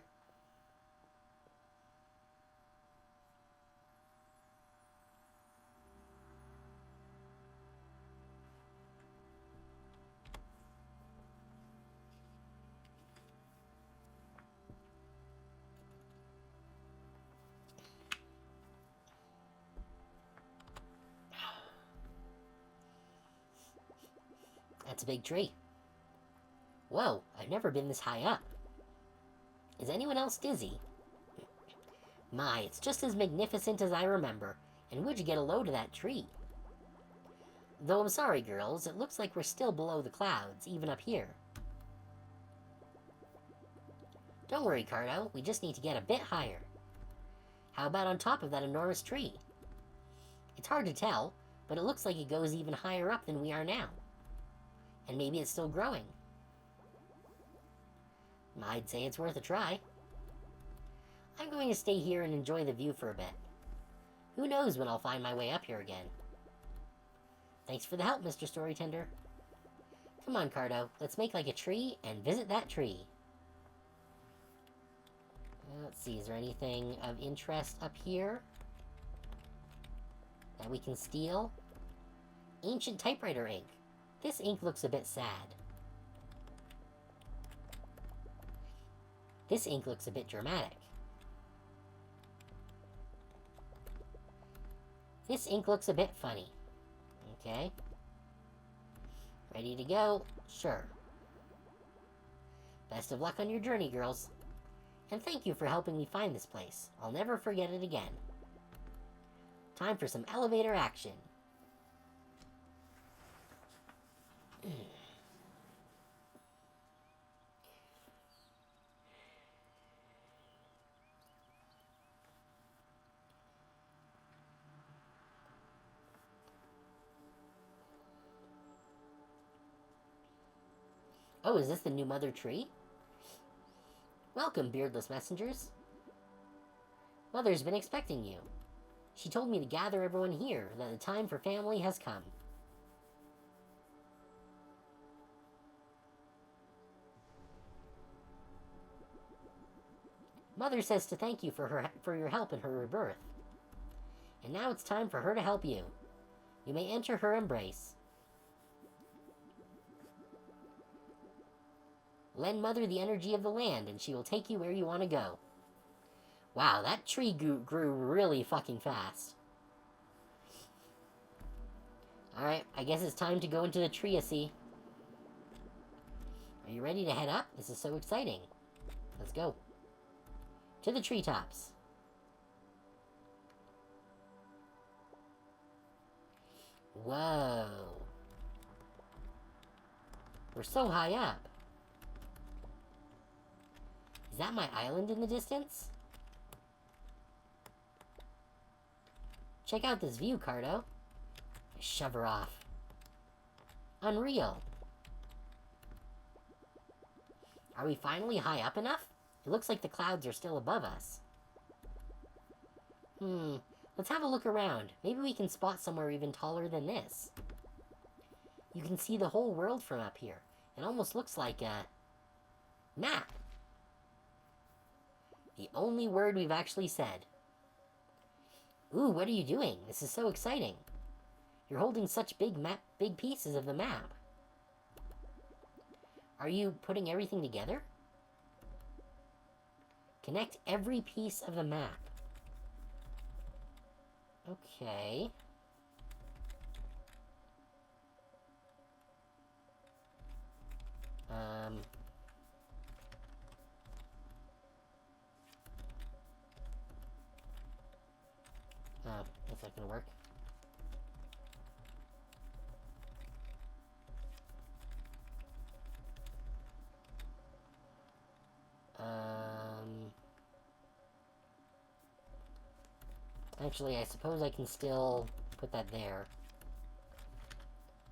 That's a big tree. Whoa, I've never been this high up. Is anyone else dizzy? My, it's just as magnificent as I remember, and would you get a load of that tree? Though I'm sorry, girls, it looks like we're still below the clouds, even up here. Don't worry, Carto, we just need to get a bit higher. How about on top of that enormous tree? It's hard to tell, but it looks like it goes even higher up than we are now. And maybe it's still growing. I'd say it's worth a try. I'm going to stay here and enjoy the view for a bit. Who knows when I'll find my way up here again. Thanks for the help, Mr. Storytender. Come on, Carto, let's make like a tree and visit that tree. Let's see, is there anything of interest up here that we can steal? Ancient typewriter ink. This ink looks a bit sad. This ink looks a bit dramatic. This ink looks a bit funny. Okay. Ready to go? Sure. Best of luck on your journey, girls. And thank you for helping me find this place. I'll never forget it again. Time for some elevator action. Oh, is this the new mother tree? Welcome, beardless messengers. Mother's been expecting you. She told me to gather everyone here, that the time for family has come. Mother says to thank you for your help in her rebirth. And now it's time for her to help you. You may enter her embrace. Lend Mother the energy of the land, and she will take you where you want to go. Wow, that tree grew really fucking fast. Alright, I guess it's time to go into the tree-a-see. Are you ready to head up? This is so exciting. Let's go. To the treetops. Whoa. We're so high up. Is that my island in the distance? Check out this view, Carto. Shove her off. Unreal. Are we finally high up enough? It looks like the clouds are still above us. Let's have a look around. Maybe we can spot somewhere even taller than this. You can see the whole world from up here. It almost looks like a map. The only word we've actually said. Ooh, what are you doing? This is so exciting. You're holding such big pieces of the map. Are you putting everything together? Connect every piece of the map. Okay. Oh, that's not gonna work. Actually, I suppose I can still put that there.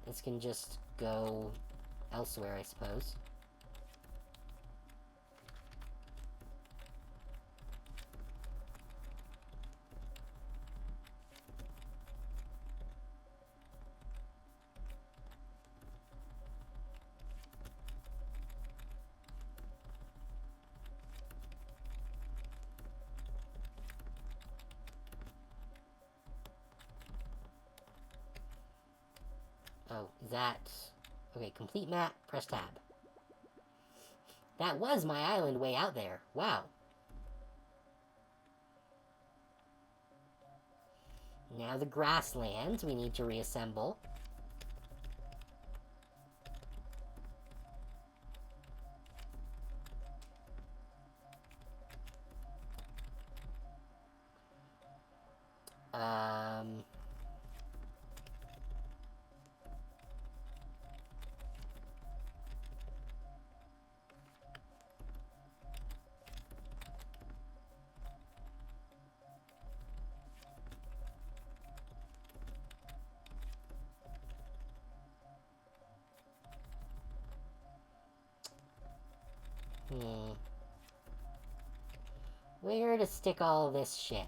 This can just go elsewhere, I suppose. Oh, is that... Okay, complete map, press tab. That was my island way out there. Wow. Now the grasslands we need to reassemble. Where to stick all this shit?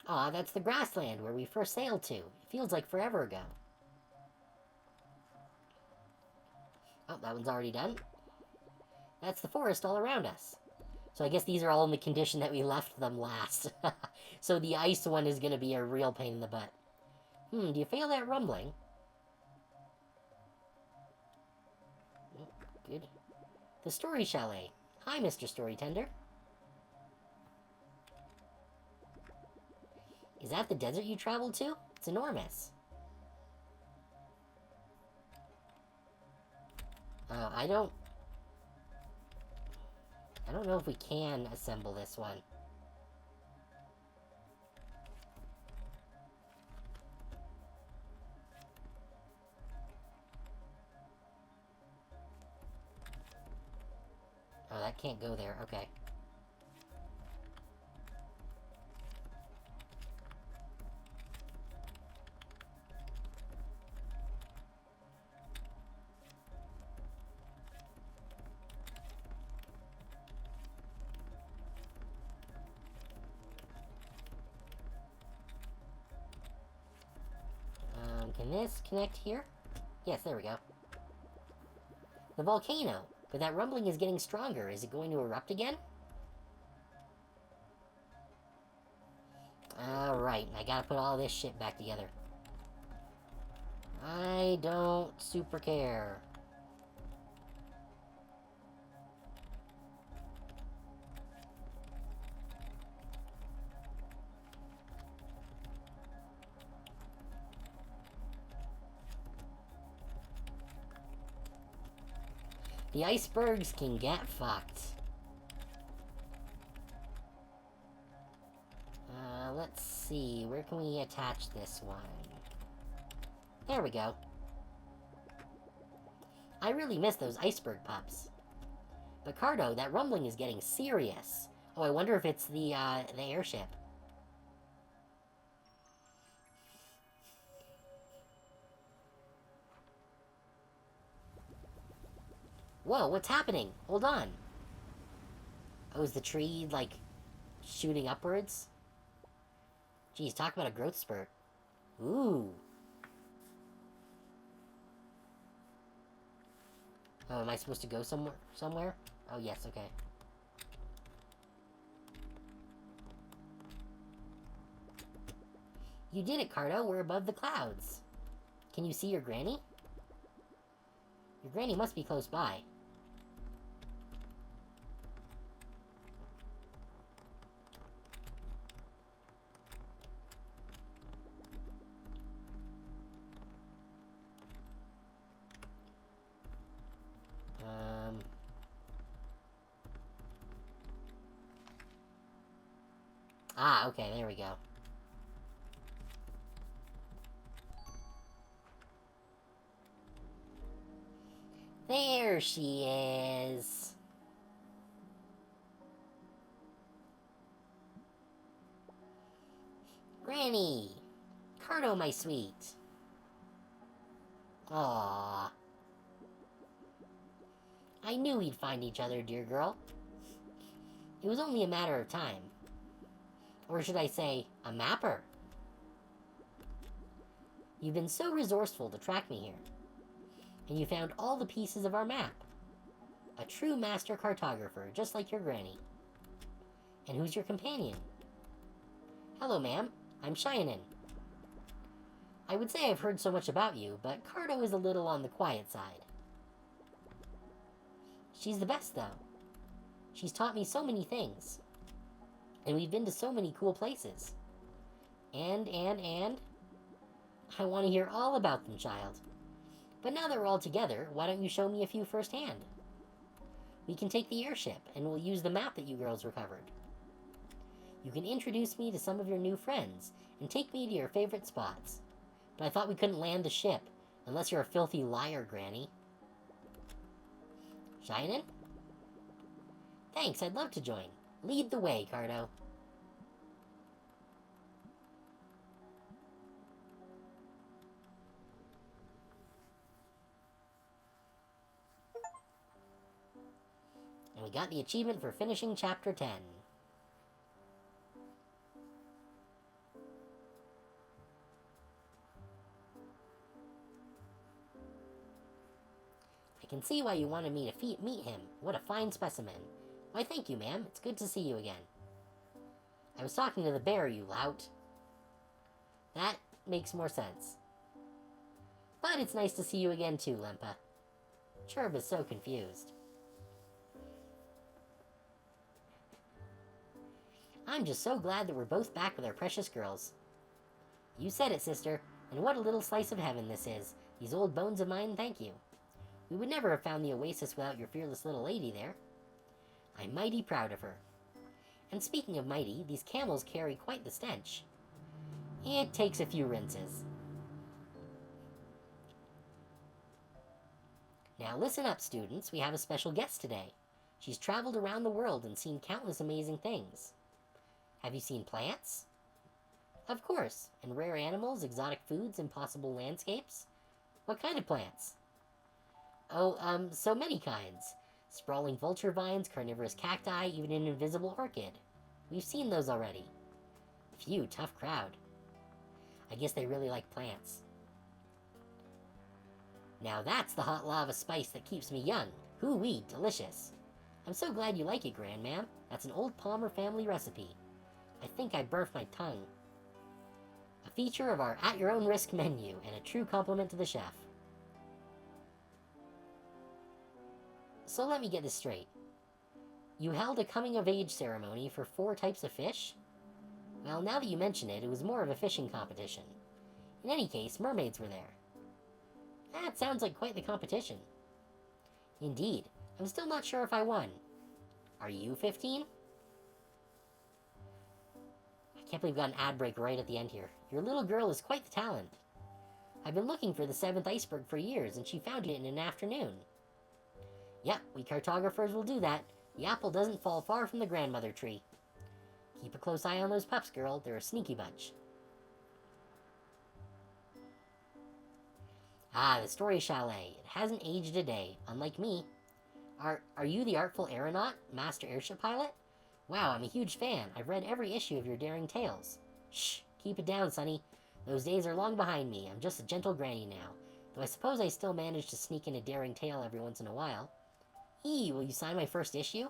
Aw, that's the grassland where we first sailed to. It feels like forever ago. Oh, that one's already done. That's the forest all around us. So I guess these are all in the condition that we left them last. So the ice one is going to be a real pain in the butt. Do you feel that rumbling? Oh, good. The Story Chalet. Hi, Mr. Storytender. Is that the desert you traveled to? It's enormous. I don't know if we can assemble this one. Oh, that can't go there. Okay. Can this connect here? Yes, there we go. The volcano. But that rumbling is getting stronger. Is it going to erupt again? Alright, I gotta put all this shit back together. I don't super care. The icebergs can get fucked. see, where can we attach this one? There we go. I really miss those iceberg pups. But Carto, that rumbling is getting serious. Oh, I wonder if it's the airship. Whoa, what's happening? Hold on. Oh, is the tree, like, shooting upwards? Geez, talk about a growth spurt. Ooh. Oh, am I supposed to go somewhere? Oh, yes, okay. You did it, Carto. We're above the clouds. Can you see your granny? Your granny must be close by. Ah, okay, there we go. There she is. Granny! Carto, my sweet. Aww. I knew we'd find each other, dear girl. It was only a matter of time. Or should I say, a mapper. You've been so resourceful to track me here. And you found all the pieces of our map. A true master cartographer, just like your granny. And who's your companion? Hello, ma'am. I'm Cheyenne. I would say I've heard so much about you, but Carto is a little on the quiet side. She's the best, though. She's taught me so many things. And we've been to so many cool places. And. I want to hear all about them, child. But now that we're all together, why don't you show me a few firsthand? We can take the airship, and we'll use the map that you girls recovered. You can introduce me to some of your new friends, and take me to your favorite spots. But I thought we couldn't land the ship, unless you're a filthy liar, Granny. Cheyenne? Thanks, I'd love to join. Lead the way, Carto. And we got the achievement for finishing Chapter 10. I can see why you wanted me to meet him. What a fine specimen. Why, thank you, ma'am. It's good to see you again. I was talking to the bear, you lout. That makes more sense. But it's nice to see you again too, Lempa. Churb is so confused. I'm just so glad that we're both back with our precious girls. You said it, sister, and what a little slice of heaven this is. These old bones of mine thank you. We would never have found the oasis without your fearless little lady there. I'm mighty proud of her. And speaking of mighty, these camels carry quite the stench. It takes a few rinses. Now listen up, students. We have a special guest today. She's traveled around the world and seen countless amazing things. Have you seen plants? Of course. And rare animals, exotic foods, impossible landscapes? What kind of plants? Oh, so many kinds. Sprawling vulture vines, carnivorous cacti, even an invisible orchid. We've seen those already. Phew, tough crowd. I guess they really like plants. Now that's the hot lava spice that keeps me young. Hoo-wee, delicious. I'm so glad you like it, Grandmam. That's an old Palmer family recipe. I think I burnt my tongue. A feature of our at-your-own-risk menu, and a true compliment to the chef. So let me get this straight. You held a coming-of-age ceremony for 4 types of fish? Well, now that you mention it, it was more of a fishing competition. In any case, mermaids were there. That sounds like quite the competition. Indeed. I'm still not sure if I won. Are you 15? Can't believe we got an ad break right at the end here. Your little girl is quite the talent. I've been looking for the 7th iceberg for years, and she found it in an afternoon. Yep, we cartographers will do that. The apple doesn't fall far from the grandmother tree. Keep a close eye on those pups, girl. They're a sneaky bunch. Ah, the Story Chalet. It hasn't aged a day, unlike me. Are you the artful aeronaut, master airship pilot? Wow, I'm a huge fan. I've read every issue of your daring tales. Shh, keep it down, Sonny. Those days are long behind me. I'm just a gentle granny now. Though I suppose I still manage to sneak in a daring tale every once in a while. Will you sign my first issue?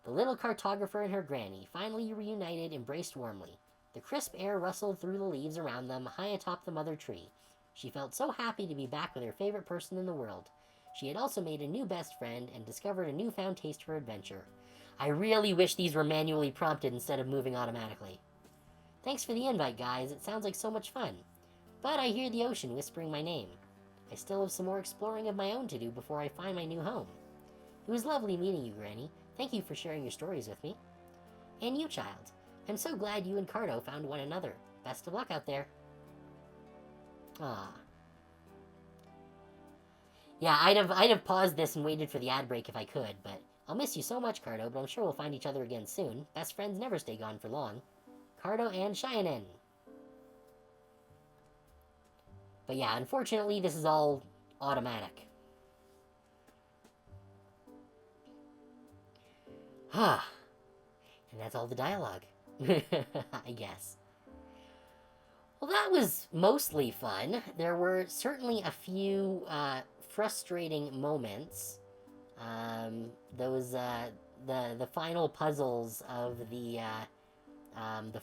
The little cartographer and her granny, finally reunited, embraced warmly. The crisp air rustled through the leaves around them, high atop the mother tree. She felt so happy to be back with her favorite person in the world. She had also made a new best friend and discovered a newfound taste for adventure. I really wish these were manually prompted instead of moving automatically. Thanks for the invite, guys. It sounds like so much fun. But I hear the ocean whispering my name. I still have some more exploring of my own to do before I find my new home. It was lovely meeting you, Granny. Thank you for sharing your stories with me. And you, child. I'm so glad you and Carto found one another. Best of luck out there. Ah. Yeah, I'd have paused this and waited for the ad break if I could, but I'll miss you so much, Carto, but I'm sure we'll find each other again soon. Best friends never stay gone for long. Carto and Cheyenne. But yeah, unfortunately, this is all automatic. And that's all the dialogue. I guess. Well, that was mostly fun. There were certainly a few frustrating moments. The final puzzles of the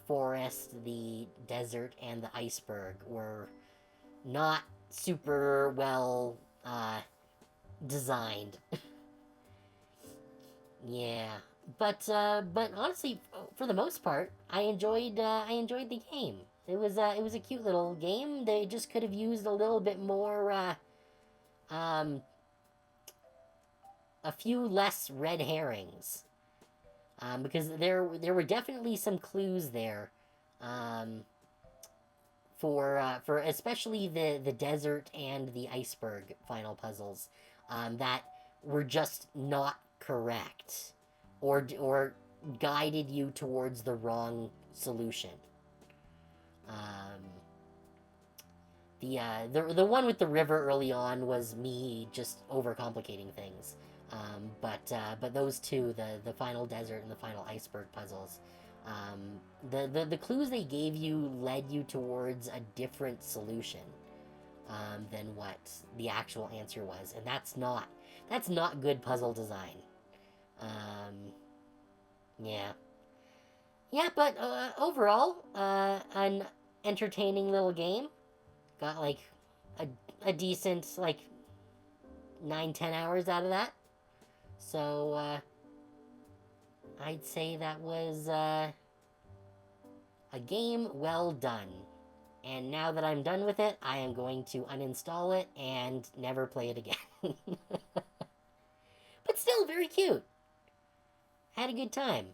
forest, the desert, and the iceberg were not super well designed. Yeah, but honestly, for the most part, I enjoyed the game. It was a cute little game. They just could have used a little bit more a few less red herrings. Because there were definitely some clues there, for especially the desert and the iceberg final puzzles, that were just not correct, or guided you towards the wrong solution. The one with the river early on was me just overcomplicating things. But those two, the final desert and the final iceberg puzzles, the clues they gave you led you towards a different solution than what the actual answer was, and that's not good puzzle design. Yeah. Yeah, but overall, an entertaining little game. Got like a decent like 9-10 hours out of that. So I'd say that was a game well done. And now that I'm done with it, I am going to uninstall it and never play it again. But still very cute. Had a good time.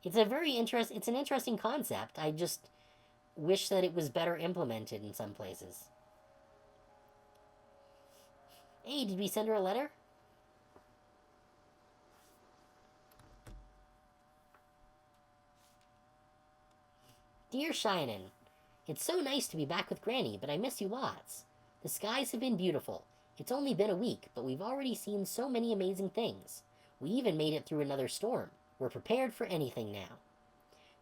It's an interesting concept. I just wish that it was better implemented in some places. Hey, did we send her a letter? Dear Cheyenne, it's so nice to be back with Granny, but I miss you lots. The skies have been beautiful. It's only been a week, but we've already seen so many amazing things. We even made it through another storm. We're prepared for anything now.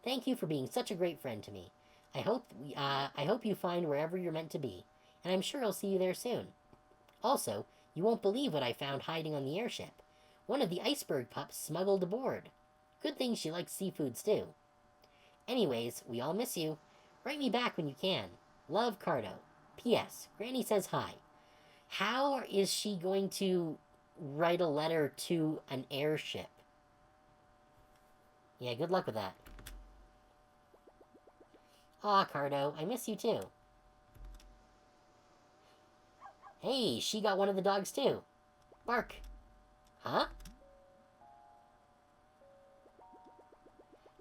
Thank you for being such a great friend to me. I hope you find wherever you're meant to be, and I'm sure I'll see you there soon. Also, you won't believe what I found hiding on the airship. One of the iceberg pups smuggled aboard. Good thing she likes seafoods too. Anyways, we all miss you. Write me back when you can. Love, Carto. P.S. Granny says hi. How is she going to write a letter to an airship? Yeah, good luck with that. Aw, Carto, I miss you too. Hey, she got one of the dogs too. Bark. Huh?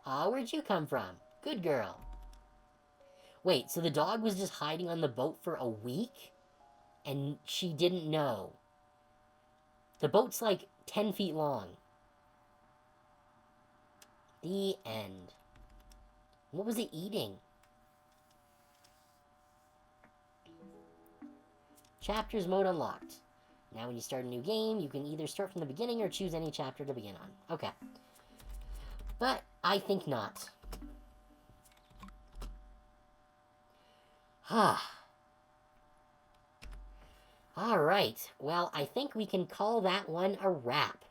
Aw, where'd you come from? Good girl. Wait, so the dog was just hiding on the boat for a week? And she didn't know. The boat's like 10 feet long. The end. What was it eating? Chapters mode unlocked. Now when you start a new game, you can either start from the beginning or choose any chapter to begin on. Okay. But I think not. Alright, well, I think we can call that one a wrap.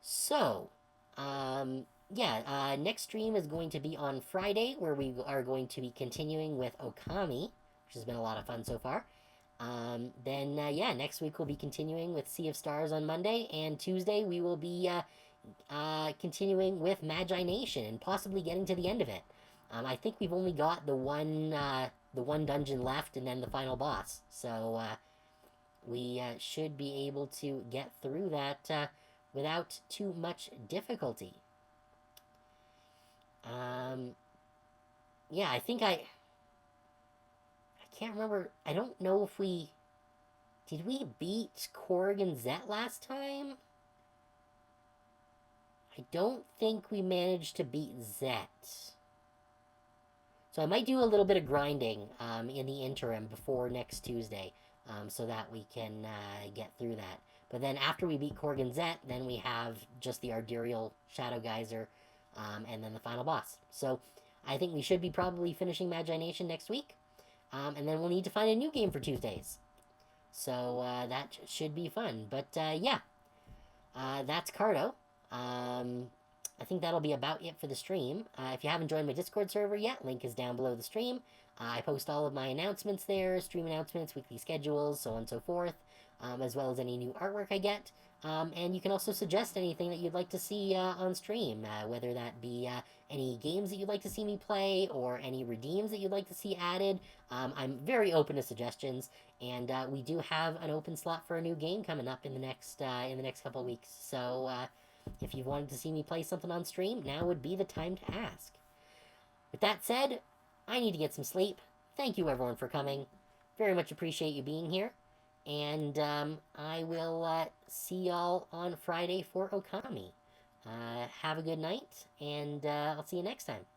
So, next stream is going to be on Friday, where we are going to be continuing with Okami, which has been a lot of fun so far. Next week we'll be continuing with Sea of Stars on Monday, and Tuesday we will be continuing with Magi Nation and possibly getting to the end of it. I think we've only got the one dungeon left and then the final boss, so we should be able to get through that without too much difficulty. Yeah, I think I can't remember. I don't know if did we beat Korg and Zet last time? I don't think we managed to beat Zet. So I might do a little bit of grinding in the interim before next Tuesday, so that we can get through that. But then after we beat Korg and Zet, then we have just the Ardurial Shadow Geyser, and then the final boss. So I think we should be probably finishing Magi Nation next week, and then we'll need to find a new game for Tuesdays. So that should be fun. But that's Carto. I think that'll be about it for the stream. If you haven't joined my Discord server yet, link is down below the stream. I post all of my announcements there, stream announcements, weekly schedules, so on and so forth, as well as any new artwork I get. And you can also suggest anything that you'd like to see on stream, whether that be any games that you'd like to see me play or any redeems that you'd like to see added. I'm very open to suggestions, and we do have an open slot for a new game coming up in the next couple of weeks. So if you've wanted to see me play something on stream, now would be the time to ask. With that said, I need to get some sleep. Thank you everyone for coming. Very much appreciate you being here. And I will see y'all on Friday for Okami. Have a good night, and I'll see you next time.